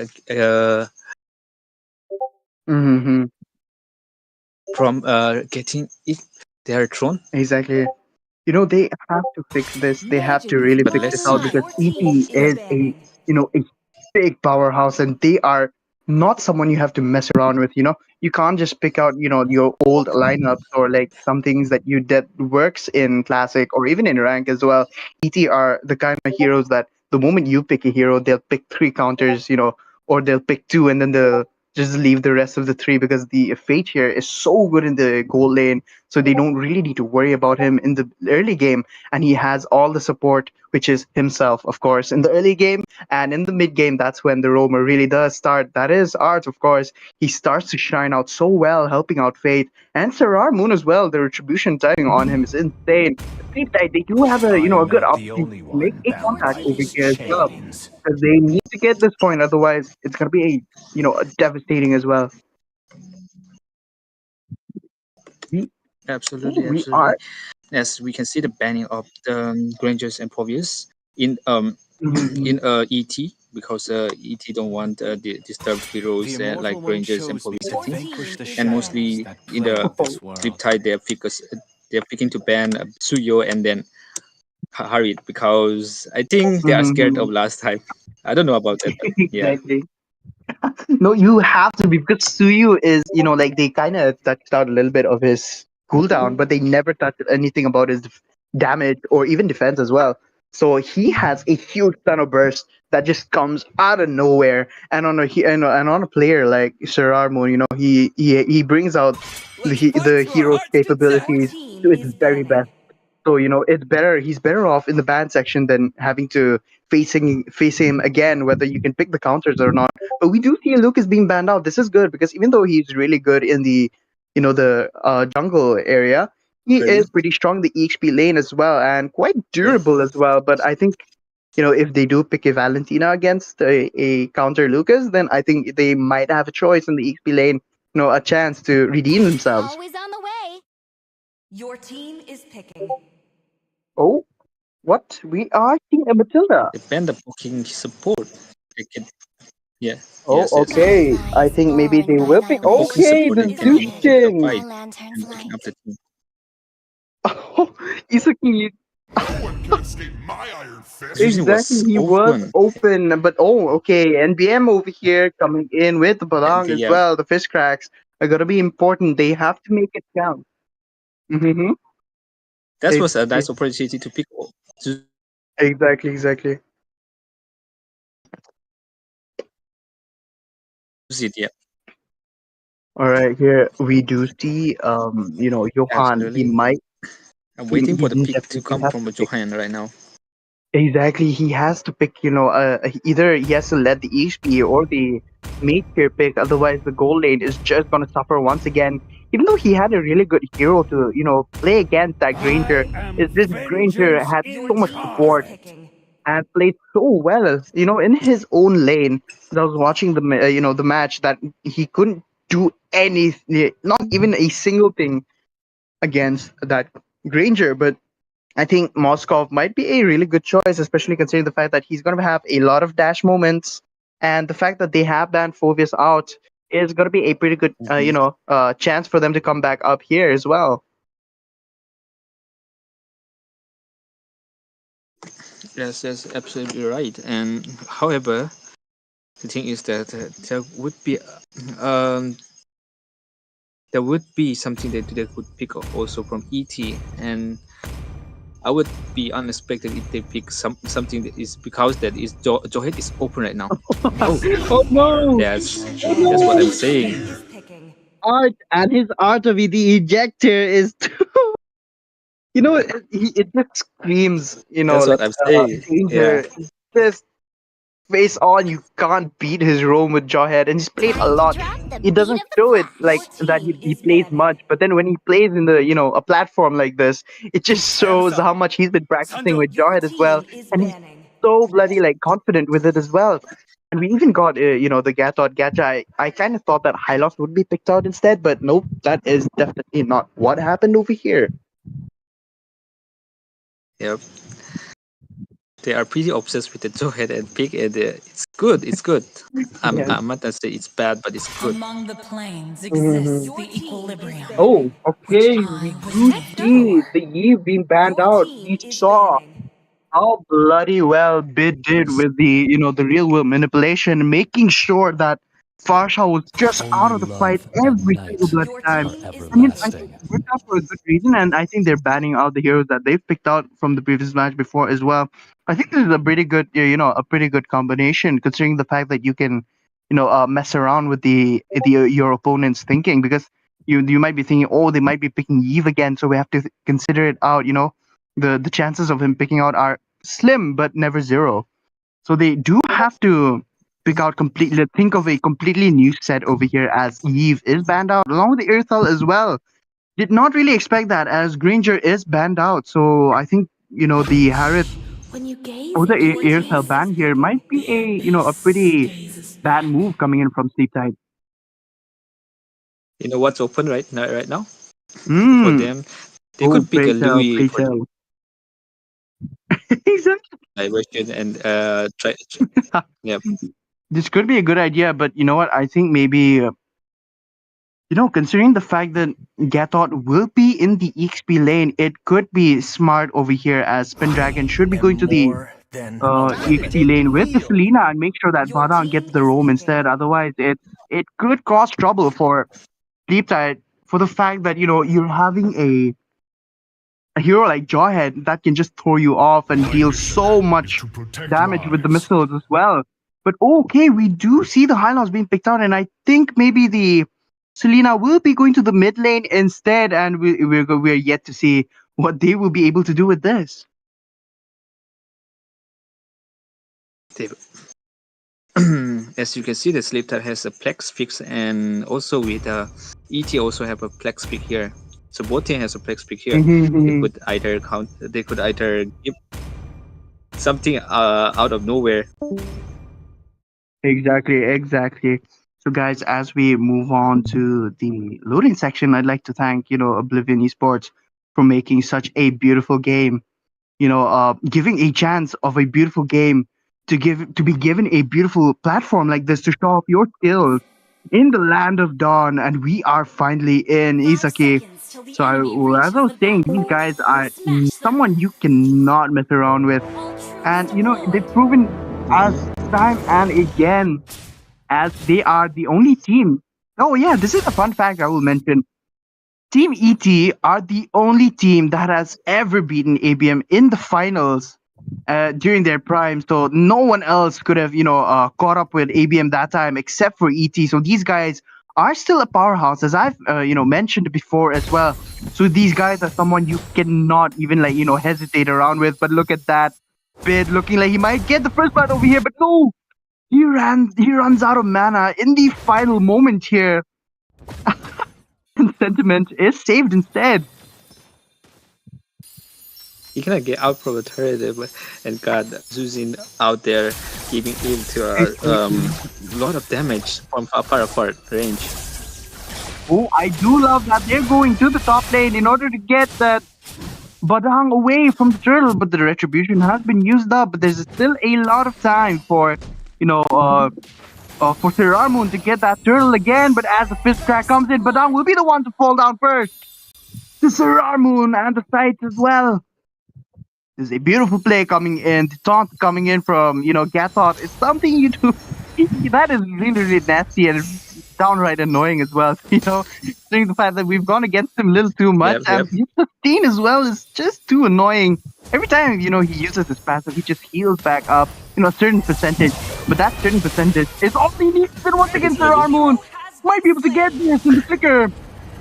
mm-hmm. from getting it their throne. Exactly. They have to fix this. They have to really But fix let's this out see. because EP is a big powerhouse and they are not someone you have to mess around with. You can't just pick out, your old lineups or like some things that you did works in classic or even in rank as well. ET are the kind of heroes that the moment you pick a hero, they'll pick three counters, or they'll pick two and then they'll just leave the rest of the three because the Fate here is so good in the goal lane, so they don't really need to worry about him in the early game. And he has all the support, which is himself, of course, in the early game. And in the mid game, that's when the roamer really does start. That is Art, of course. He starts to shine out so well, helping out Fate and Sarar Moon as well. The retribution timing on him is insane. Fate side, they do have a good opportunity to make a contact over here as well, because they need to get this point. Otherwise, it's gonna be a devastating as well. We Absolutely, we absolutely. are. As we can see the banning of the Grangers and Povius in Mhm. in ET, because ET don't want disturbed heroes like Grangers and Povius, I think. And mostly in the Sleep Tide, they're picking to ban Suyo and then Harit, because I think they are scared of Mhm. last time. I don't know about that, but yeah. Exactly. No, you have to be because Suyu is, like they kind of touched out a little bit of his cooldown, but they never touched anything about his damage or even defense as well. So he has a huge ton of burst that just comes out of nowhere, and and on a player like Sir Armo, he brings out the hero's capabilities to its very best. So it's better. He's better off in the ban section than having to face him again, whether you can pick the counters or not. But we do see Lucas being banned out. This is good because even though he's really good in the jungle area, he Really? is pretty strong in the EXP lane as well and quite Yeah. durable as well. But I think if they do pick a Valentina against a counter Lucas, then I think they might have a choice in the XP lane, a chance to redeem themselves. Always on the way. Your team is picking. Oh, what? We are seeing a Matilda. They ban the poking support. They can, yeah. Oh, Yes, yes. okay. I think maybe they will pick. Poking Okay, support the and can take the Zushin. fight and picking up the team. Oh, Isaki. Zushin Exactly, was he was open. open, but okay, NBM over here coming in with the Balang Okay, as yeah. well. The fish cracks are gonna be important. They have to make it count. Mm-hmm. That was a nice opportunity to pick. Exactly. Yeah. All right, here we do see, Johan. He Absolutely. might. I'm waiting for the He pick to definitely come has from to pick. Johan right now. Exactly, he has to pick. Either he has to let the HP or the mate here pick. Otherwise, the gold lane is just gonna suffer once again. Even though he had a really good hero to, play against that Granger, is this Granger had so much support and played so well, in his own lane. I was watching the match that he couldn't do anything, not even a single thing against that Granger. But I think Moskov might be a really good choice, especially considering the fact that he's going to have a lot of dash moments, and the fact that they have banned Phoveus out is going to be a pretty good, chance for them to come back up here as well. Yes, that's absolutely right. And however, the thing is that there would be something that they could pick also from ET, and I would be unexpected if they pick something that is because that is Johet is open right now. Oh no! That's what I'm saying. Art and his art of the ejector is it just screams, That's what I'm saying. danger. Yeah. Just face on, you can't beat his roam with Jawhead, and he's played a lot. He doesn't show it like that he plays much, but then when he plays in the a platform like this, it just shows how much he's been practicing with Jawhead as well, and he's so bloody confident with it as well. And we even got the Gatot Gacha. I kind of thought that Hylos would be picked out instead, but nope, that is definitely not what happened over here. Yep. They are pretty obsessed with the Johet and Pig, and it's good. It's good. I'm not gonna say it's bad, but it's good. Among the planes exists the equilibrium. Oh, okay. We do see the Eve being banned out. We saw how bloody well Bid did with the the real world manipulation, making sure that Farsha was just out of the fight every single bloody time. And I think they did that for a good reason, and I think they're banning out the heroes that they've picked out from the previous match before as well. I think this is a pretty good, a pretty good combination, considering the fact that you can, mess around with the your opponent's thinking, because you might be thinking, oh, they might be picking Eve again, so we have to consider it out. The chances of him picking out are slim but never zero. So they do have to pick out completely, think of a completely new set over here, as Eve is banned out along with the Earthel as well. Did not really expect that, as Granger is banned out. So I think the Harith or the Earthel ban here might be a pretty bad move coming in from Sleeptide. You know what's open right now for Mm. them? They could pick a Louis for tell. Exactly. diversion and try. Yep. This could be a good idea, but you know what? I think maybe considering the fact that Gatot will be in the XP lane, it could be smart over here, as Pendragon should be going to the EXP lane with the Selena and make sure that Badang gets the roam instead. Otherwise, it could cause trouble for Sleeptide, for the fact that you're having a hero like Jawhead that can just throw you off and deal so much damage with the missiles as well. But okay, we do see the Hylos being picked out, and I think maybe the Selena will be going to the mid lane instead, and we're yet to see what they will be able to do with this. As you can see, the Sleeptide has a Plex fix, and also with ET also have a Plex pick here. So both team has a Plex pick here. They could either give something out of nowhere. Exactly. So, guys, as we move on to the loading section, I'd like to thank Oblivion Esports for making such a beautiful game. Giving a chance of a beautiful game to be given a beautiful platform like this to show off your skills in the land of dawn, and we are finally in Isaki. So, as I was saying, these guys are someone you cannot mess around with, and they've proven us time and again as they are the only team. Oh yeah, this is a fun fact I will mention. Team ET are the only team that has ever beaten ABM in the finals during their prime. So no one else could have, caught up with ABM that time except for ET. So these guys are still a powerhouse, as I've, mentioned before as well. So these guys are someone you cannot even hesitate around with. But look at that bid, looking like he might get the first blood over here, but no, he runs out of mana in the final moment here. And Sentiment is saved instead. He cannot get out from the turret, and got Zuzin out there, giving him to a lot of damage from far apart range. Oh, I do love that they're going to the top lane in order to get that Badang away from the turtle, but the retribution has been used up. But there's still a lot of time for for Sirarmoon to get that turtle again. But as the fifth crack comes in, Badang will be the one to fall down first. The Sirarmoon and the sights as well. There's a beautiful play coming in. The taunt coming in from Gathot. It's something you do that is really nasty and downright annoying as well. Seeing the fact that we've gone against him a little too much, and his sustain as well is just too annoying. Every time he uses his passive, he just heals back up a certain percentage, but that certain percentage is all he needs. And once again, Sirarmoon might be able to get this in the flicker.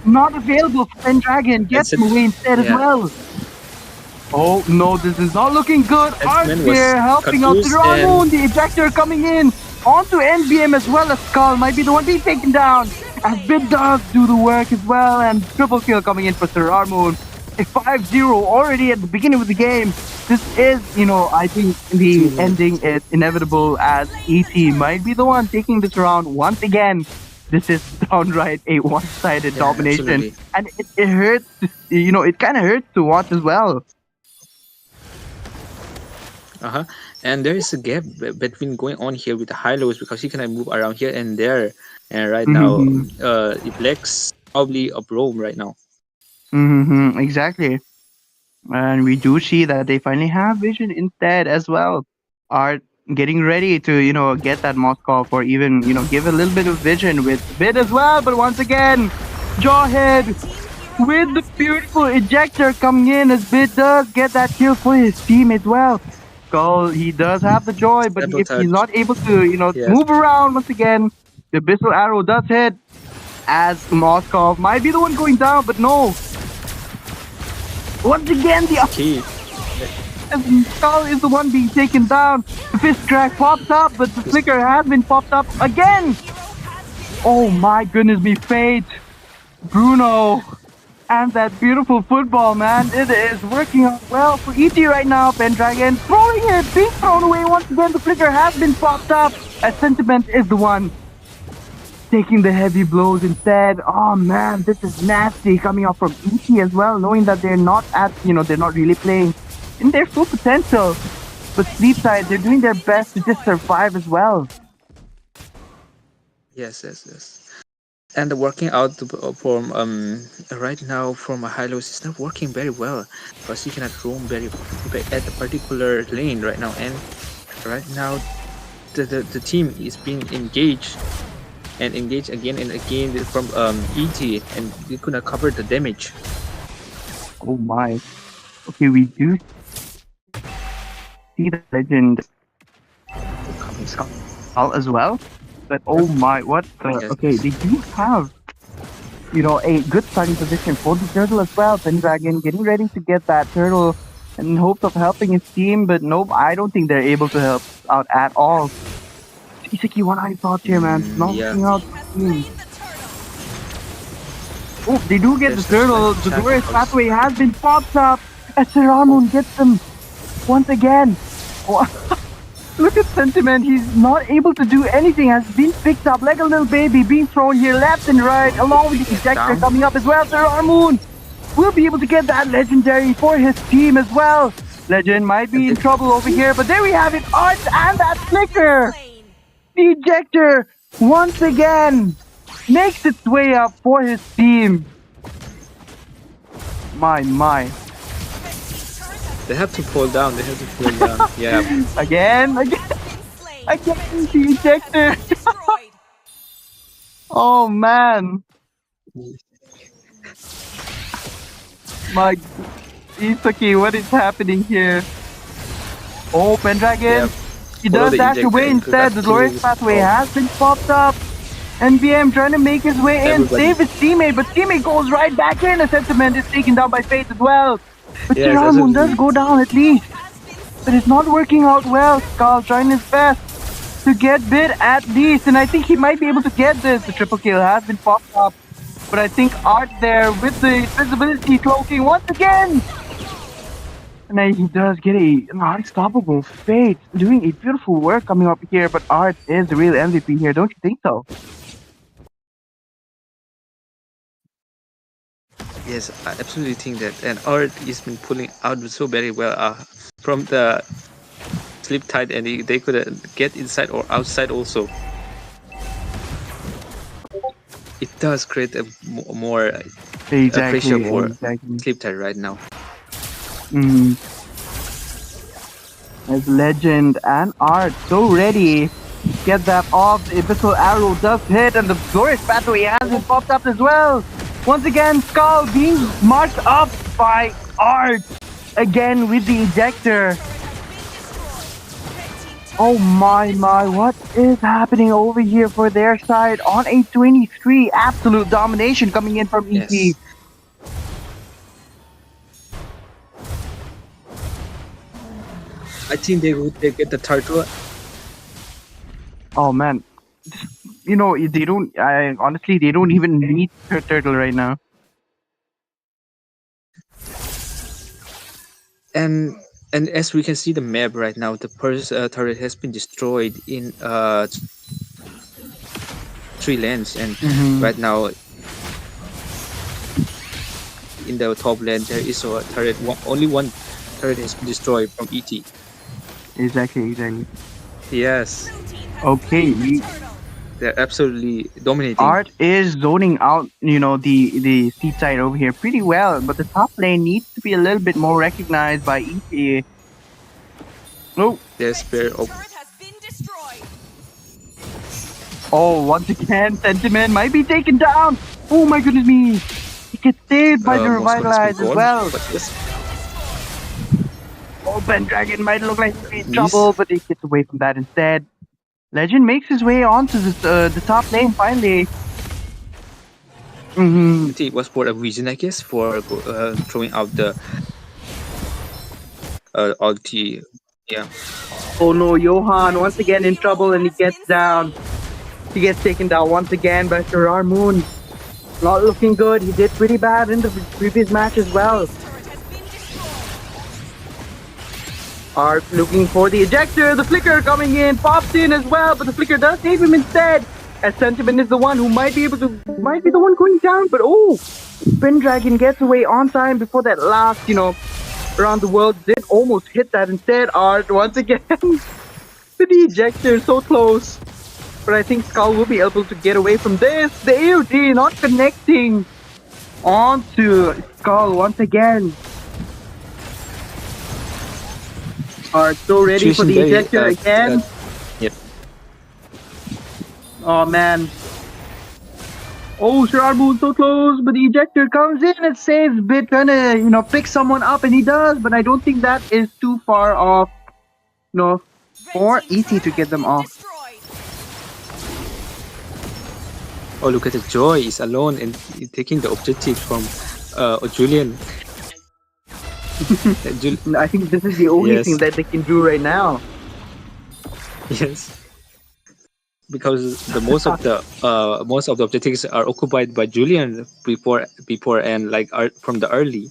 Not available for Pendragon. Gets him away instead as well. Oh no, this is not looking good. Art here helping out Sirarmoon. The ejector coming in onto NBM as well as Skull might be the one being taken down. As Bid does do the work as well, and triple kill coming in for Sirarmoon. A 5-0 already at the beginning of the game. This is, I think the ending is inevitable as ET might be the one taking this round once again. This is downright a one-sided domination. Absolutely. And it hurts, it kind of hurts to watch as well. And there is a gap between going on here with the high lows because he cannot move around here and there. And right now, it lacks probably a roam right now. Exactly. And we do see that they finally have vision instead as well. Are getting ready to, get that Moskov or even, give a little bit of vision with Bid as well. But once again, Jawhead with the beautiful ejector coming in as Bid does get that kill for his team as well. Skull, he does have the joy, but if he's not able to, move around once again, the Abyssal Arrow does hit as Moskov might be the one going down, but no. Once again, the Skull is the one being taken down. The fist crack pops up, but the flicker has been popped up again. Oh my goodness me, Fate, Bruno, and that beautiful football, man. It is working out well for ET right now. Pendragon throwing it, being thrown away once again. The flicker has been popped up as Sentiment is the one taking the heavy blows instead. Oh man, this is nasty coming out from ET as well, knowing that they're not at, they're not really playing in their full potential. But Sleepside, they're doing their best to just survive as well. Yes. And the working out from right now from a high lows is not working very well because he cannot roam very at a particular lane right now. And right now, the team is being engaged again and again from ET, and they could not cover the damage. Oh my. Okay, we do see the legend Skull as well. But oh my, what the... Okay, they do have, a good starting position for the turtle as well. Pendragon getting ready to get that turtle in hopes of helping his team, but nope, I don't think they're able to help out at all. Isaki, what are your thoughts here, man? Not working out. Oh, they do get the turtle. The glorious pathway has been popped up as Sirarmoon gets them once again. Look at Sentiment. He's not able to do anything. Has been picked up like a little baby, being thrown here left and right, along with the ejector coming up as well. Sir Armoon will be able to get that legendary for his team as well. Legend might be in trouble over here, but there we have it. Art and that flicker. The ejector once again makes its way up for his team. My. They have to fall down. They have to fall down. Yeah. Again, the ejector. Oh man. My, Isaki, what is happening here? Oh, Pendragon. He does dash away instead. The glorious pathway has been popped up. NBM trying to make his way in, save his teammate, but teammate goes right back in. A Sentiment is taken down by Fate as well. But Siramun does go down at least. But it's not working out well. Skull trying his best to get bid at least. And I think he might be able to get this. The triple kill has been popped up. But I think Art there with the visibility cloaking once again. And then he does get an unstoppable Fate. Doing a beautiful work coming up here. But Art is the real MVP here. Don't you think so? Yes, I absolutely think that. And Art has been pulling out so very well from the slip tight, and they could get inside or outside also. It does create a more pressure for slip tight right now. As Legend and Art so ready. Get that off. The Abyssal Arrow does hit, and the Glorious Pathway has it popped up as well. Once again, Skull being marked up by Art. Again with the ejector. Oh my, what is happening over here for their side on a 23? Absolute domination coming in from ET. Yes. I think they get the turtle. Oh man. You know, they don't, honestly, they don't even need Turtle right now. And as we can see the map right now, the first turret has been destroyed in 3 lanes, and right now in the top lane there is a turret. Only one turret has been destroyed from ET. Exactly. Yes. Okay. They're absolutely dominating. Art is zoning out, the seat side over here pretty well, but the top lane needs to be a little bit more recognized by ETA. Oh, there's pair of. Oh, once again, Sentiment might be taken down. Oh my goodness me. He gets saved by the Revitalize as well. Oh, Pendragon might look like he's in trouble, but he gets away from that instead. Legend makes his way onto the top lane finally. It was for a reason, I guess, for throwing out the ulti. Yeah. Oh no, Johan once again in trouble, and he gets down. He gets taken down once again by Sir Moon. Not looking good. He did pretty bad in the previous match as well. Art looking for the ejector. The flicker coming in, pops in as well, but the flicker does save him instead. As Sentiment is the one who might be the one going down. But Pendragon gets away on time before that last, around the world did almost hit that instead. Art once again with the ejector, so close. But I think Skull will be able to get away from this. The AOD not connecting onto Skull once again. Are so ready for the ejector again. Yep. Oh man. Oh, Sir Moon so close, but the ejector comes in and saves Bit, trying to, pick someone up, and he does, but I don't think that is too far off, for ET to get them off. Oh, look at the Joy is alone and taking the objective from Julian. I think this is the only thing that they can do right now. Yes, because the most of the objectives are occupied by Julian before and from the early.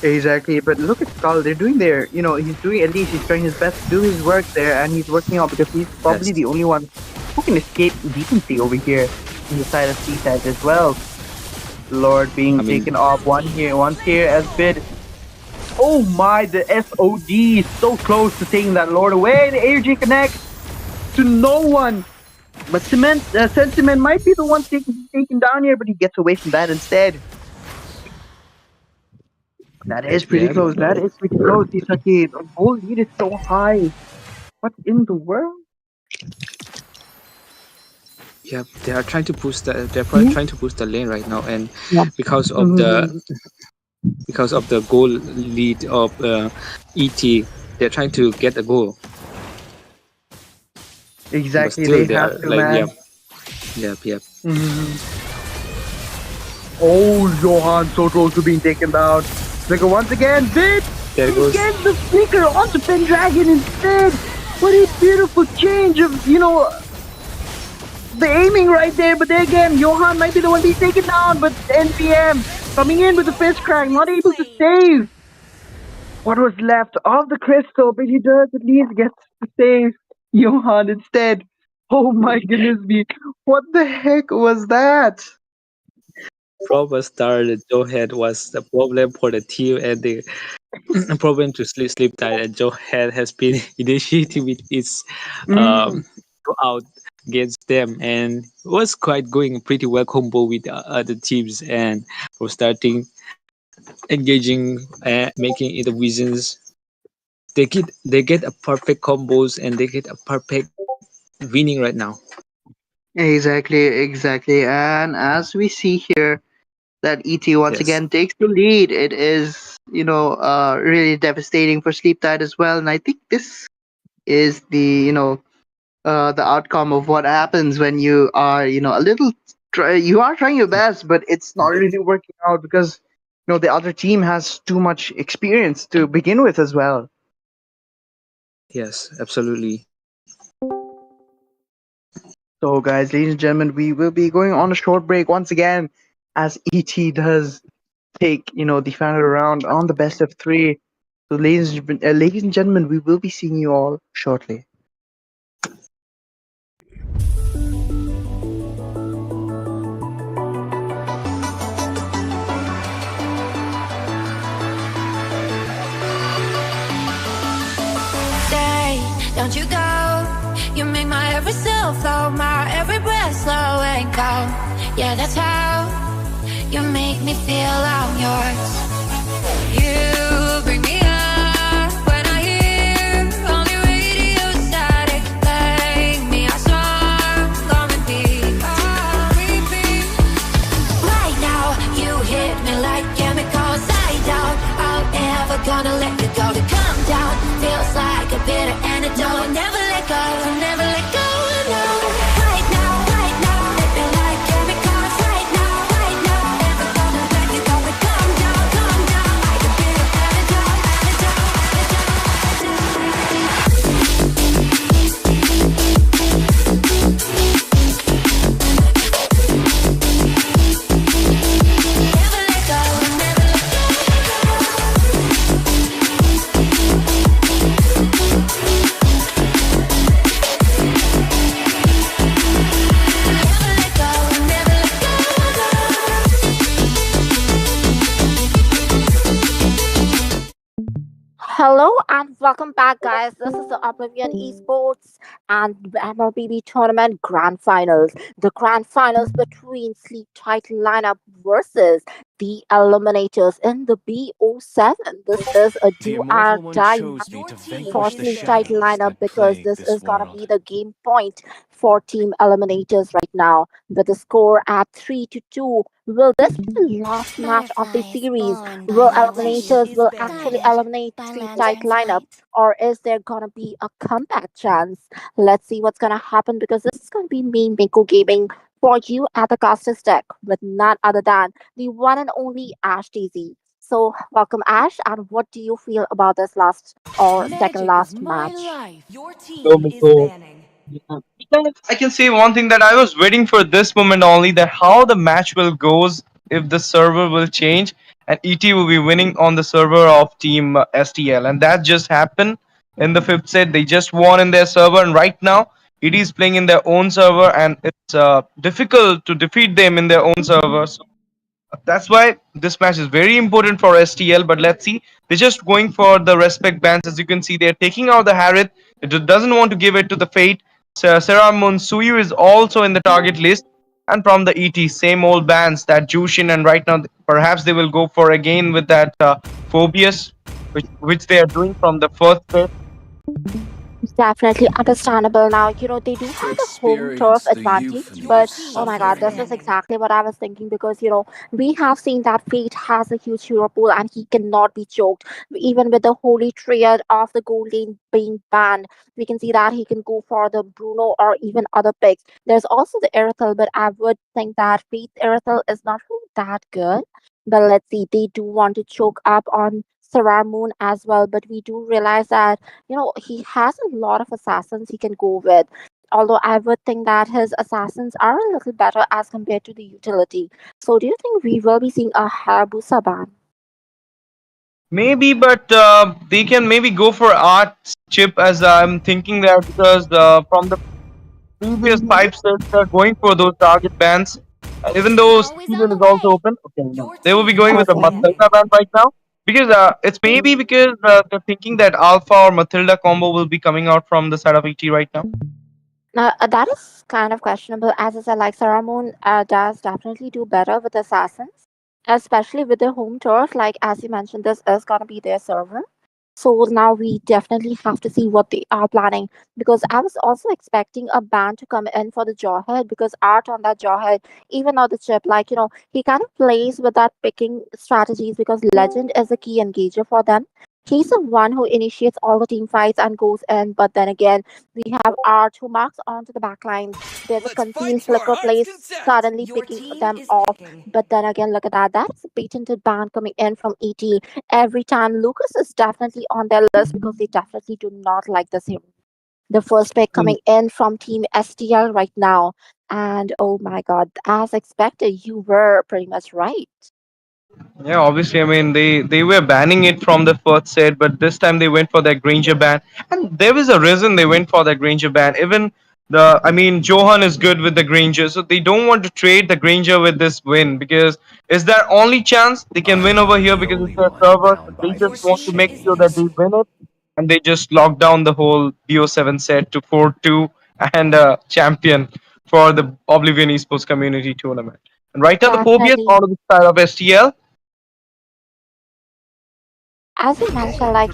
Exactly, but look at Skull. They're doing their, he's doing at least he's trying his best to do his work there, and he's working out because he's probably Yes. the only one who can escape decently over here on the side of Seaside as well. Lord being I mean, taken off once here as bid. Oh my, the SOD is so close to taking that Lord away. The AG connects to no one. But Sentiment might be the one taken down here, but he gets away from that instead. That is pretty yeah, close. That is pretty close, Isaki. The goal lead is so high. What in the world? yeah, they are trying to push the Mhm. trying to push the lane right now, and Yeah. because of the Mhm. goal lead of ET, they're trying to get a goal, but Exactly, still they they have are to, like, man. yeah. Mhm. Oh, Johan so close to being taken down. Flicker once again. Bit! There He goes. gets the flicker onto Pendragon instead. What a beautiful change of, the aiming right there. But then again, Johan might be the one being taken down. But NPM coming in with the fist crack, not able to save what was left of the crystal. But he does at least get to save Johan instead. Oh my goodness me. What the heck was that? Proper start Joehead was the problem for the team, and the problem to sleep tight, and Joehead has been initiating with its Mm. throughout against them, and was quite going pretty well combo with other teams, and for starting engaging and making it visions, they get a perfect combos, and they get a perfect winning right now. Exactly. And as we see here, that ET once Yes. again takes the lead. It is, really devastating for Sleep Tide as well. And I think this is the outcome of what happens when you are, a little, you are trying your best, but it's not really working out because, the other team has too much experience to begin with as well. Yes, absolutely. So, guys, ladies and gentlemen, we will be going on a short break once again as ET does take, the final round on the best of three. So, ladies and gentlemen, we will be seeing you all shortly. Stay, don't you go. You make my every cell flow, my every breath slow and cold. Yeah, that's how you make me feel I'm yours. You bring me up when I hear only radio static. Play me a song on repeat. Right now, you hit me like chemicals. I doubt I'm ever gonna let you go. To come down feels like a bitter antidote. Never let go, never let go. No. Right now, hit me like chemicals. Right now, never gonna let you go. To come down like a bitter antidote, Never let go, never let Hello and welcome back, guys. This is the Oblivion Esports and MLBB Tournament Grand Finals. The Grand Finals between Sleep Title lineup versus the Eliminators in the BO7. This is a The do or Immortal One die chose me to match for vanquish the Sleep Title shadows lineup that because plague this this is gonna world. be the game point for Team Eliminators right now with the score at 3-2. Will this be the last match of the series? Will Eliminators will actually eliminate Sleep Tight lineup, or is there gonna be a comeback chance? Let's see what's gonna happen because this is gonna be me, Miko Gaming, for you at the Casters deck with none other than the one and only Ash Daisy. So welcome Ash, and what do you feel about this last or second Magic is last my match? life. Your So, team is so banning. I can say one thing that I was waiting for this moment only, that how the match will goes if the server will change and ET will be winning on the server of Team STL, and that just happened in the fifth set. They just won in their server, and right now ET is playing in their own server, and it's difficult to defeat them in their own server. So that's why this match is very important for STL. But let's see, they're just going for the respect bans. As you can see, they're taking out the Harith. It doesn't want to give it to the Fate. Sarah Monsuyu is also in the target list. And from the ET, same old bans that Jushin, and right now perhaps they will go for again with that Phobius, which they are doing from the first set. Definitely understandable now. They do have the home turf advantage, but oh my god, this is exactly what I was thinking because we have seen that Fate has a huge hero pool and he cannot be choked. Even with the holy triad of the gold lane being banned, we can see that he can go for the Bruno or even other picks. There's also the Erithel, but I would think that Fate Erithel is not really that good. But let's see, they do want to choke up on Sarar Moon as well, but we do realize that he has a lot of assassins he can go with. Although I would think that his assassins are a little better as compared to the utility. So do you think we will be seeing a Hayabusa ban? Maybe, but they can maybe go for art chip, as I'm thinking that, because from the previous five sets they're going for those target bans. And even though Sicilian is also open, okay, no, they will be going with the Matilda ban right now because it's maybe because they're thinking that Alpha or Matilda combo will be coming out from the side of ET right now. Now, that is kind of questionable. As I said, like Sarah Moon does definitely do better with assassins, especially with the home turf. Like as you mentioned, this is gonna be their server. So now we definitely have to see what they are planning because I was also expecting a ban to come in for the Jawhead because art on that Jawhead, even though the chip, like he kind of plays with that picking strategies because Legend is a key engager for them. He's the one who initiates all the team fights and goes in, but then again, we have Art who marks onto the back lines. There's a concealed flicker place suddenly picking them off. But then again, look at that. That's a patented ban coming in from ET every time. Lucas is definitely on their list because they definitely do not like this hero. The first pick coming in from Team STL right now. And oh my god, as expected, you were pretty much right. Yeah, obviously, I mean they were banning it from the first set, but this time they went for that Granger ban, and there was a reason they went for that Granger ban. Even I mean, Johan is good with the Granger, so they don't want to trade the Granger with this win because it's their only chance they can win over here because it's their server. So they just want to make sure that they win it, and they just lock down the whole BO7 set to 4-2 and champion for the Oblivion Esports Community Tournament. And right now, the Phobias Definitely. on the side of STL. As you mentioned, like,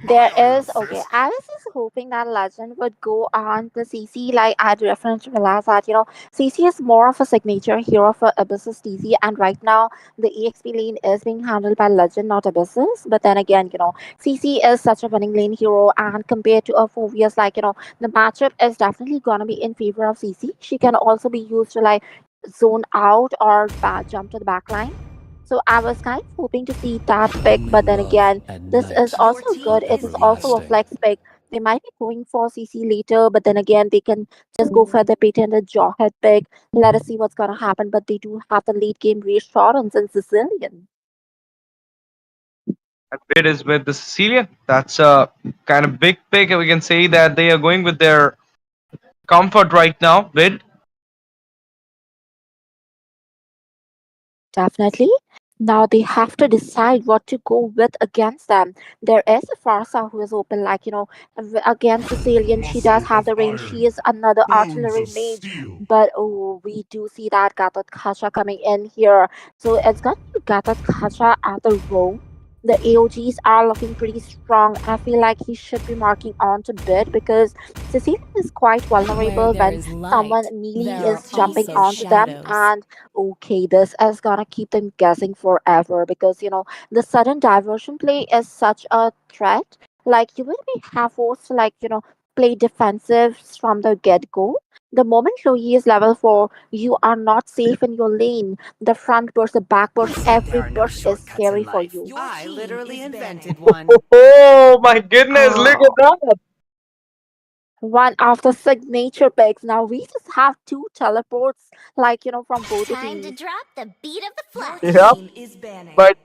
there is okay. I was just hoping that Legend would go on the CC. Like, I definitely realized that, CC is more of a signature hero for Abyssus TC, and right now the EXP lane is being handled by Legend, not Abyssus. But then again, CC is such a winning lane hero, and compared to a Phobius, like, the matchup is definitely gonna be in favor of CC. She can also be used to like zone out or jump to the back line. So I was kind of hoping to see that pick, but then again, this is also good. It is also a flex pick. They might be going for CC later, but then again, they can just go for the patented Jawhead pick. Let us see what's gonna happen. But they do have the late game reassurance in Sicilian. And Bid is with the Sicilian. That's a kind of big pick. We can say that they are going with their comfort right now. Bid. Definitely. Now they have to decide what to go with against them. There is a Farsa who is open, like, against Sicilian. She does have the range. She is another artillery mage. But oh, we do see that Gatot Kacha coming in here. So it's going to be Gatot Kacha at the roam. The AOGs are looking pretty strong. I feel like he should be marking on to bid because Sicilian is quite vulnerable when someone melee is jumping onto them. And okay, this is gonna keep them guessing forever because the sudden diversion play is such a threat. Like you will be half forced to play defensive from the get go. The moment Chloe is level 4, you are not safe in your lane. The front burst, the back burst, every burst is scary for you. I literally invented one. Oh my goodness! Look Oh, at that. one of the signature picks. Now we just have two teleports, like from both the Time to teams. drop the beat of the flag. Yep. But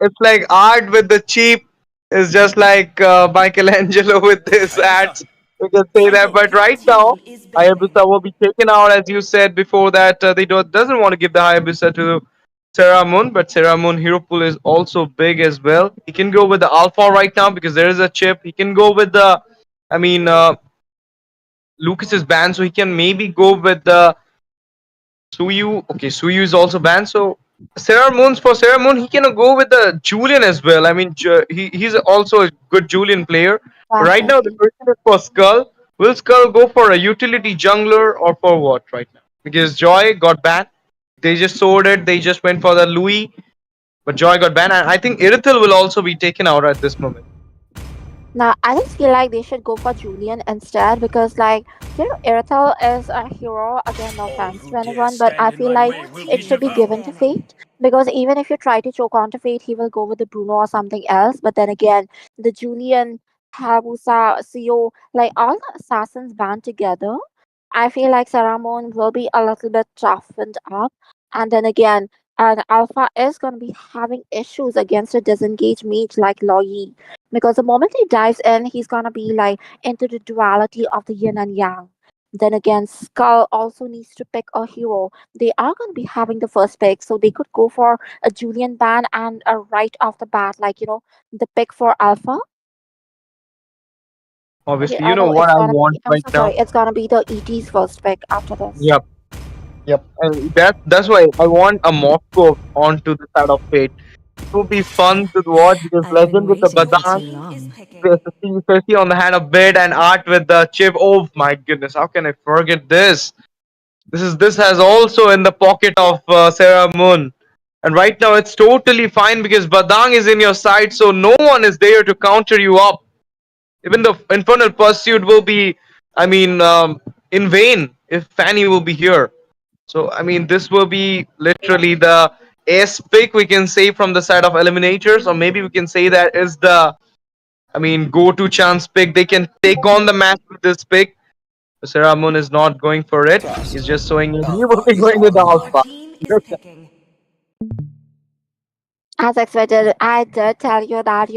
it's like art with the cheap is just like Michelangelo with his ads. We can say that. But right now, Hayabusa will be taken out, as you said before that they doesn't want to give the Hayabusa to Sarah Moon, but Sarah Moon hero pool is also big as well. He can go with the Alpha right now because there is a chip. He can go with the, I mean, Lucas is banned, so he can maybe go with the Suyu. Okay, Suyu is also banned, so Sarah Moon's for Sarah Moon, he can go with the Julian as well. I mean, he's also a good Julian player. Right now, the Definitely. question is for Skull. Will Skull go for a utility jungler or for what right now? Because Joy got banned. They just sold it. They just went for the Louis, but Joy got banned. And I think Irithel will also be taken out at this moment. Now, I just feel like they should go for Julian instead because, Irithel is a hero. Again, no offense to anyone, but I feel like it should be given to Fate because even if you try to choke onto Fate, he will go with the Bruno or something else. But then again, the Julian, Hayabusa, Sio, like all the assassins band together, I feel like Saramon will be a little bit toughened up. And then again, and Alpha is going to be having issues against a disengaged mage like Loyi because the moment he dives in, he's gonna be like into the duality of the yin and yang. Then again, Skull also needs to pick a hero. They are gonna be having the first pick, so they could go for a Julian ban and a right off the bat, the pick for Alpha. Okay, Obviously, you I know know what it's I gonna want be. I'm right so now. sorry. It's gonna be the ET's first pick after this. Yep. Yep, and that's why I want a Moscow onto the side of Fate. It would be fun to watch because Legend with the Badang, especially on the hand of Bid and Art with the chip. Oh my goodness, how can I forget this? This has also in the pocket of Sarah Moon, and right now it's totally fine because Badang is in your side, so no one is there to counter you up. Even the Infernal Pursuit will be, I mean, in vain if Fanny will be here. So I mean, this will be literally the S pick we can say from the side of Eliminators, or maybe we can say that is the, I mean, go-to chance pick. They can take on the match with this pick. Saramon is not going for it. He's just showing it. He will be going with the Alpha. As expected, I did tell you that,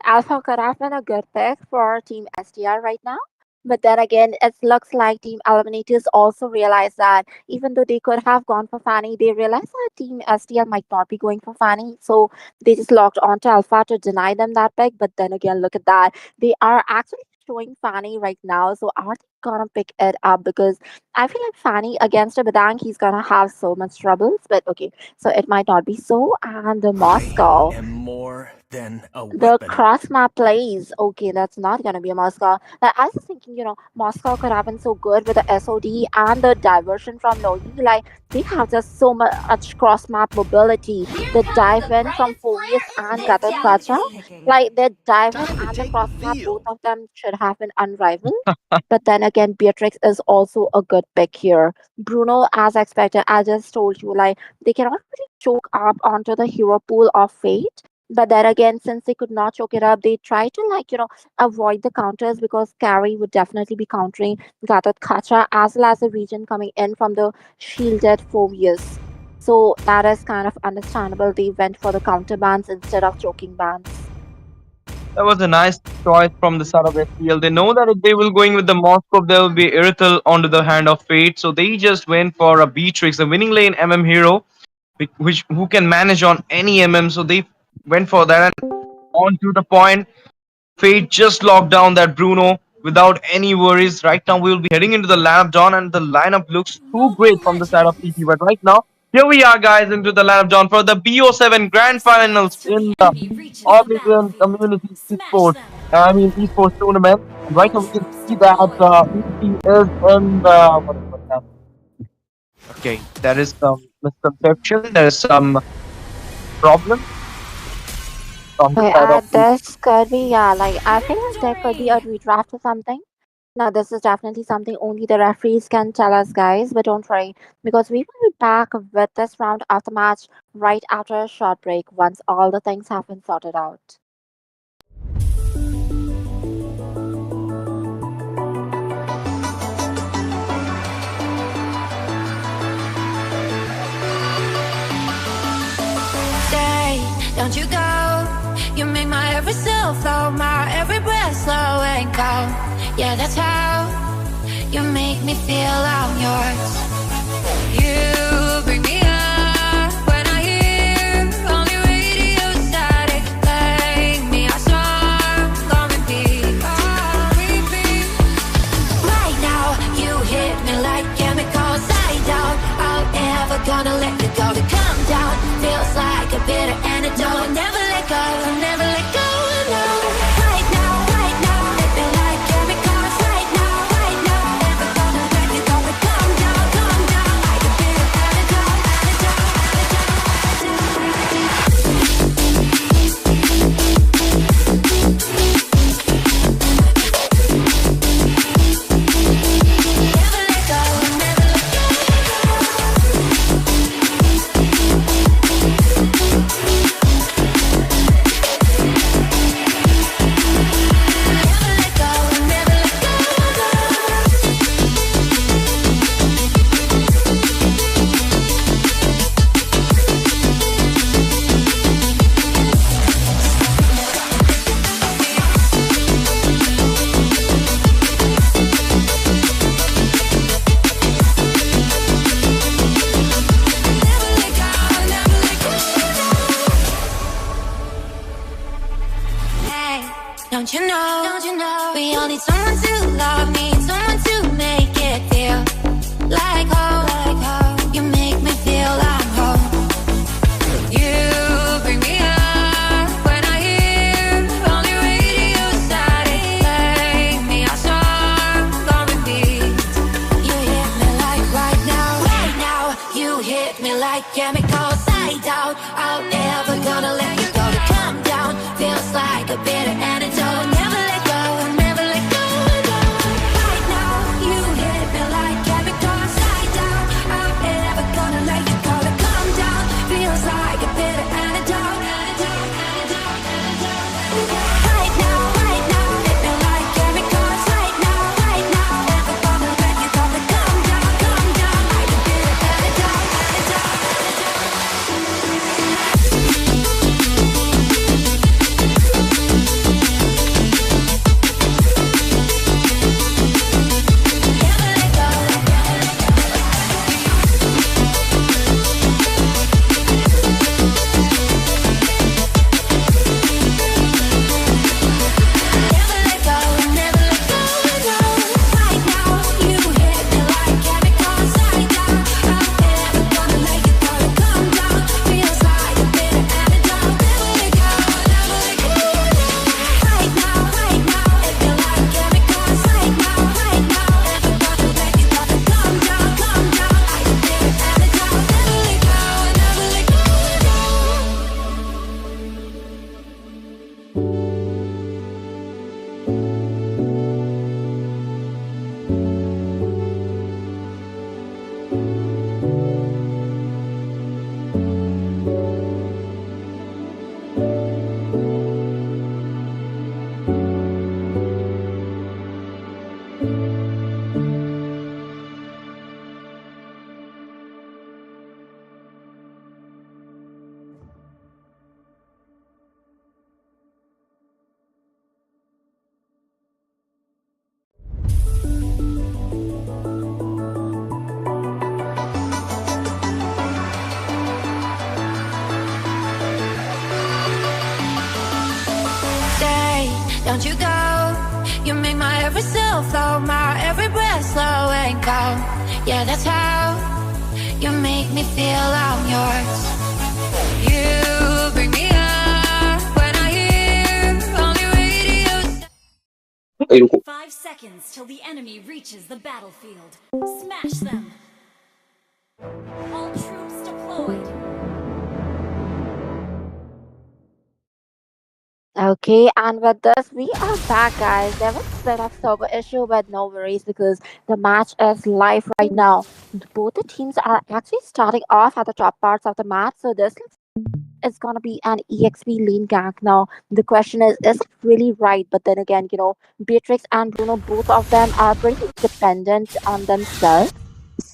Alpha could have been a good pick for Team STR right now. But then again, it looks like Team Eliminators also realized that even though they could have gone for Fanny, they realized that Team STL might not be going for Fanny. So they just locked onto Alpha to deny them that pick. But then again, look at that. They are actually showing Fanny right now. So are they gonna pick it up? Because I feel like Fanny against a Badang, he's gonna have so much troubles. But okay, so it might not be so. And the Moscow, am more than a the weapon. cross map plays. Okay, that's not gonna be a Moscow. Like, I was thinking, Moscow could have been so good with the SOD and the diversion from Logi. Like, they have just so much cross map mobility. The dive in from Phobius and Gatot Kacha. Like, the dive in and the cross map, both of them should have been unrivaled. But then again, Beatrix is also a good pick here. Bruno, as expected, I just told you, like, they cannot really choke up onto the hero pool of Fate. But then again, since they could not choke it up, they try to, avoid the counters because Carrie would definitely be countering Gatot Kacha as well as the region coming in from the shielded Phobius. So that is kind of understandable. They went for the counter bans instead of choking bans. That was a nice choice from the side of SPL. They know that if they will going with the Moscow, there will be Irithel onto the hand of Fate. So they just went for a Beatrix, a winning lane hero, which who can manage on any So they went for that. And on to the point, Fate just locked down that Bruno without any worries. Right now, we will be heading into the lineup, John, and the lineup looks too great from the side of TT. But right now, here we are, guys, into the lineup, John, for the BO7 Grand Finals in the Oblvion Community Esports. Esports tournament. And right now, we can see that ET is in the. What happened? Okay, there is some misconception. There is some problem on the Okay, side of ET. this could be, yeah, like, I feel like there could be a redraft or something. Now, this is definitely something only the referees can tell us, guys, but don't worry, because we will be back with this round of the match right after a short break once all the things have been sorted out. every self-thought, my every breath slow and calm. Yeah, that's how you make me feel I'm yours. You bring me up when I hear only radio static. Playing me a song on repeat, on repeat. Right now, you hit me like chemicals. I doubt I'm ever gonna let you go. To come down feels like a bitter antidote. Never let go, never let go. No. Right now, hit me like chemicals. Right now, never gonna let you go. To come down like a bitter antidote, Never let go, never let go. Hey, don't you know, we all need someone to love me, someone to make it feel like home. You make me feel I'm home. You bring me up when I hear only radio static. Play me a song on repeat. You hit me like right now, you hit me like chemicals. I doubt I'm ever gonna let you go. To come down feels like a bitter antidote. Never let go, never let go. No. Right now, you hit me like chemicals. I doubt I'm ever gonna let you go. To come down feels like a bitter antidote. Right now, hit me like chemicals. Right now, never gonna let you go. To come down like a bitter antidote. Don't you go. You make my every self-thought, my every breath slow and calm. Yeah, that's how you make me feel I'm yours. You bring me up when I hear only radio. 5 seconds till the enemy reaches the battlefield. Smash them. All troops deployed. Okay, and with this, we are back, guys. There was a bit of server issue, but no worries because the match is live right now. Both the teams are actually starting off at the top parts of the match, so this is gonna be an EXP lane gank. Now, the question is it really right? But then again, Beatrix and Bruno, both of them are pretty dependent on themselves.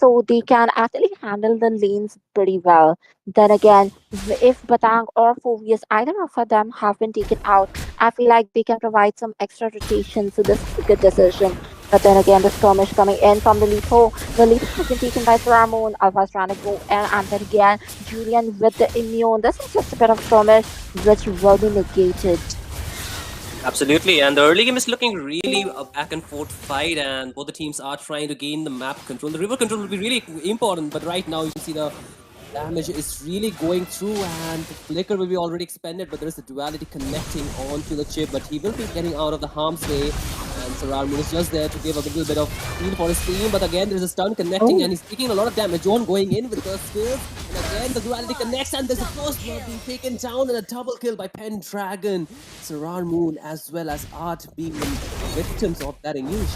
so they can actually handle the lanes pretty well. Then again, if Batang or Phobius, either of them have been taken out, I feel like they can provide some extra rotation. So this is a good decision. But then again, the skirmish coming in from the Litho. The Litho has been taken by Saramon. Alpha's trying to go in, and then again, Julian with the immune. This is just a bit of skirmish which will be negated. Absolutely, and the early game is looking really a back and forth fight, and both the teams are trying to gain the map control. The river control will be really important, but right now you can see the damage is really going through, and the flicker will be already expended, but there is the duality connecting onto the chip, but he will be getting out of the harm's way, and Sarar Moon is just there to give a little bit of heal for his team, but again there's a stun connecting, and he's taking a lot of damage. John going in with the skills, and again the duality connects, and there's a first blood being taken down, and a double kill by Pendragon. Sarar Moon as well as Art being the victims of that engage.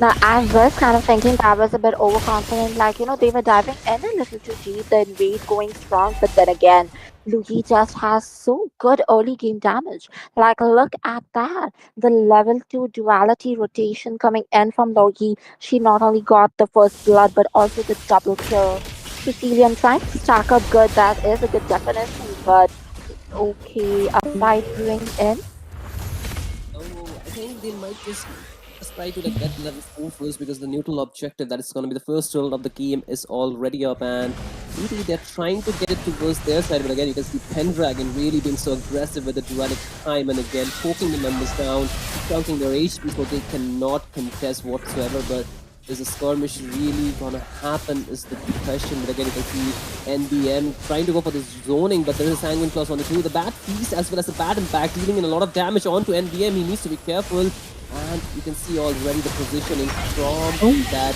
Now, I was kind of thinking that was a bit overconfident. Like, they were diving in a little too deep, the invade going strong. But then again, Luigi just has so good early game damage. Like, look at that. The level 2 duality rotation coming in from Logi. She not only got the first blood, but also the double kill. Sicilian trying to stack up good. That is a good definition. But, okay, a fight brewing in. Oh, I think they might just try to get level 4 first, because the neutral objective that is going to be the first round of the game is already up, and really they're trying to get it towards their side, but again you can see Pendragon really being so aggressive with the duality time and again poking the members down, chunking their HP so they cannot contest whatsoever. But is the skirmish really gonna happen is the question. But again, you can see NBM trying to go for the zoning, but there is a Sanguine Clause on the two. The Bad Feast as well as the Bad Impact dealing in a lot of damage onto NBM. He needs to be careful. And you can see already the positioning from that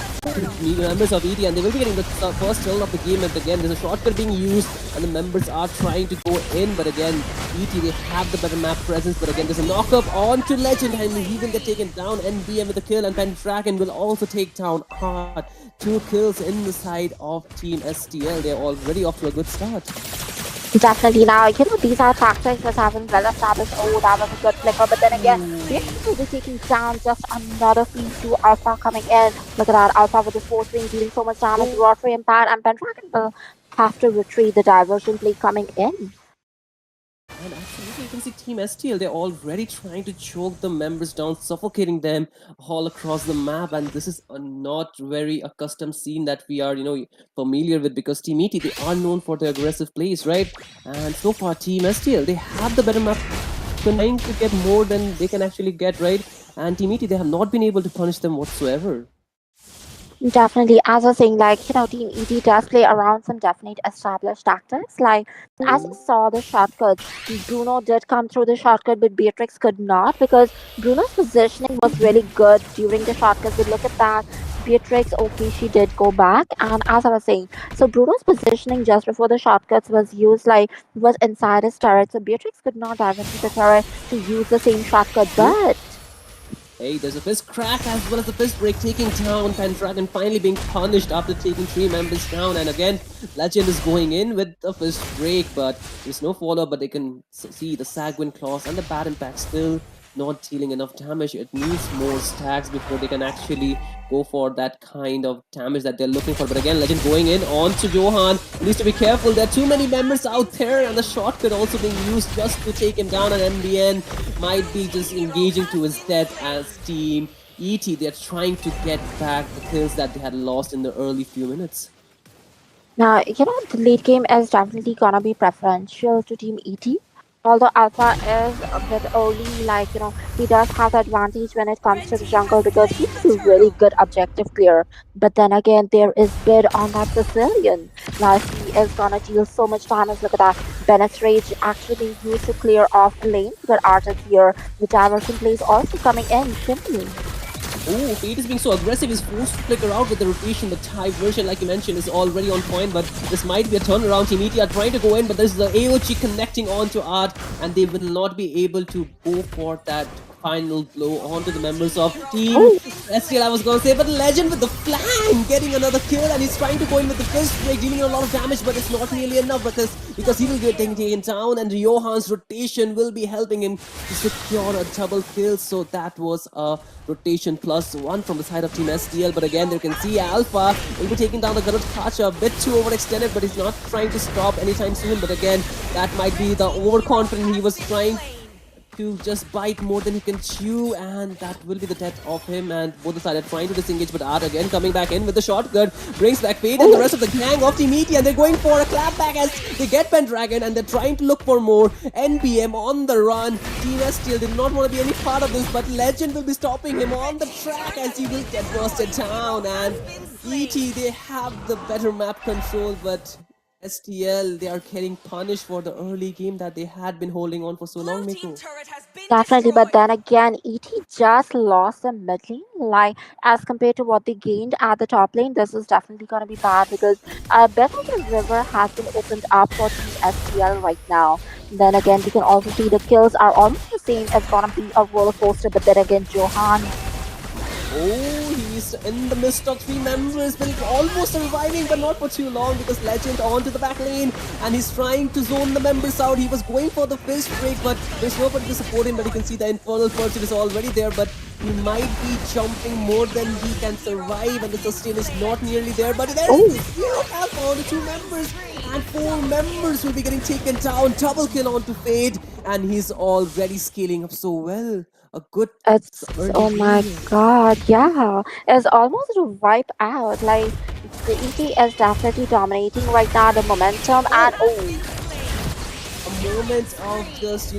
members of ET, and they will be getting the first kill of the game. And again, there's a shortcut being used, and the members are trying to go in. But again, ET, they have the better map presence. But again, there's a knockup onto Legend, and he will get taken down. NBM with the kill, and Pendragon will also take down Hard. 2 kills in the side of Team STL. They're already off to a good start. Definitely. Now, these are tactics that haven't well established. Oh, that was a good flicker. But then again, we're actually taking down just another fleet to Alpha coming in. Look at that. Alpha with the force ring dealing so much damage. Rotary Impact, and Pendragon will have to retrieve the diversion play coming in. And absolutely, you can see Team STL, they're already trying to choke the members down, suffocating them all across the map. And this is a not very accustomed scene that we are, familiar with, because Team ET, they are known for their aggressive plays, right? And so far, Team STL, they have the better map, trying to get more than they can actually get, right? And Team ET, they have not been able to punish them whatsoever. Definitely, as I was saying, Team ET does play around some definite established tactics. Like, as you saw the shortcuts, Bruno did come through the shortcut, but Beatrix could not, because Bruno's positioning was really good during the shortcuts. But look at that. Beatrix, okay, she did go back. And as I was saying, so Bruno's positioning just before the shortcuts was used, was inside his turret. So Beatrix could not dive into the turret to use the same shortcut, but... Hey, there's a fist crack as well as a fist break taking down Pendragon, finally being punished after taking 3 members down. And again, Legend is going in with the fist break, but there's no follow-up. But they can see the Sanguine Claws and the Bad Impact still not dealing enough damage. It needs more stacks before they can actually go for that kind of damage that they're looking for. But again, Legend going in onto Johan. He needs to be careful. There are too many members out there, and the shortcut also being used just to take him down. And NBN might be just engaging to his death as Team ET. They're trying to get back the kills that they had lost in the early few minutes. Now, the late game is definitely gonna be preferential to Team ET. Although Alpha is a bit early, he does have the advantage when it comes to the jungle, because he's a really good objective clear. But then again, there is bid on that Sicilian. Now, he is gonna deal so much damage. Look at that. Bennett's Rage actually being used to clear off the lane, but Art is here. The diversion plays also coming in simply. Oh, Fate is being so aggressive. He's forced to flicker out with the rotation. The diversion, like you mentioned, is already on point, but this might be a turnaround. Team ET are trying to go in, but there's the AOG connecting onto Art, and they will not be able to go for that final blow onto the members of Team STL, I was gonna say, but Legend with the flank, getting another kill, and he's trying to go in with the fist break, dealing a lot of damage, but it's not nearly enough because he will get taken down, and Johan's rotation will be helping him to secure a double kill. So that was a rotation +1 from the side of Team STL, but again, you can see Alpha will be taking down the Garut Kacha, a bit too overextended, but he's not trying to stop anytime soon. But again, that might be the overconfidence he was trying to just bite more than he can chew, and that will be the death of him. And both sides are trying to disengage, but Art again coming back in with the shotgun, brings back Fade and the rest of the gang of Team ET, and they're going for a clapback as they get Pendragon, and they're trying to look for more. NBM on the run. Team STL did not want to be any part of this, but Legend will be stopping him on the track as he will get roasted down. And ET, they have the better map control, but STL, they are getting punished for the early game that they had been holding on for so long, Miko. Definitely, but then again, ET just lost the mid lane. Like, as compared to what they gained at the top lane, this is definitely going to be bad because a bit of the river has been opened up for Team STL right now. Then again, we can also see the kills are almost the same. It's going to be a roller coaster, but then again, Johan. Oh, he's in the midst of 3 members, but almost surviving, but not for too long because Legend onto the back lane, and he's trying to zone the members out. He was going for the fist break, but there's nobody to support him. But you can see the Infernal Pursuit is already there, but he might be jumping more than he can survive, and the sustain is not nearly there. But there's the 0 health on the 2 members, and 4 members will be getting taken down. Double kill onto Fade, and he's already scaling up so well. A good Oh my god, yeah. It's almost to wipe out. Like, the ET is definitely dominating right now, the momentum, and a moment of just,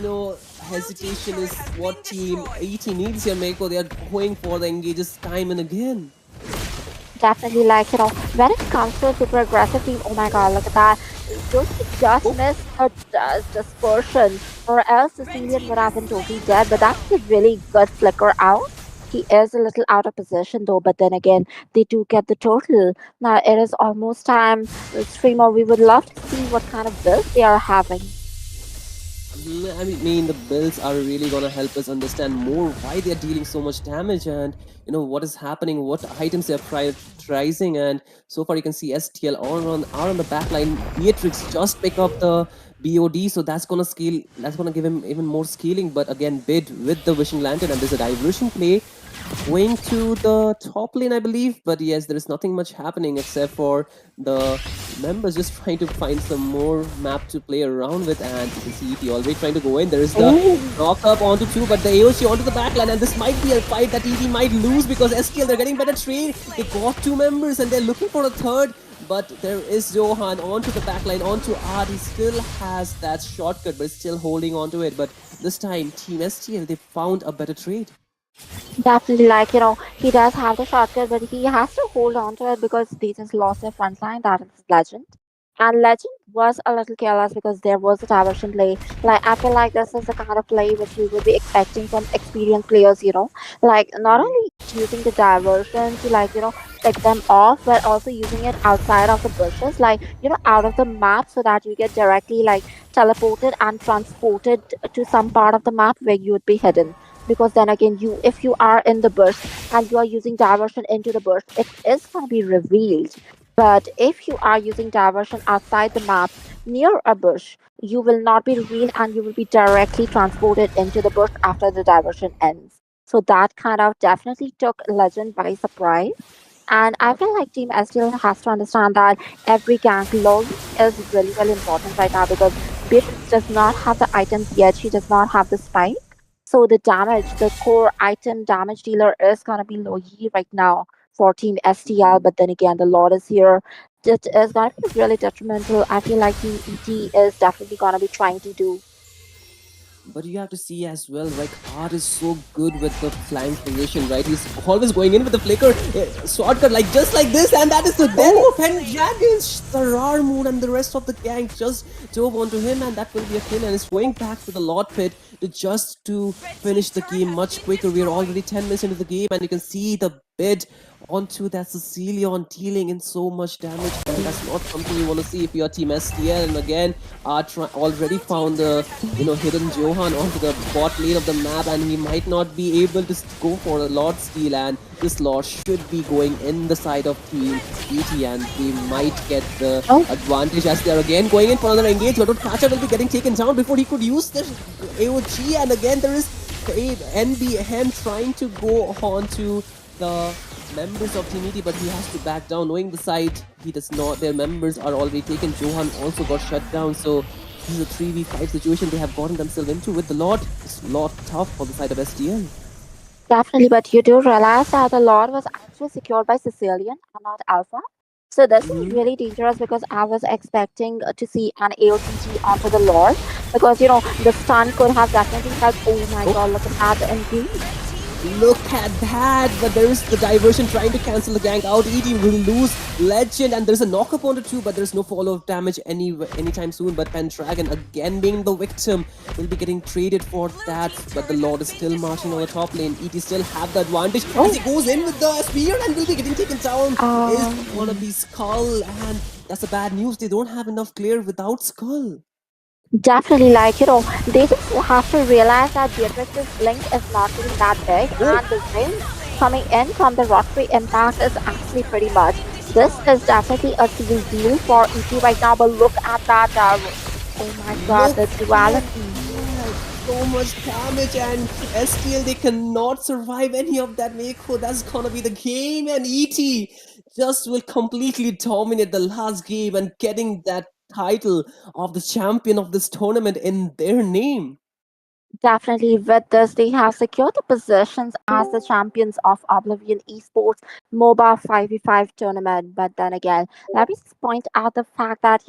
hesitation is what Team ET needs here, Mako. They are going for the engages time and again. Definitely, like, when it comes to a super aggressive team, oh my god, look at that. Don't you just miss a dispersion, or else the Sicilian would have been totally dead, but that's a really good flicker out. He is a little out of position though, but then again, they do get the total. Now it is almost time, streamer, we would love to see what kind of build they are having. I mean, the builds are really gonna help us understand more why they are dealing so much damage, and what is happening, what items they are prioritizing. And so far you can see STL are on the back line. Beatrix just pick up the BOD, so that's gonna scale, that's gonna give him even more scaling. But again, Bid with the Wishing Lantern, and there's a diversion play going to the top lane, I believe. But yes, there is nothing much happening except for the members just trying to find some more map to play around with. And you can see ET already trying to go in. There is the knock up onto 2, but the AOC onto the backline, and this might be a fight that ET might lose because STL, they're getting better trade. They got 2 members and they're looking for a third. But there is Johan onto the backline, onto Art. He still has that shortcut, but still holding onto it. But this time, Team STL, they found a better trade. Definitely, like, he does have the shortcut, but he has to hold on to it because they just lost their front line. That is Legend. And Legend was a little careless because there was a diversion play. Like, I feel like this is the kind of play which we would be expecting from experienced players, Like, not only using the diversion to, like, pick them off, but also using it outside of the bushes, like, out of the map so that you get directly, like, teleported and transported to some part of the map where you would be hidden. Because then again, if you are in the bush and you are using diversion into the bush, it is going to be revealed. But if you are using diversion outside the map near a bush, you will not be revealed and you will be directly transported into the bush after the diversion ends. So that kind of definitely took Legend by surprise. And I feel like Team STL has to understand that every gank low is really, really important right now because Beatrix does not have the items yet. She does not have the spike. So the damage, the core item damage dealer is going to be low right now for Team STL. But then again, the Lord is here. It is going to be really detrimental. I feel like Team ET is definitely going to be trying to do. But you have to see as well, like, Art is so good with the flank creation, right? He's always going in with the flicker, shortcut, like just like this, and that is the death of Pendragon. Sarar Moon and the rest of the gang just dove onto him, and that will be a kill. And it's going back to the Lord Pit to finish the game much quicker. We are already 10 minutes into the game, and you can see the bid onto that Sicilian, dealing in so much damage, and that's not something you want to see if you're Team STL. And again, already found the hidden Johan onto the bot lane of the map, and he might not be able to go for a Lord steal, and this Lord should be going in the side of Team ET, and they might get the advantage as they're again going in for another engage. But Thatcher will be getting taken down before he could use the AOG, and again there is NBM trying to go on to the members of Team ET, but he has to back down, knowing the side he does not. Their members are already taken. Johan also got shut down, so this is a 3v5 situation they have gotten themselves into with the Lord. It's a lot tough for the side of STL. Definitely, but you do realize that the Lord was actually secured by Sicilian and not Alpha. So this is really dangerous because I was expecting to see an AOTG onto the Lord because the stun could have definitely helped. Oh my god, look at that engage. Look at that, but there is the diversion trying to cancel the gank out. ED will lose Legend, and there's a knock up on the two, but there's no follow-up damage anytime soon. But Pendragon, again being the victim, will be getting traded for that. But the Lord is still marching on the top lane. ED still have the advantage as he goes in with the spear and will be getting taken down. Is gonna be Skull, and that's a bad news. They don't have enough clear without Skull. Definitely, they just have to realize that Beatrix's blink is not even that big, and the range coming in from the rotary impact is actually pretty much. This is definitely a reveal for ET right now, but look at that. Oh my god, the duality. So much damage, and STL, they cannot survive any of that Meiko. That's gonna be the game, and ET just will completely dominate the last game and getting that title of the champion of this tournament in their name. Definitely, with this, they have secured the positions as the champions of Oblivion Esports MOBA 5v5 tournament. But then again, let me just point out the fact that,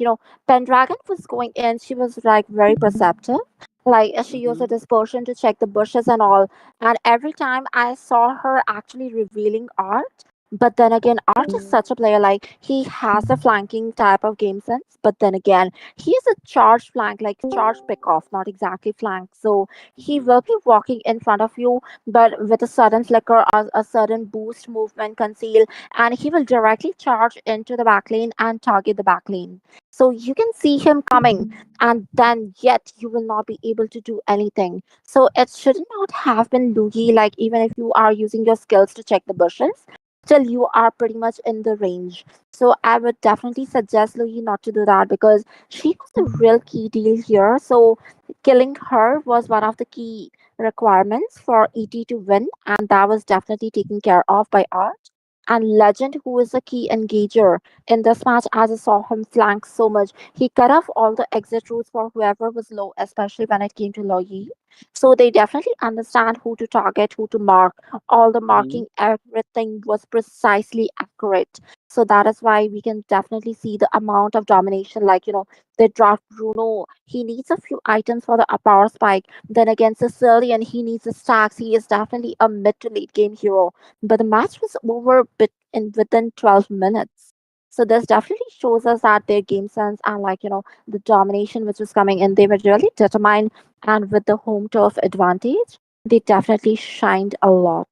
Pendragon was going in, she was like very perceptive. Like she used a dispersion to check the bushes and all. And every time I saw her actually revealing art, but then again, Art is such a player. Like he has a flanking type of game sense, but then again, he is a charge flank, like charge pick off, not exactly flank. So he will be walking in front of you, but with a sudden flicker or a sudden boost movement conceal, and he will directly charge into the back lane and target the back lane. So you can see him coming, and then yet you will not be able to do anything. So it should not have been Lugi, like even if you are using your skills to check the bushes, still you are pretty much in the range. So I would definitely suggest Lugi not to do that because she was the real key deal here. So killing her was one of the key requirements for ET to win, and that was definitely taken care of by Art. And Legend, who is a key engager in this match, as I saw him flank so much, he cut off all the exit routes for whoever was low, especially when it came to Loyi. So they definitely understand who to target, who to mark. All the marking, everything was precisely accurate. So that is why we can definitely see the amount of domination. Like, they draft Bruno. He needs a few items for the power spike. Then again, Sicilian, he needs the stacks. He is definitely a mid to late game hero. But the match was over within 12 minutes. So this definitely shows us that their game sense and the domination which was coming in, they were really determined, and with the home turf advantage, they definitely shined a lot.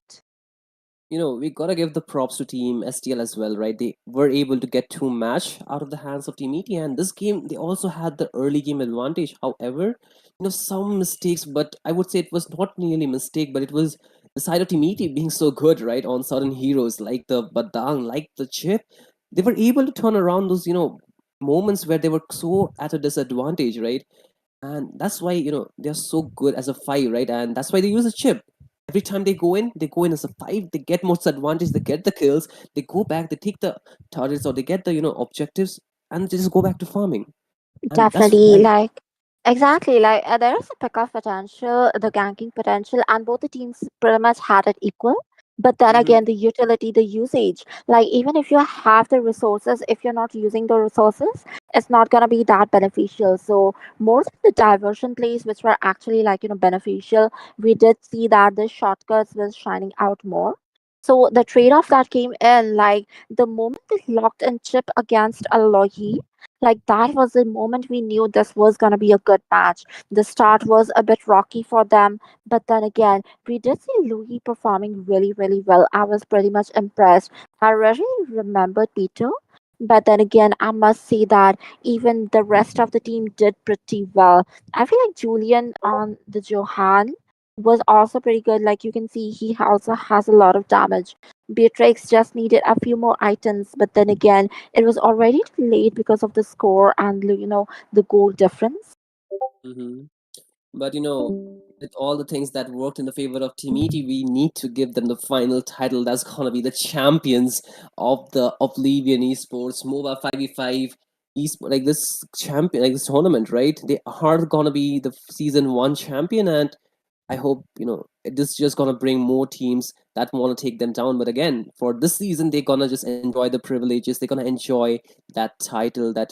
We gotta give the props to Team STL as well, right? They were able to get 2 match out of the hands of Team ET, and this game they also had the early game advantage. However, some mistakes, but I would say it was not really mistake, but it was the side of Team ET being so good, right? On certain heroes like the Badang, like the Chip, they were able to turn around those moments where they were so at a disadvantage, right? And that's why they're so good as a 5, right? And that's why they use a Chip. Every time they go in as a 5, they get most advantage, they get the kills, they go back, they take the turrets, or they get the objectives, and they just go back to farming. And that's Definitely, why exactly, there is a pick-off potential, the ganking potential, and both the teams pretty much had it equal. But then again, the utility, the usage, like even if you have the resources, if you're not using the resources, it's not gonna be that beneficial. So more than the diversion plays, which were actually beneficial, we did see that the shortcuts was shining out more. So the trade-off that came in, like the moment they locked in chip against Alohi, Like that was the moment we knew this was gonna be a good match. The start was a bit rocky for them, but then again, we did see Louis performing really, really well. I was pretty much impressed. I really remembered Peter, but then again, I must say that even the rest of the team did pretty well. I feel like Julian on the Johan was also pretty good. Like you can see, he also has a lot of damage. Beatrix just needed a few more items, but then again, it was already too late because of the score and the goal difference. Hmm. But with all the things that worked in the favor of Team ET, we need to give them the final title. That's gonna be the champions of the Oblivion Esports MOBA 5v5 esport, like this champion, like this tournament, right? They are gonna be the season one champion, and I hope this is just gonna bring more teams that want to take them down. But again, for this season, they're gonna just enjoy the privileges. They're gonna enjoy that title, that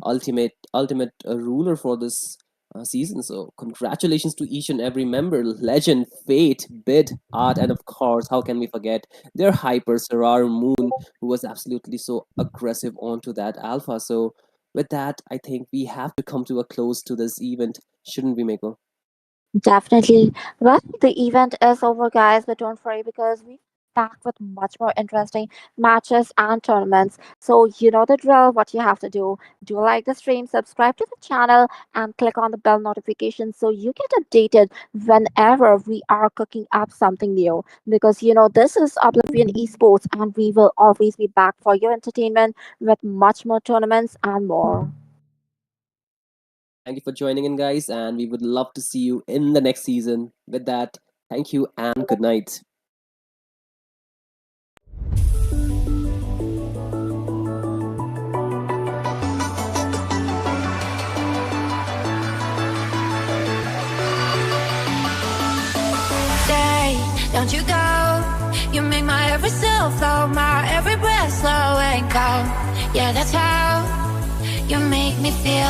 ultimate ruler for this season. So congratulations to each and every member, Legend, Fate, Bid, Art, and of course, how can we forget their hyper Sarar Moon, who was absolutely so aggressive onto that alpha. So with that, I think we have to come to a close to this event, shouldn't we, Mako? Definitely. Well, the event is over, guys, but don't worry because we back with much more interesting matches and tournaments. So you know the drill, what you have to do. Do like the stream, subscribe to the channel, and click on the bell notification so you get updated whenever we are cooking up something new. Because this is Oblivion Esports, and we will always be back for your entertainment with much more tournaments and more. Thank you for joining in, guys, and we would love to see you in the next season. With that, thank you and good night. Stay, don't you go. You make my every cell flow, my every breath slow and go. Yeah, that's how you make me feel.